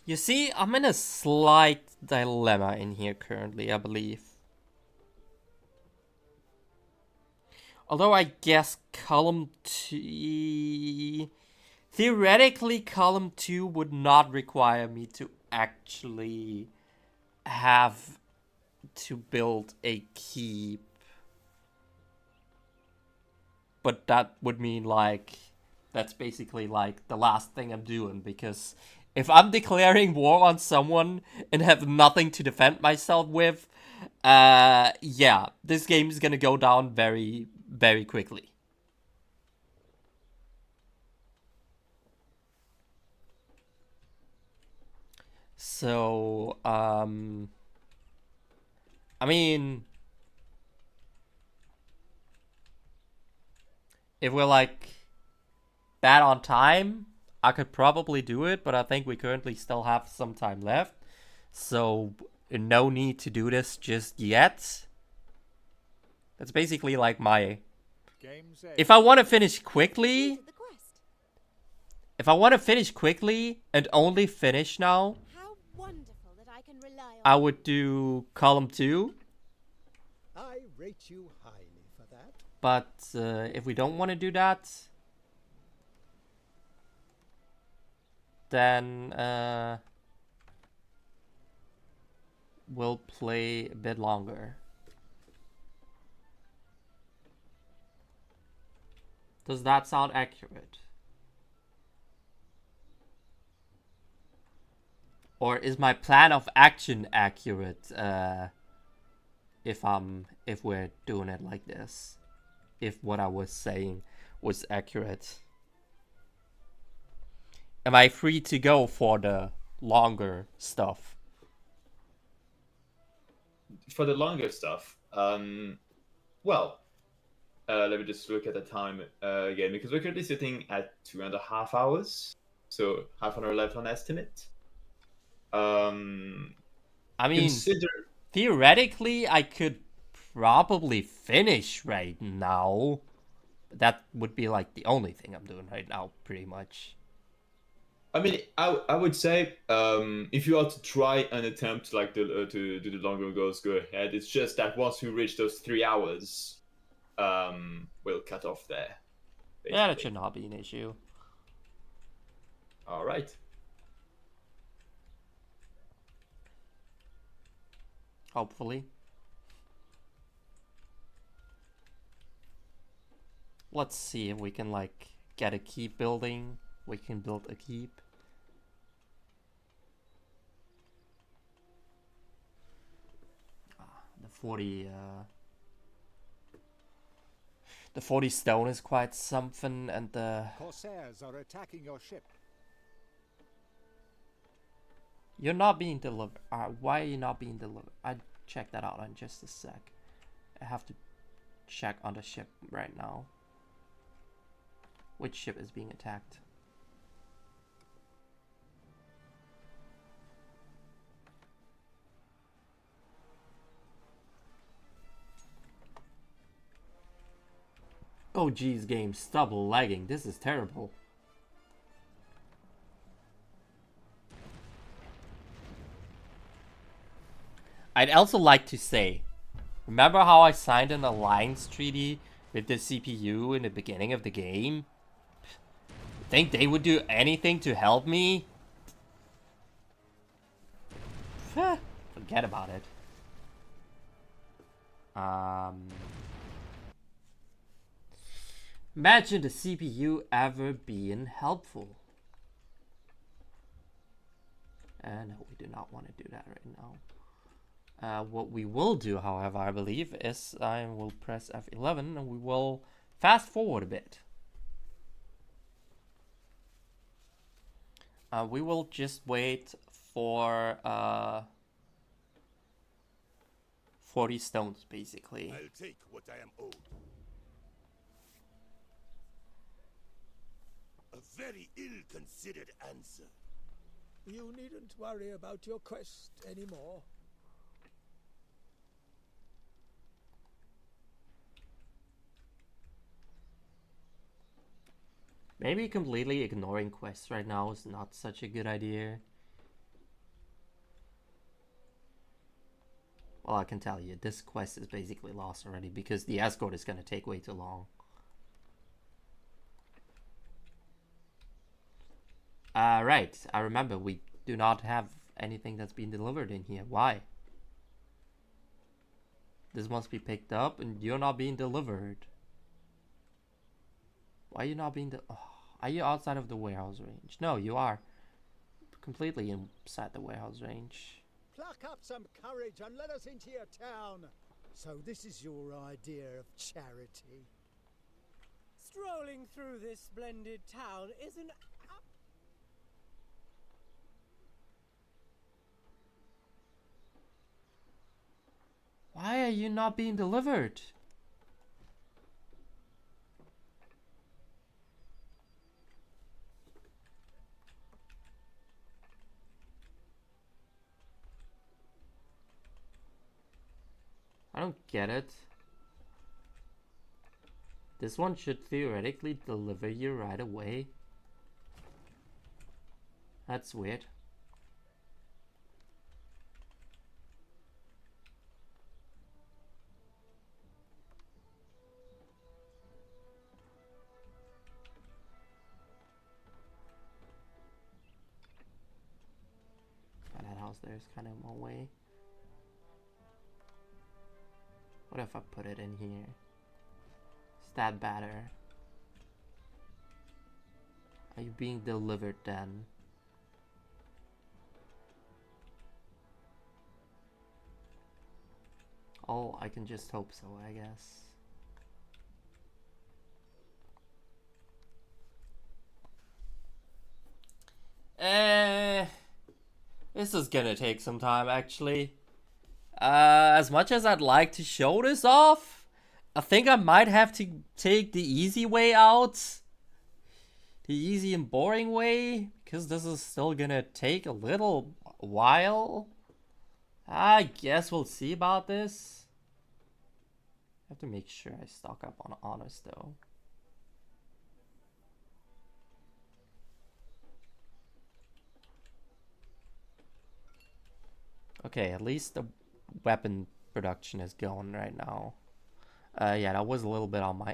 You see, I'm in a slight dilemma in here currently, I believe. Although I guess column 2... Theoretically, column 2 would not require me to actually have to build a keep. But that would mean, like, that's basically, like, the last thing I'm doing, because if I'm declaring war on someone and have nothing to defend myself with, yeah, this game is gonna go down very, very quickly. So, I mean, if we're, like, bad on time, I could probably do it, but I think we currently still have some time left. So, no need to do this just yet. That's basically like my... If I want to finish quickly... If I want to finish quickly and only finish now, I would do column 2. I rate you highly for that. But if we don't want to do that, then we'll play a bit longer. Does that sound accurate? Or is my plan of action accurate if we're doing it like this? If what I was saying was accurate? Am I free to go for the longer stuff? For the longer stuff, well, let me just look at the time again, because we're currently sitting at 2.5 hours, so half an hour left on estimate. I mean, theoretically, I could probably finish right now. That would be like the only thing I'm doing right now, pretty much. I mean, I would say if you are to try and attempt like to do the longer goals, go ahead. It's just that once you reach those 3 hours, we'll cut off there. Basically. Yeah, that should not be an issue. All right. Hopefully. Let's see if we can like get a keep building. We can build a keep. The 40 stone is quite something, and the Corsairs are attacking your ship. You're not being delivered. Why are you not being delivered? I check that out in just a sec. I have to check on the ship right now. Which ship is being attacked? Oh geez, game, stop lagging. This is terrible. I'd also like to say, remember how I signed an alliance treaty with the CPU in the beginning of the game? Think they would do anything to help me? Forget about it. Imagine the CPU ever being helpful. No, we do not want to do that right now. What we will do, however, I believe, is I will press F11 and we will fast forward a bit. We will just wait for 40 stones, basically. I'll take what I am owed. A very ill-considered answer. You needn't worry about your quest anymore. Maybe completely ignoring quests right now is not such a good idea. Well, I can tell you, this quest is basically lost already because the escort is going to take way too long. Right, I remember we do not have anything that's been delivered in here. Why? This must be picked up and you're not being delivered. Why are you not being are you outside of the warehouse range? No, you are completely inside the warehouse range. Pluck up some courage and let us into your town. So this is your idea of charity? Strolling through this splendid town is an... Why are you not being delivered? I don't get it. This one should theoretically deliver you right away. That's weird. That house there is kind of one way. What if I put it in here? Is that better? Are you being delivered then? Oh, I can just hope so, I guess. This is gonna take some time, actually. As much as I'd like to show this off, I think I might have to take the easy way out. The easy and boring way, because this is still gonna take a little while. I guess we'll see about this. I have to make sure I stock up on honors, though. Okay, at least the weapon production is going right now. Yeah, that was a little bit on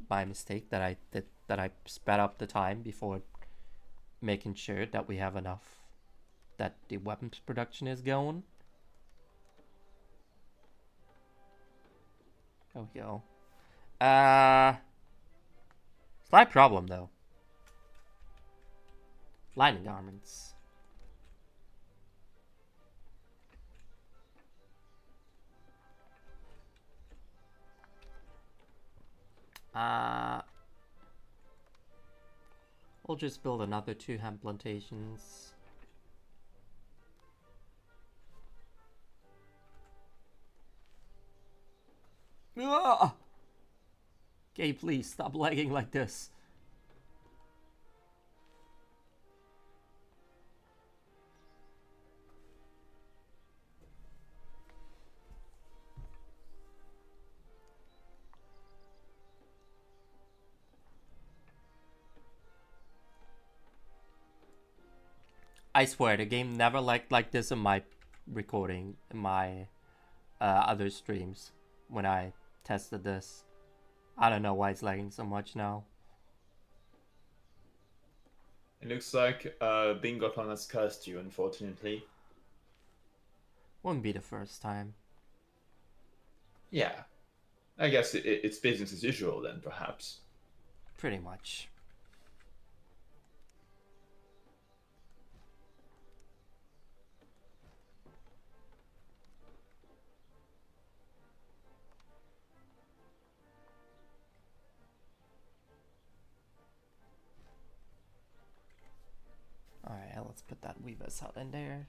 my mistake that I sped up the time before making sure that we have enough, that the weapons production is going. There we go. Slight problem though. Lining garments. We'll just build another 2 hemp plantations. Ah! Okay, please stop lagging like this. I swear, the game never lagged like this in my recording, in my other streams, when I tested this. I don't know why it's lagging so much now. It looks like Bingothon has cursed you, unfortunately. Wouldn't be the first time. Yeah. I guess it's business as usual then, perhaps. Pretty much. Alright, let's put that Weaver's hut in there.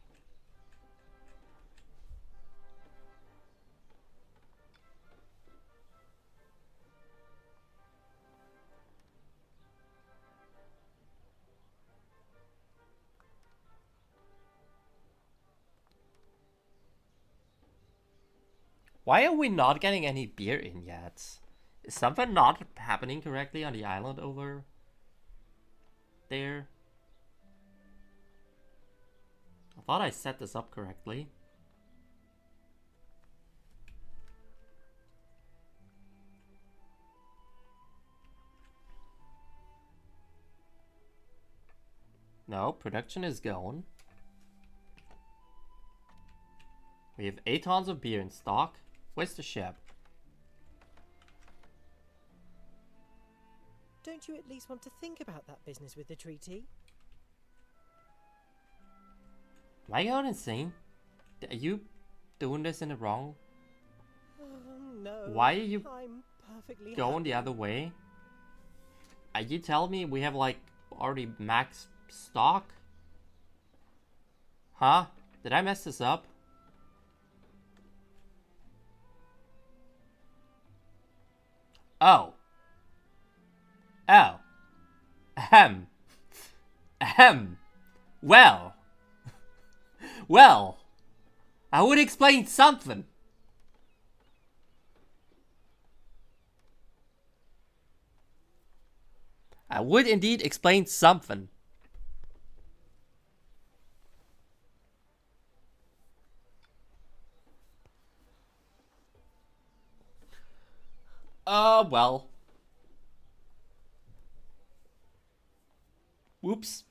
Why are we not getting any beer in yet? Is something not happening correctly on the island over there? I thought I set this up correctly. No, production is going. We have 8 tons of beer in stock. Where's the ship? Don't you at least want to think about that business with the treaty? Am I going insane? Are you doing this in the wrong? Oh, no. Why are you I'm perfectly going happy. the other way? Are you telling me we have like already max stock? Huh? Did I mess this up? Oh. Oh. Ahem. Ahem. Well. Well. I would explain something. I would indeed explain something. Well. Whoops.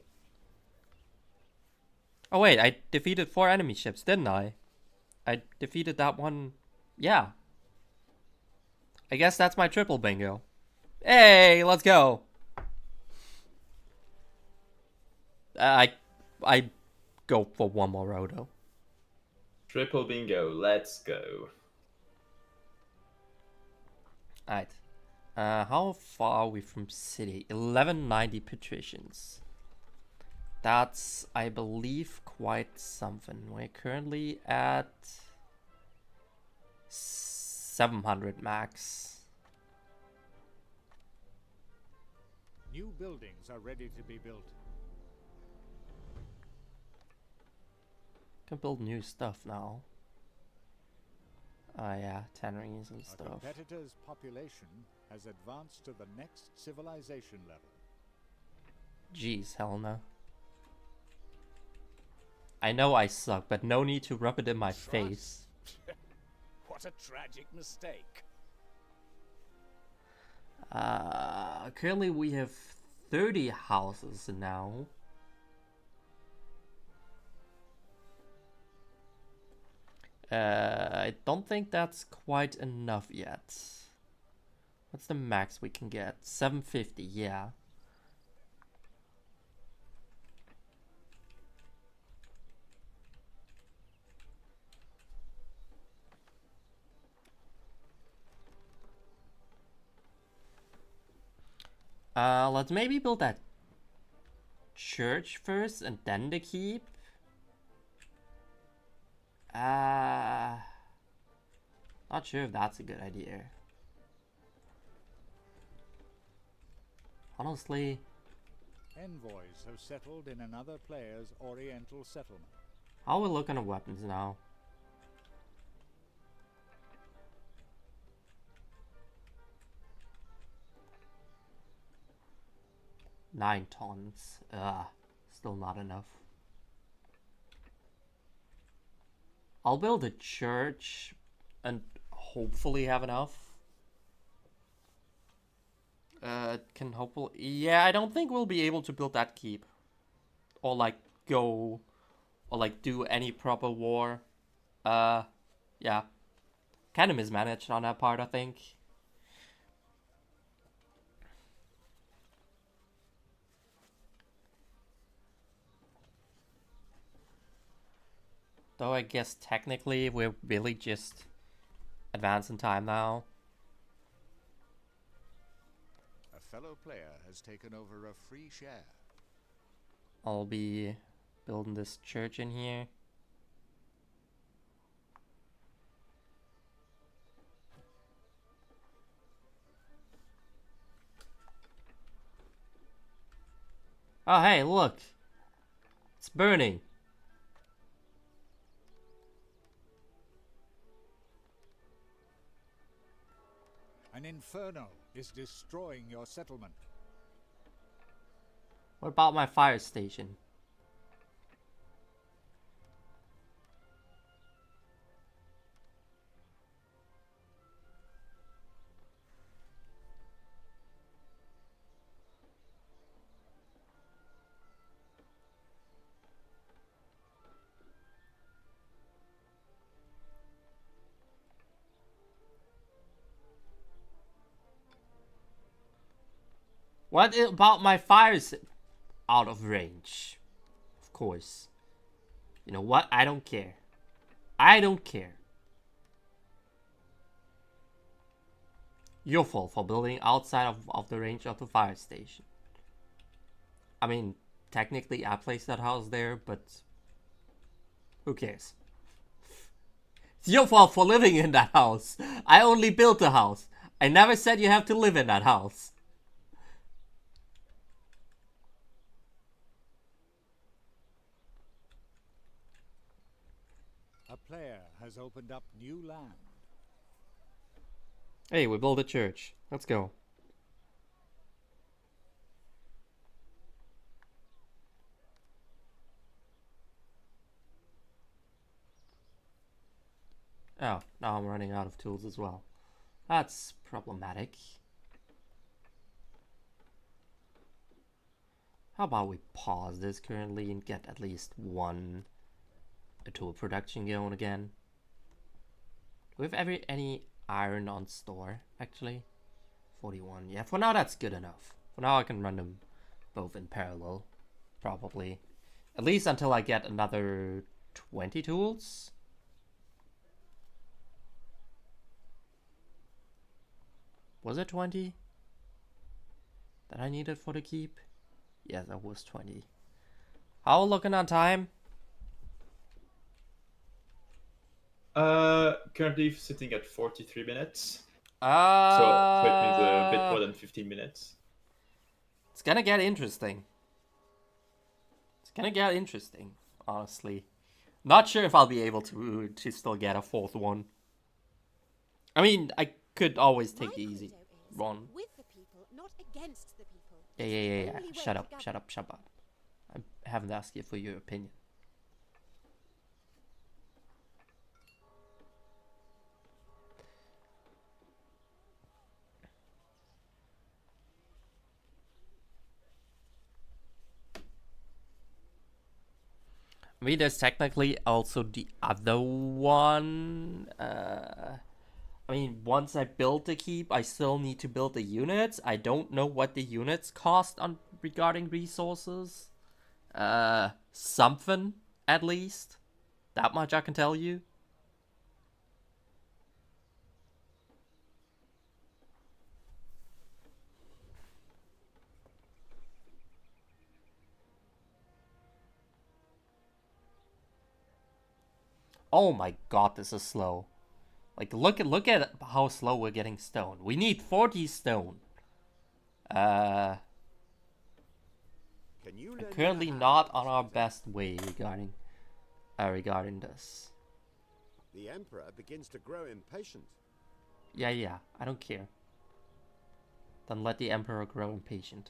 Oh wait, I defeated 4 enemy ships, didn't I? I defeated that one. Yeah. I guess that's my triple bingo. Hey, let's go. I go for one more roto. Triple bingo, let's go. Alright. How far are we from city? 1190 patricians. That's, I believe, quite something. We're currently at 700 max. New buildings are ready to be built. Can build new stuff now. Oh yeah, tanneries and A stuff. competitor's population has advanced to the next civilization level. Jeez, hell no. I know I suck, but no need to rub it in my face. What a tragic mistake. Currently we have 30 houses now. I don't think that's quite enough yet. What's the max we can get? 750, yeah. Let's maybe build that church first and then the keep. Not sure if that's a good idea. Honestly. Envoys have settled in another player's oriental settlement. How are we looking at weapons now? Nine tons. Still not enough. I'll build a church and hopefully have enough. Can hopefully... Yeah, I don't think we'll be able to build that keep. Or like go... Or like do any proper war. Yeah. Kind of mismanaged on that part, I think. Though I guess technically we're really just advancing time now. A fellow player has taken over a free share. I'll be building this church in here. Oh hey, look! It's burning! An inferno is destroying your settlement. What about my fire station? What about my fires? Out of range. Of course. You know what? I don't care. I don't care. Your fault for building outside of the range of the fire station. I mean, technically I placed that house there, but who cares? It's your fault for living in that house. I only built the house. I never said you have to live in that house. A player has opened up new land. Hey, we built a church. Let's go. Oh, now I'm running out of tools as well. That's problematic. How about we pause this currently and get at least one tool production going again? Do we have any iron on store, actually? 41. Yeah, for now that's good enough. For now I can run them both in parallel, probably. At least until I get another 20 tools. Was it 20 that I needed for the keep? Yeah, that was 20. How are we looking on time? Currently sitting at 43 minutes. So it means a bit more than 15 minutes. It's gonna get interesting. It's gonna get interesting, honestly. Not sure if I'll be able to still get a fourth one. I mean, I could always take the easy one. With the people, not against the people. Yeah. Shut up. I haven't asked you for your opinion. I mean, there's technically also the other one. I mean, once I build the keep, I still need to build the units. I don't know what the units cost on regarding resources. Something, at least. That much I can tell you. Oh my god, this is slow. Like, look at how slow we're getting stone. We need 40 stone. Can you I'm lend a currently hand, not on our something? best way regarding this. The Emperor begins to grow impatient. Yeah, I don't care. Then let the Emperor grow impatient.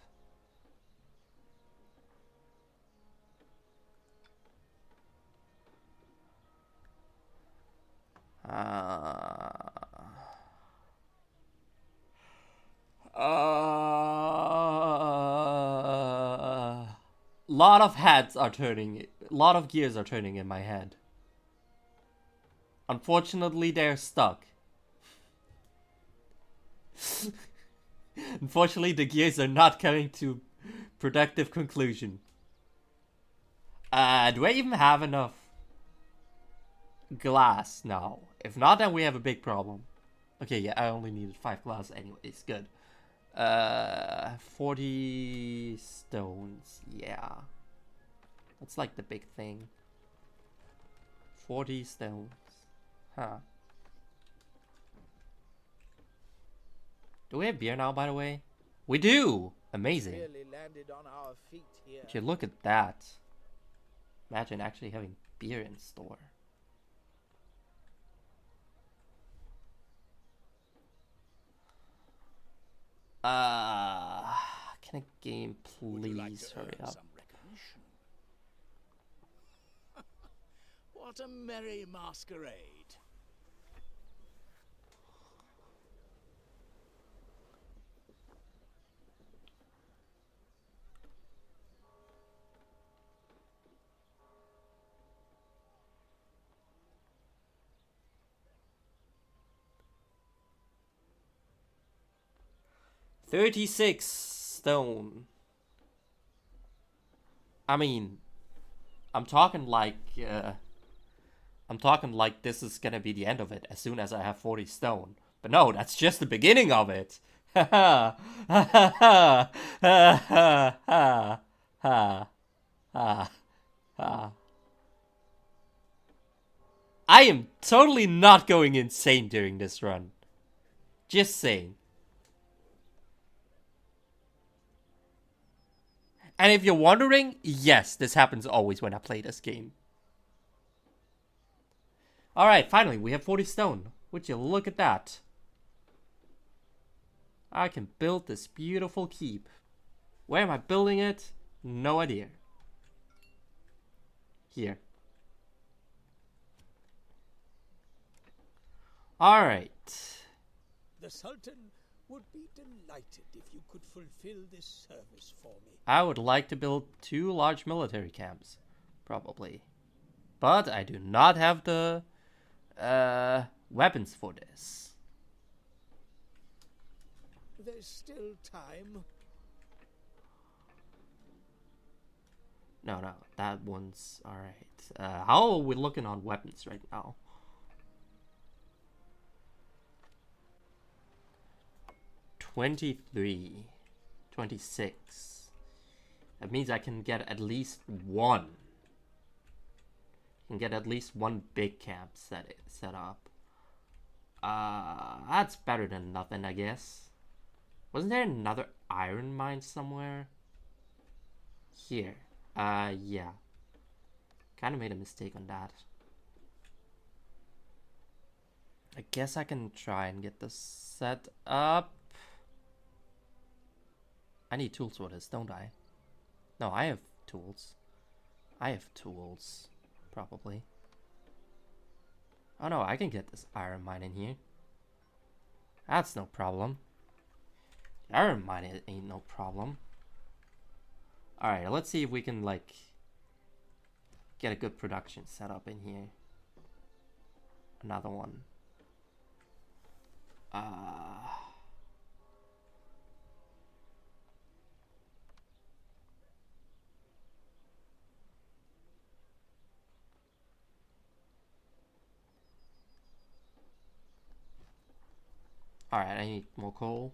Lot of heads are turning. Lot of gears are turning in my head. Unfortunately, they're stuck. Unfortunately, the gears are not coming to productive conclusion. Do I even have enough glass now? If not, then we have a big problem. Okay, yeah, I only needed 5 glass anyways. Good. 40 stones. Yeah. That's like the big thing. 40 stones. Huh. Do we have beer now, by the way? We do! Amazing. Really landed on our feet here. If you look at that. Imagine actually having beer in store. Can a game Would you like please to hurry earn up? some recognition? What a merry masquerade. $36 stone. I mean, I'm talking like this is gonna be the end of it as soon as I have 40 stone. But no, that's just the beginning of it. Ha ha ha ha ha ha ha ha ha. I am totally not going insane during this run. Just saying. And if you're wondering, yes, this happens always when I play this game. Alright, finally, we have 40 stone. Would you look at that? I can build this beautiful keep. Where am I building it? No idea. Here. Alright. The Sultan would be delighted if you could fulfill this service for me. I would like to build 2 large military camps. Probably. But I do not have the weapons for this. There's still time. No, that one's alright. How are we looking on weapons right now? 23. 26. That means I can get at least one. Can get at least one big camp set up. That's better than nothing, I guess. Wasn't there another iron mine somewhere? Here. Yeah. Kind of made a mistake on that. I guess I can try and get this set up. I need tools for this, don't I? No, I have tools. I have tools, probably. Oh no, I can get this iron mine in here. That's no problem. Iron mine ain't no problem. Alright, let's see if we can, like, get a good production set up in here. Another one. Alright, I need more coal.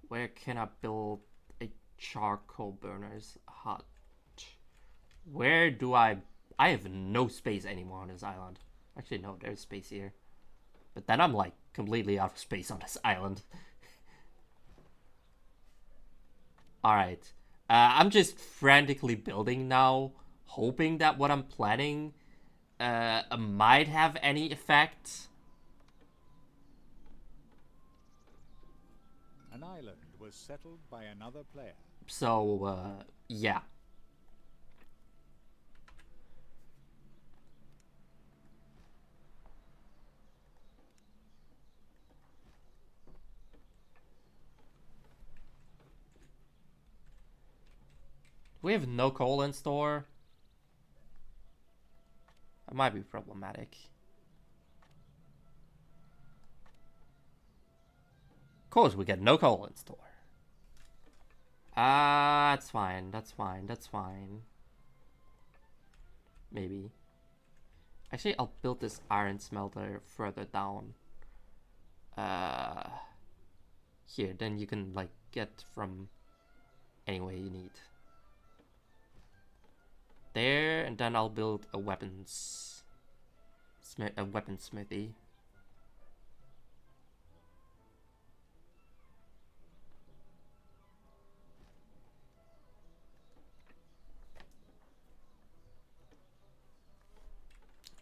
Where can I build a charcoal burner's hut? Where do I have no space anymore on this island. Actually, no, there's space here. But then I'm like completely out of space on this island. Alright. I'm just frantically building now, hoping that what I'm planning might have any effect. An island was settled by another player. So, yeah. We have no coal in store. That might be problematic. Of course, we get no coal in store. That's fine. That's fine. That's fine. Maybe. Actually, I'll build this iron smelter further down. Here, then you can like get from anywhere you need. There, and then I'll build a weaponsmithy.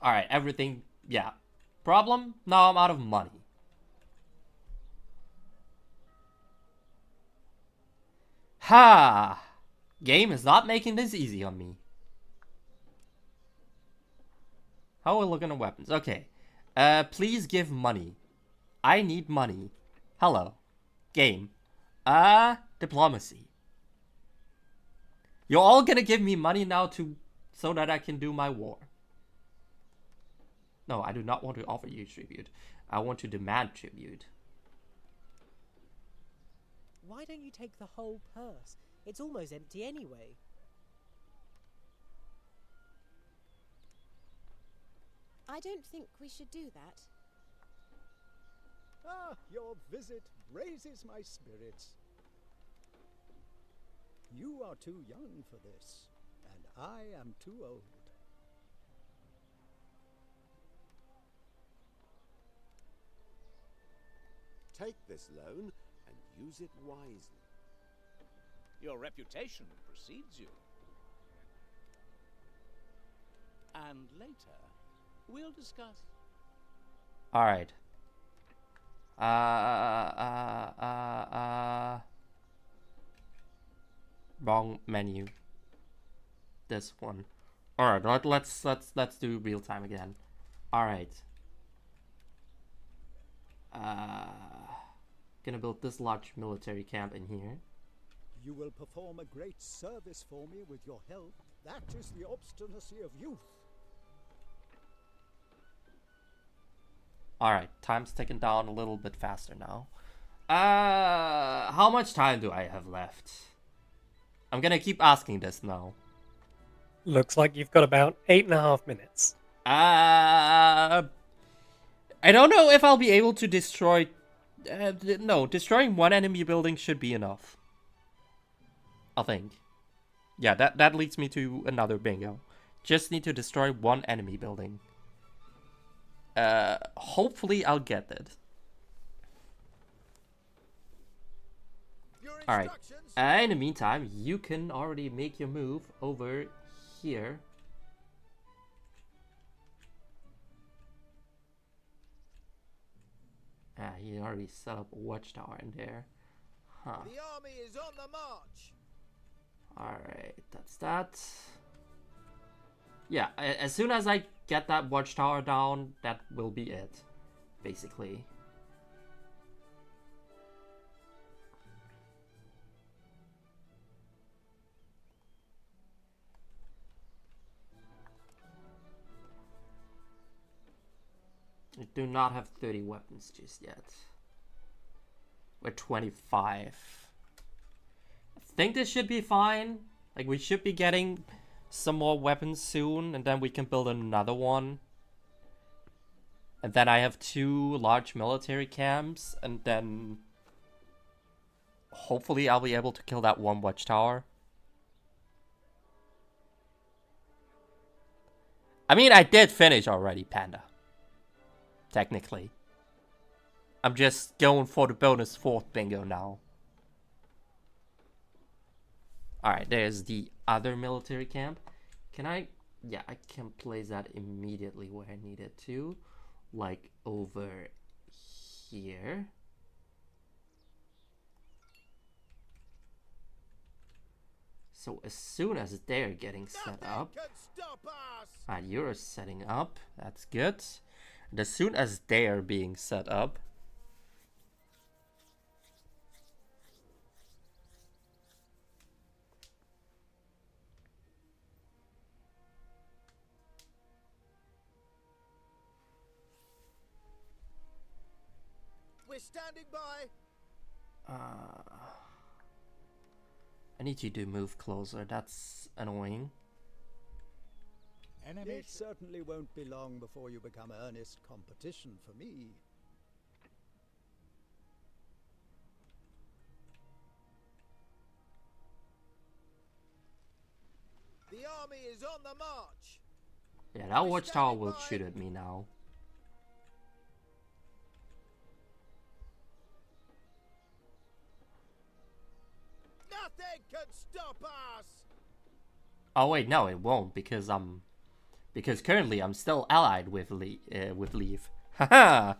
Alright, everything, yeah. Problem? Now I'm out of money. Ha! Game is not making this easy on me. How are we looking at weapons? Okay. Please give money. I need money. Hello. Game. Diplomacy. You're all gonna give me money now so that I can do my war. No, I do not want to offer you tribute. I want to demand tribute. Why don't you take the whole purse? It's almost empty anyway. I don't think we should do that. Ah, your visit raises my spirits. You are too young for this, and I am too old. Take this loan and use it wisely. Your reputation precedes you. And later, we'll discuss. Alright. Wrong menu. This one. Alright, let's do real time again. Alright. Gonna build this large military camp in here. You will perform a great service for me with your help. That is the obstinacy of youth. Alright, time's ticking down a little bit faster now. How much time do I have left? I'm gonna keep asking this now. Looks like you've got about 8.5 minutes. I don't know if I'll be able to destroy... no, destroying one enemy building should be enough. I think. Yeah, that leads me to another bingo. Just need to destroy one enemy building. Hopefully I'll get it. Alright. In the meantime, you can already make your move over here. He already set up a watchtower in there. Huh. The army is on the march. Alright, that's that. Yeah, as soon as I get that watchtower down, that will be it, basically. We do not have 30 weapons just yet. We're 25. I think this should be fine. Like, we should be getting some more weapons soon, and then we can build another one. And then I have 2 large military camps, and then hopefully I'll be able to kill that one watchtower. I mean, I did finish already, Panda. Technically. I'm just going for the bonus 4th bingo now. Alright, there's the other military camp. Can I... Yeah, I can place that immediately where I need it to. Like, over here. So as soon as they're getting set up... Alright, you're setting up. That's good. And as soon as they're being set up... We're standing by. I need you to move closer. That's annoying. It certainly won't be long before you become earnest competition for me. The army is on the march. Yeah, that watchtower will shoot at me now. Nothing can stop us. Oh wait, no, it won't because currently I'm still allied with Leaf. Haha.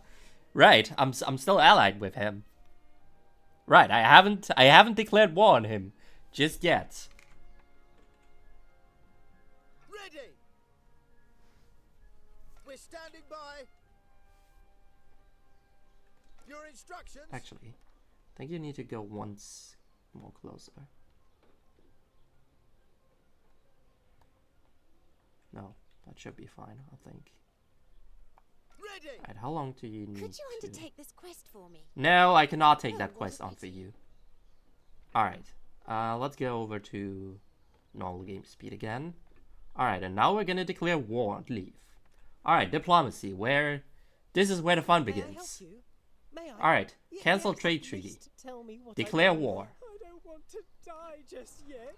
Right, I'm still allied with him. Right, I haven't declared war on him just yet. Ready. We're standing by. Your instructions. Actually, I think you need to go once more closer. No, that should be fine, I think. Ready. Alright, how long do you need? Could you undertake this quest for me? No, I cannot take Oh, that what quest a on for pity. you. Alright, let's go over to normal game speed again. Alright, and now we're gonna declare war on Leaf. Alright, diplomacy, this is where the fun May I help begins. you? May I? Alright, cancel Yes, trade at treaty. least tell me what Declare I've done war. wrong. I don't want to die just yet.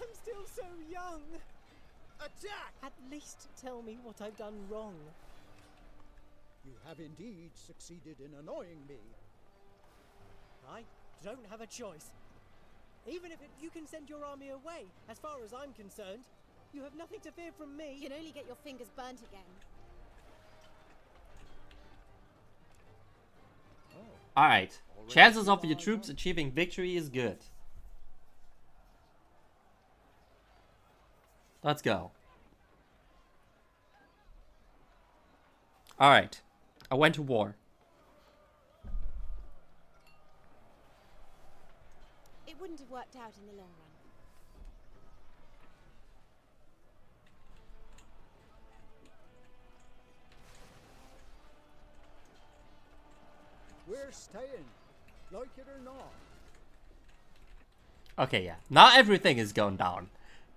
I'm still so young. Attack. At least tell me what I've done wrong. You have indeed succeeded in annoying me. I don't have a choice. Even if you can send your army away, as far as I'm concerned, you have nothing to fear from me. You can only get your fingers burnt again. Alright, chances of your troops achieving victory is good. Let's go. Alright, I went to war. It wouldn't have worked out in the long run. We're staying, like it or not. Okay, yeah, now everything is going down.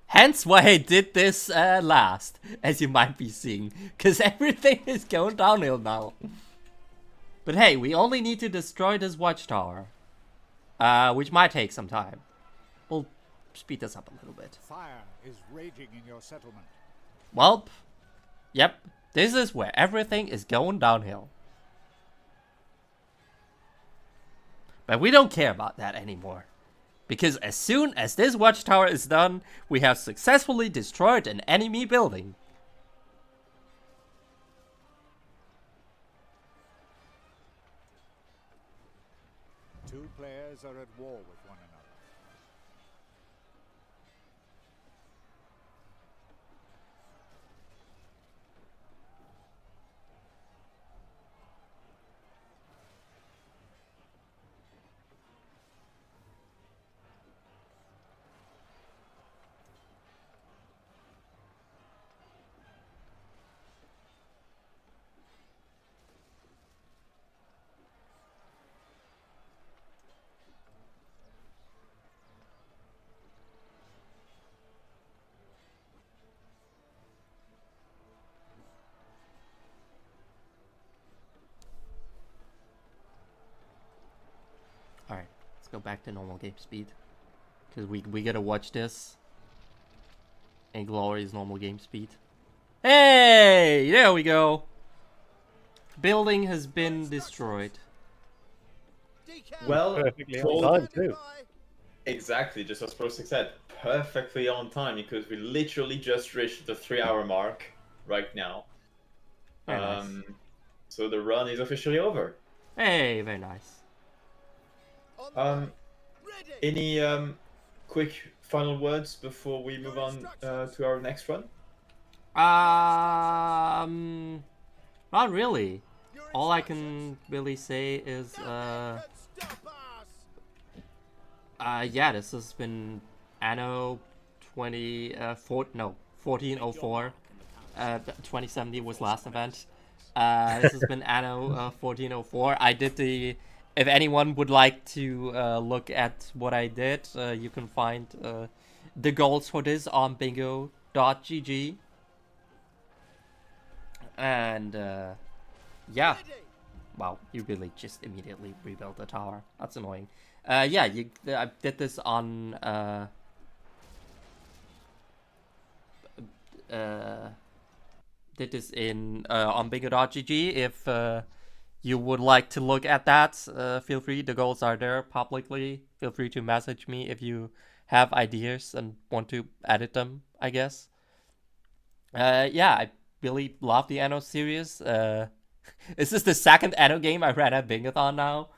Hence why I did this last, as you might be seeing, because everything is going downhill now. But hey, we only need to destroy this watchtower, which might take some time. We'll speed this up a little bit. Fire is raging in your settlement. Welp, yep, this is where everything is going downhill. But we don't care about that anymore. Because as soon as this watchtower is done, we have successfully destroyed an enemy building. Two players are at war with one another. Let's go back to normal game speed. Because we gotta watch this in glorious normal game speed. Hey! There we go! Building has been destroyed. Well, Perfectly on told- time too. Exactly, just as Prosek said, perfectly on time because we literally just reached the 3-hour mark right now. Very nice. So the run is officially over. Hey, very nice. Any quick final words before we move on to our next run? Not really. All I can really say is, yeah, this has been Anno 1404. 2070 was last event. This has been Anno 1404. I did the. If anyone would like to look at what I did, you can find the goals for this on bingo.gg. And yeah, wow, you really just immediately rebuilt the tower. That's annoying. Yeah, I did this on did this in on bingo.gg. If you would like to look at that, feel free. The goals are there publicly. Feel free to message me if you have ideas and want to edit them, I guess. Yeah, I really love the Anno series. This is the second Anno game I ran at Bingothon now.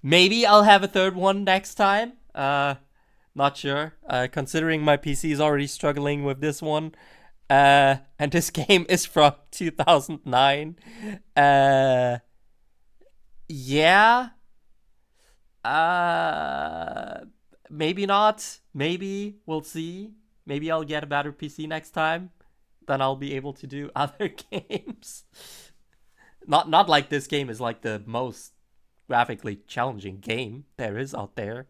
Maybe I'll have a third one next time. Not sure. Considering my PC is already struggling with this one. And this game is from 2009. Yeah. Maybe not. Maybe. We'll see. Maybe I'll get a better PC next time. Then I'll be able to do other games. Not like this game is like the most graphically challenging game there is out there.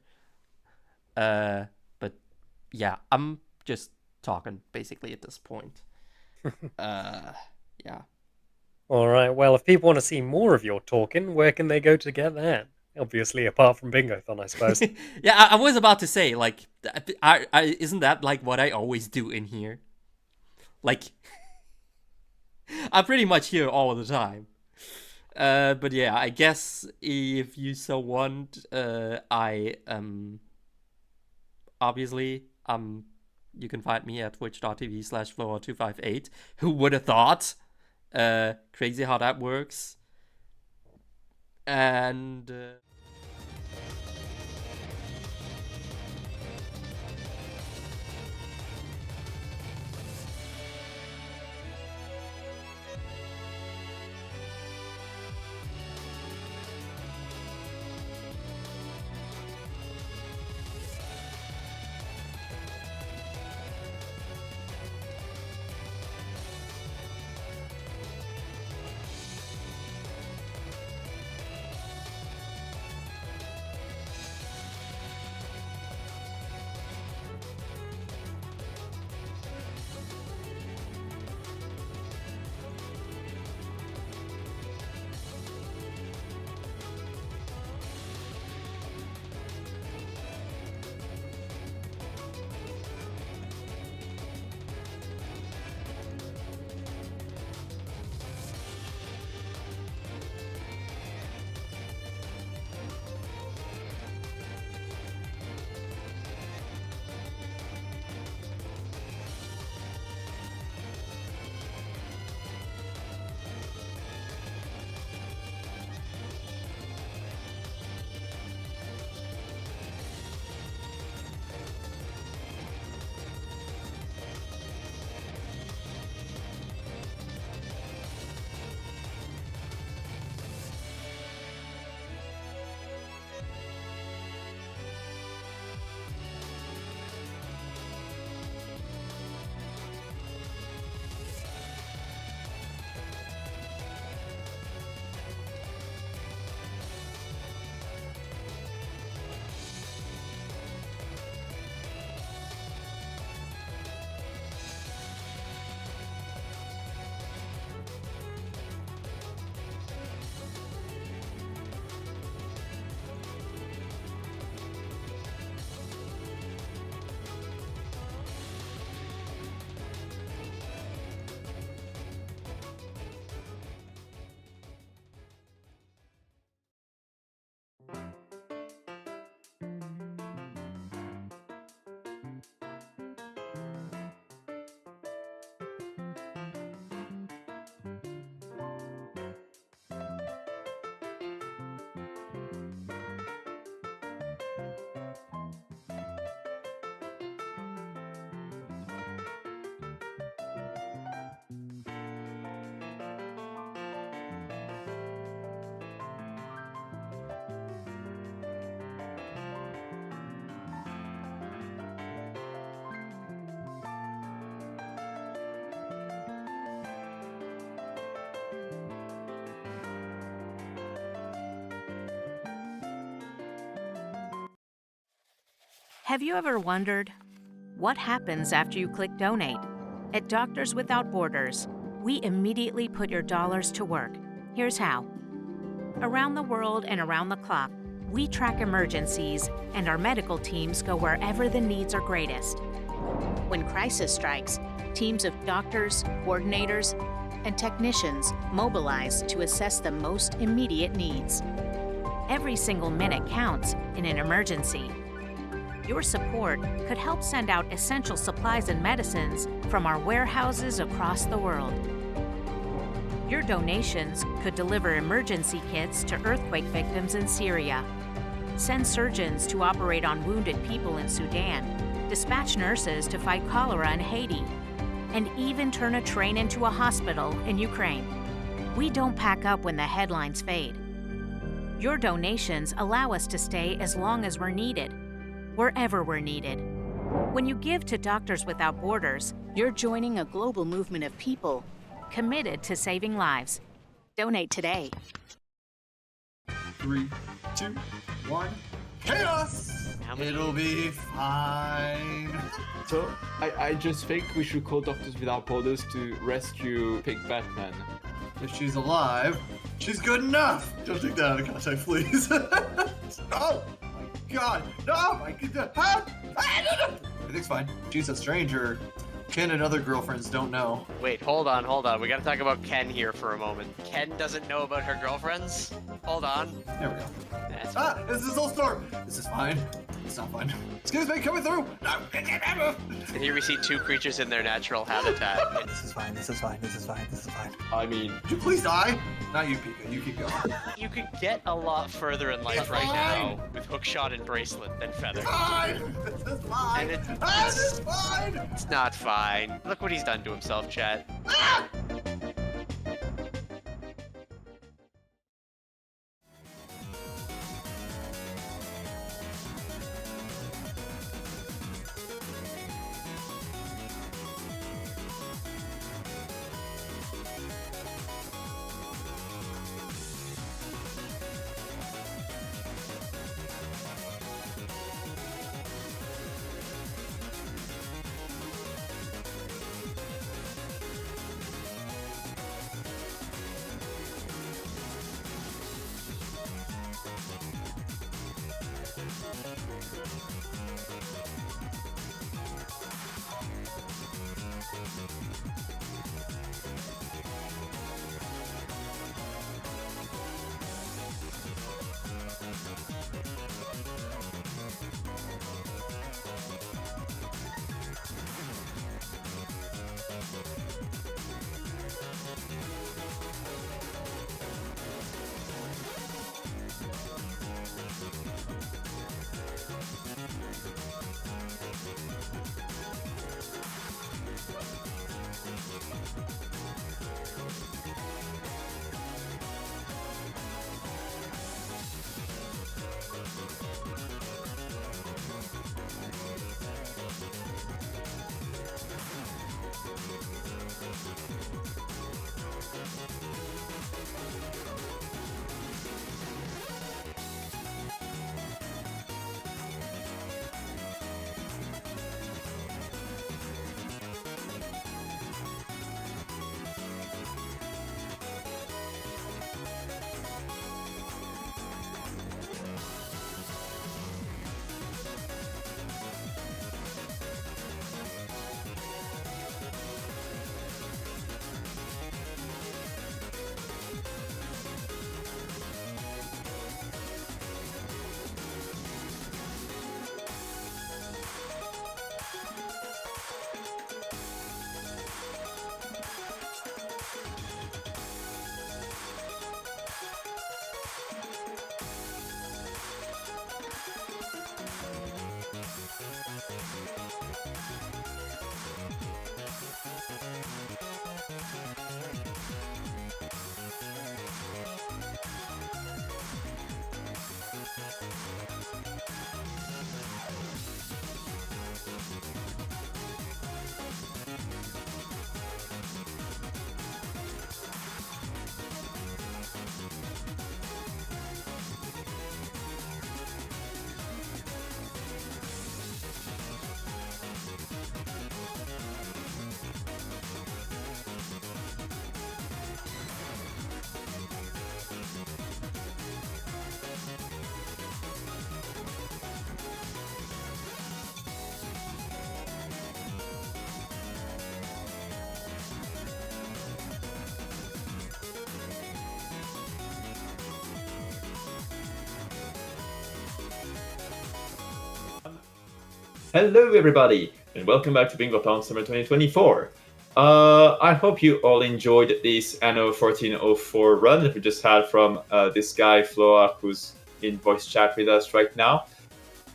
But yeah, I'm just talking basically at this point. Yeah. All right. Well, if people want to see more of your talking, where can they go to get that? Obviously, apart from Bingothon, I suppose. Yeah, I was about to say, like, isn't that like what I always do in here? Like, I'm pretty much here all the time. But yeah, I guess if you so want, I obviously you can find me at twitch.tv/Floha258. Who would have thought? Crazy how that works. And Have you ever wondered what happens after you click donate? At Doctors Without Borders, we immediately put your dollars to work. Here's how. Around the world and around the clock, we track emergencies, and our medical teams go wherever the needs are greatest. When crisis strikes, teams of doctors, coordinators, and technicians mobilize to assess the most immediate needs. Every single minute counts in an emergency. Your support could help send out essential supplies and medicines from our warehouses across the world. Your donations could deliver emergency kits to earthquake victims in Syria, send surgeons to operate on wounded people in Sudan, dispatch nurses to fight cholera in Haiti, and even turn a train into a hospital in Ukraine. We don't pack up when the headlines fade. Your donations allow us to stay as long as we're needed, wherever we're needed. When you give to Doctors Without Borders, you're joining a global movement of people committed to saving lives. Donate today. 3, 2, 1. Chaos! It'll be fine. So, I just think we should call Doctors Without Borders to rescue Pig Batman. If she's alive, she's good enough. Don't take that out of context, please. Oh my god. No, I can help. Everything's fine. She's a stranger. Ken and other girlfriends don't know. Wait, hold on. We gotta talk about Ken here for a moment. Ken doesn't know about her girlfriends? Hold on. There we go. That's This is all store. This is fine. It's not fine. Excuse me, coming through. And here we see two creatures in their natural habitat. This is fine. This is fine. This is fine. This is fine. I mean, would you please die? Not you, Pika. You keep going. You could get a lot further in life right now with Hookshot and Bracelet than Feather. Fine. This is fine. And This is fine. it's not fine. Look what he's done to himself, chat. Hello, everybody, and welcome back to Bingothon Summer 2024. I hope you all enjoyed this Anno 1404 run that we just had from this guy, Floha, who's in voice chat with us right now.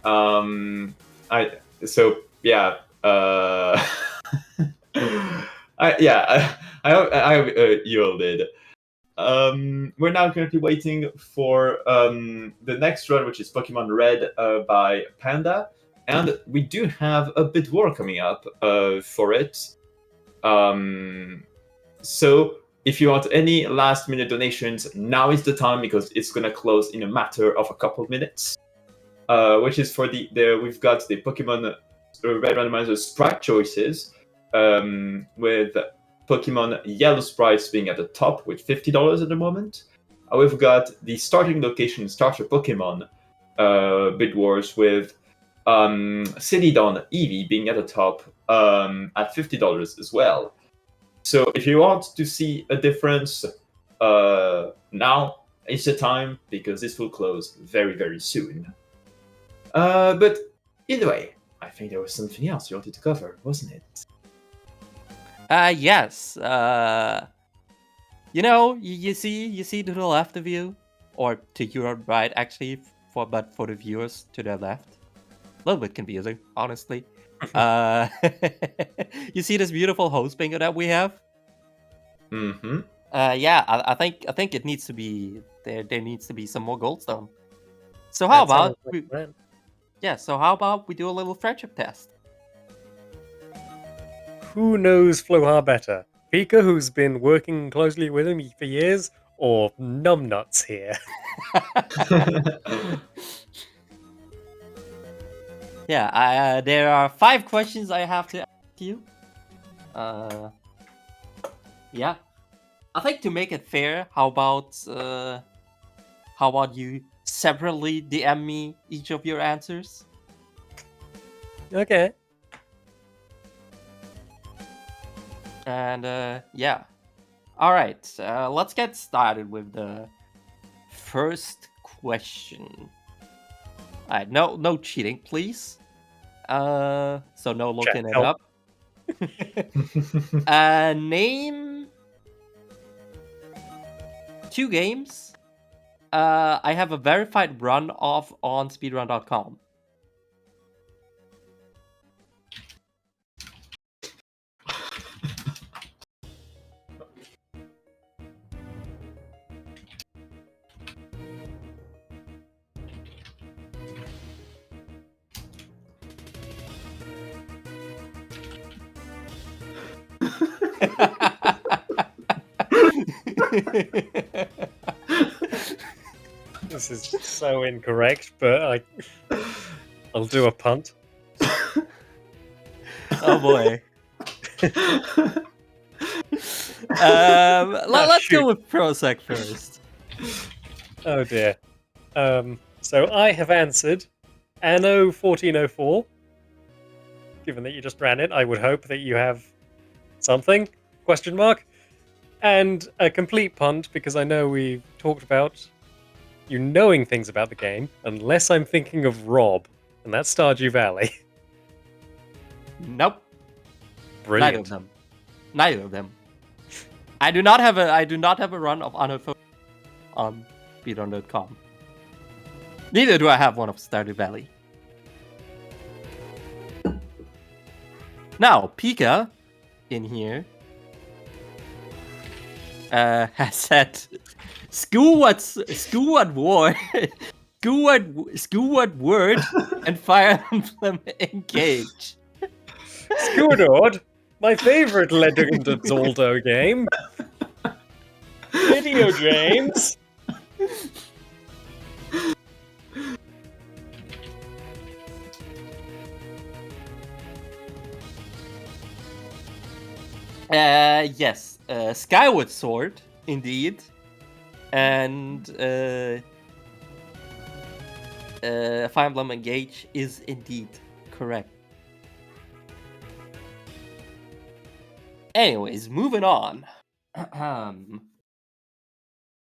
I hope you all did. We're now currently waiting for the next run, which is Pokemon Red by Panda, and we do have a bid war coming up for it. So if you want any last-minute donations, now is the time because it's gonna close in a matter of a couple of minutes. Which is for we've got the Pokemon Red Randomizer Sprite choices, with Pokemon Yellow Sprites being at the top with $50 at the moment. We've got the starting location starter Pokemon bid wars with Celadon Eevee being at the top at $50 as well. So if you want to see a difference, now is the time because this will close very, very soon. But either way, I think there was something else you wanted to cover, wasn't it? Yes. You see to the left of you, or to your right, actually, but for the viewers to the left. A little bit confusing, honestly. You see this beautiful host bingo that we have? Mm-hmm. I think it needs to be there needs to be some more goldstone. So how about we do a little friendship test? Who knows Floha better? Pika, who's been working closely with him for years, or Numbnuts here? Yeah, there are 5 questions I have to ask you. Yeah. I think to make it fair, how about you separately DM me each of your answers? Okay. And yeah. All right, let's get started with the first question. All right, no cheating, please. So no looking it up. Name 2 games I have a verified run of on speedrun.com. This is so incorrect, but I'll do a punt. Oh boy. Let's go with Prosec first. Oh dear. So I have answered Anno 1404. Given that you just ran it, I would hope that you have something? Question mark. And a complete punt, because I know we talked about you knowing things about the game, unless I'm thinking of Rob, and that's Stardew Valley. Nope. Brilliant. Neither of them. I do not have a run of Anno on speedrun.com. Neither do I have one of Stardew Valley. Now, Pika in here has said Skyward Word and Fire Emblem Engage. Skyward, my favorite Legend of Zelda game. Video games. Yes, Skyward Sword, indeed, and Fire Emblem Engage is indeed correct. Anyways, moving on.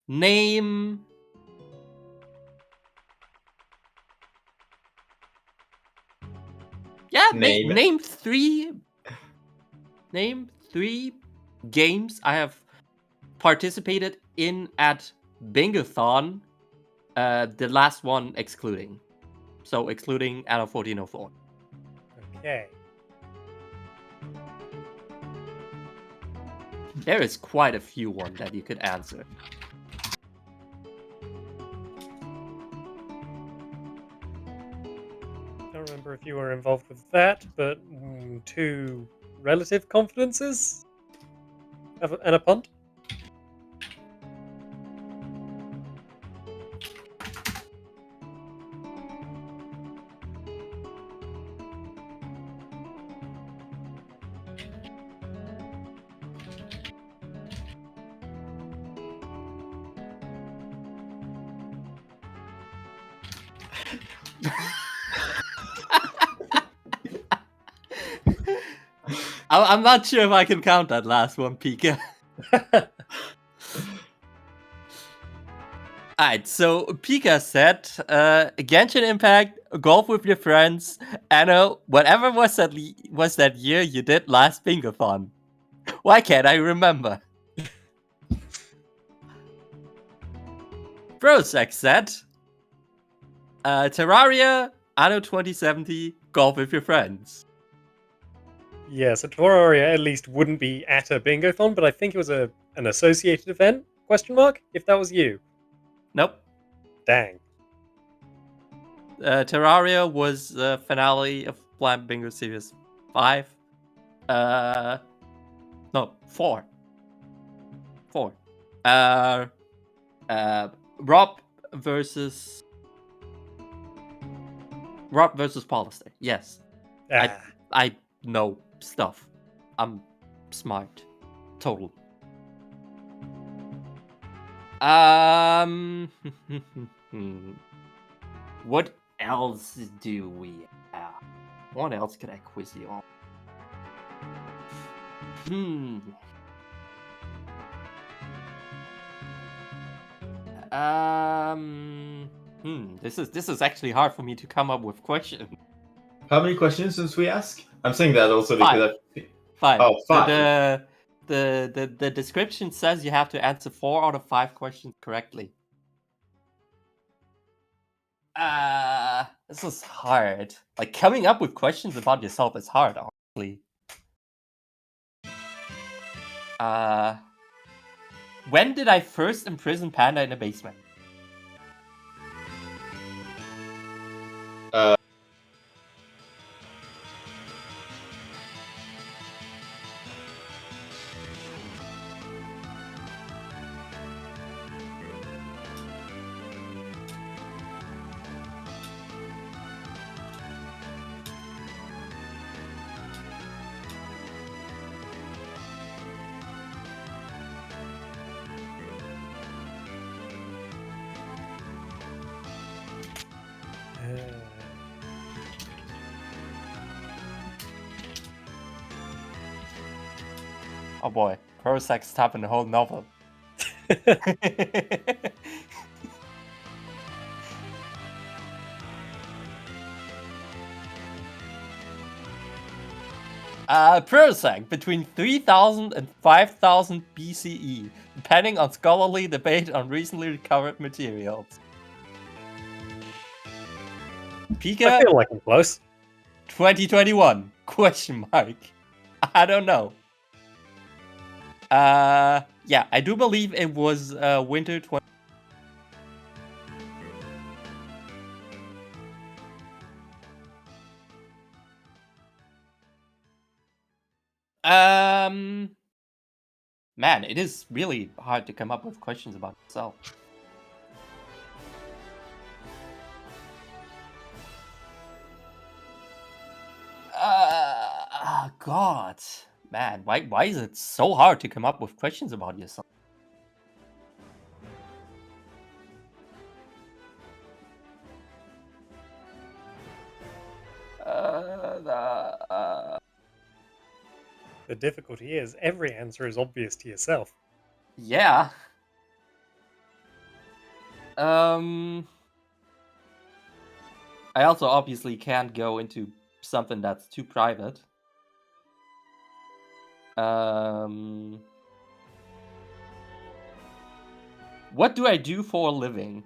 Name Yeah, Name it. Name three games I have participated in at Bingothon. The last one excluding. So excluding Anno 1404. Okay. There is quite a few one that you could answer. Don't remember if you were involved with that, but 2 relative confidences and a punt. I'm not sure if I can count that last one, Pika. Alright, so Pika said, Genshin Impact, golf with your friends, Anno, whatever was that year you did last Bingothon. Why can't I remember? Brosek said, Terraria, Anno 2070, golf with your friends. Yeah, so Terraria at least wouldn't be at a Bingothon, but I think it was an associated event, question mark, if that was you. Nope. Dang. Terraria was the finale of Blind Bingo Series 5. No, 4. 4. Rob versus Polister. Yes. I know stuff. I'm smart. Total. What else do we have? What else could I quiz you on? This is actually hard for me to come up with questions. How many questions since we ask? I'm saying that also because 5. Oh, 5. The description says you have to answer 4 out of 5 questions correctly. This is hard. Like, coming up with questions about yourself is hard, honestly. When did I first imprison Panda in a basement? Oh boy, Prozac tapping the whole novel. Prozac between 3000 and 5000 BCE, depending on scholarly debate on recently recovered materials. Pika? I feel like I'm close. 2021? Question mark. I don't know. Yeah, I do believe it was winter 20. Man, it is really hard to come up with questions about yourself. Oh God, man, why is it so hard to come up with questions about yourself? The difficulty is every answer is obvious to yourself. Yeah. I also obviously can't go into something that's too private. What do I do for a living?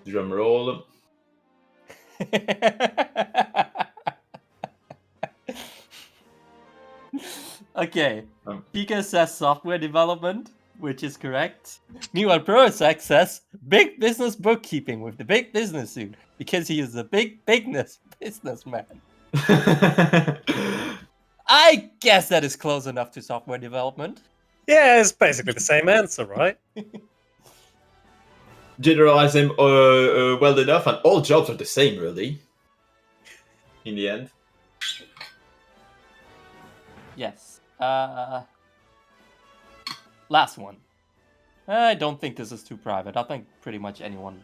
Drum roll. Okay. Pika says software development, which is correct. Meanwhile, Prozac says big business bookkeeping with the big business suit because he is a big businessman. I guess that is close enough to software development. Yeah, it's basically the same answer, right? Generalize them well enough, and all jobs are the same, really. In the end. Yes. Last one. I don't think this is too private. I think pretty much anyone.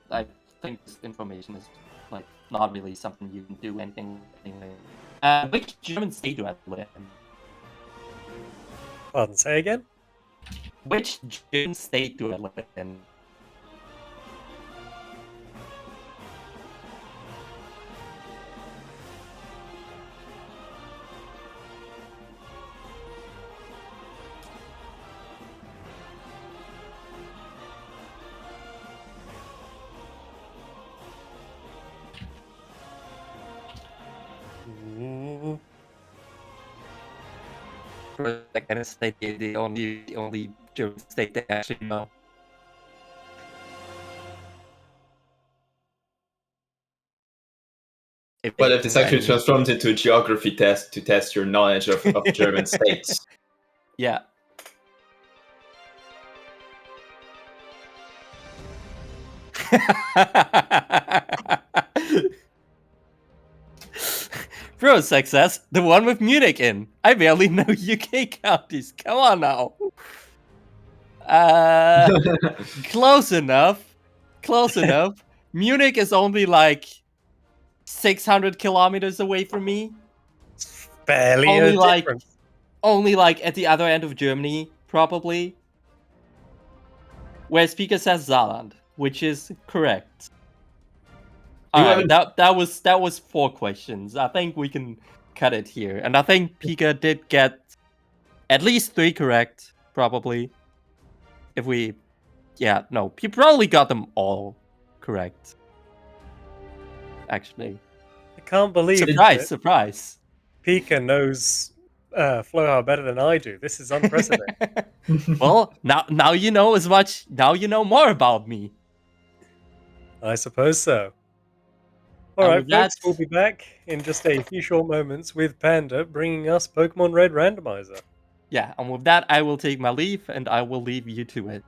I think this information is like not really something you can do anything. Which German state do I live in? Pardon, say again? Which German state do I live in? Like kind of state the only German state they actually know. What if this actually transforms into a geography test to test your knowledge of German states? Yeah. Bro, success, the one with Munich in. I barely know UK counties. Come on now. Close enough. Close enough. Munich is only like 600 kilometers away from me. Barely only a like, difference. Only like at the other end of Germany, probably. Where Speaker says Saarland, which is correct. Alright, that was 4 questions. I think we can cut it here. And I think Pika did get at least 3 correct, probably. If we... Yeah, no, he probably got them all correct. Actually. I can't believe Surprise. Pika knows Floha better than I do. This is unprecedented. Well, now you know as much... Now you know more about me. I suppose so. Alright, folks, we'll be back in just a few short moments with Panda bringing us Pokemon Red Randomizer. Yeah, and with that, I will take my leave, and I will leave you to it.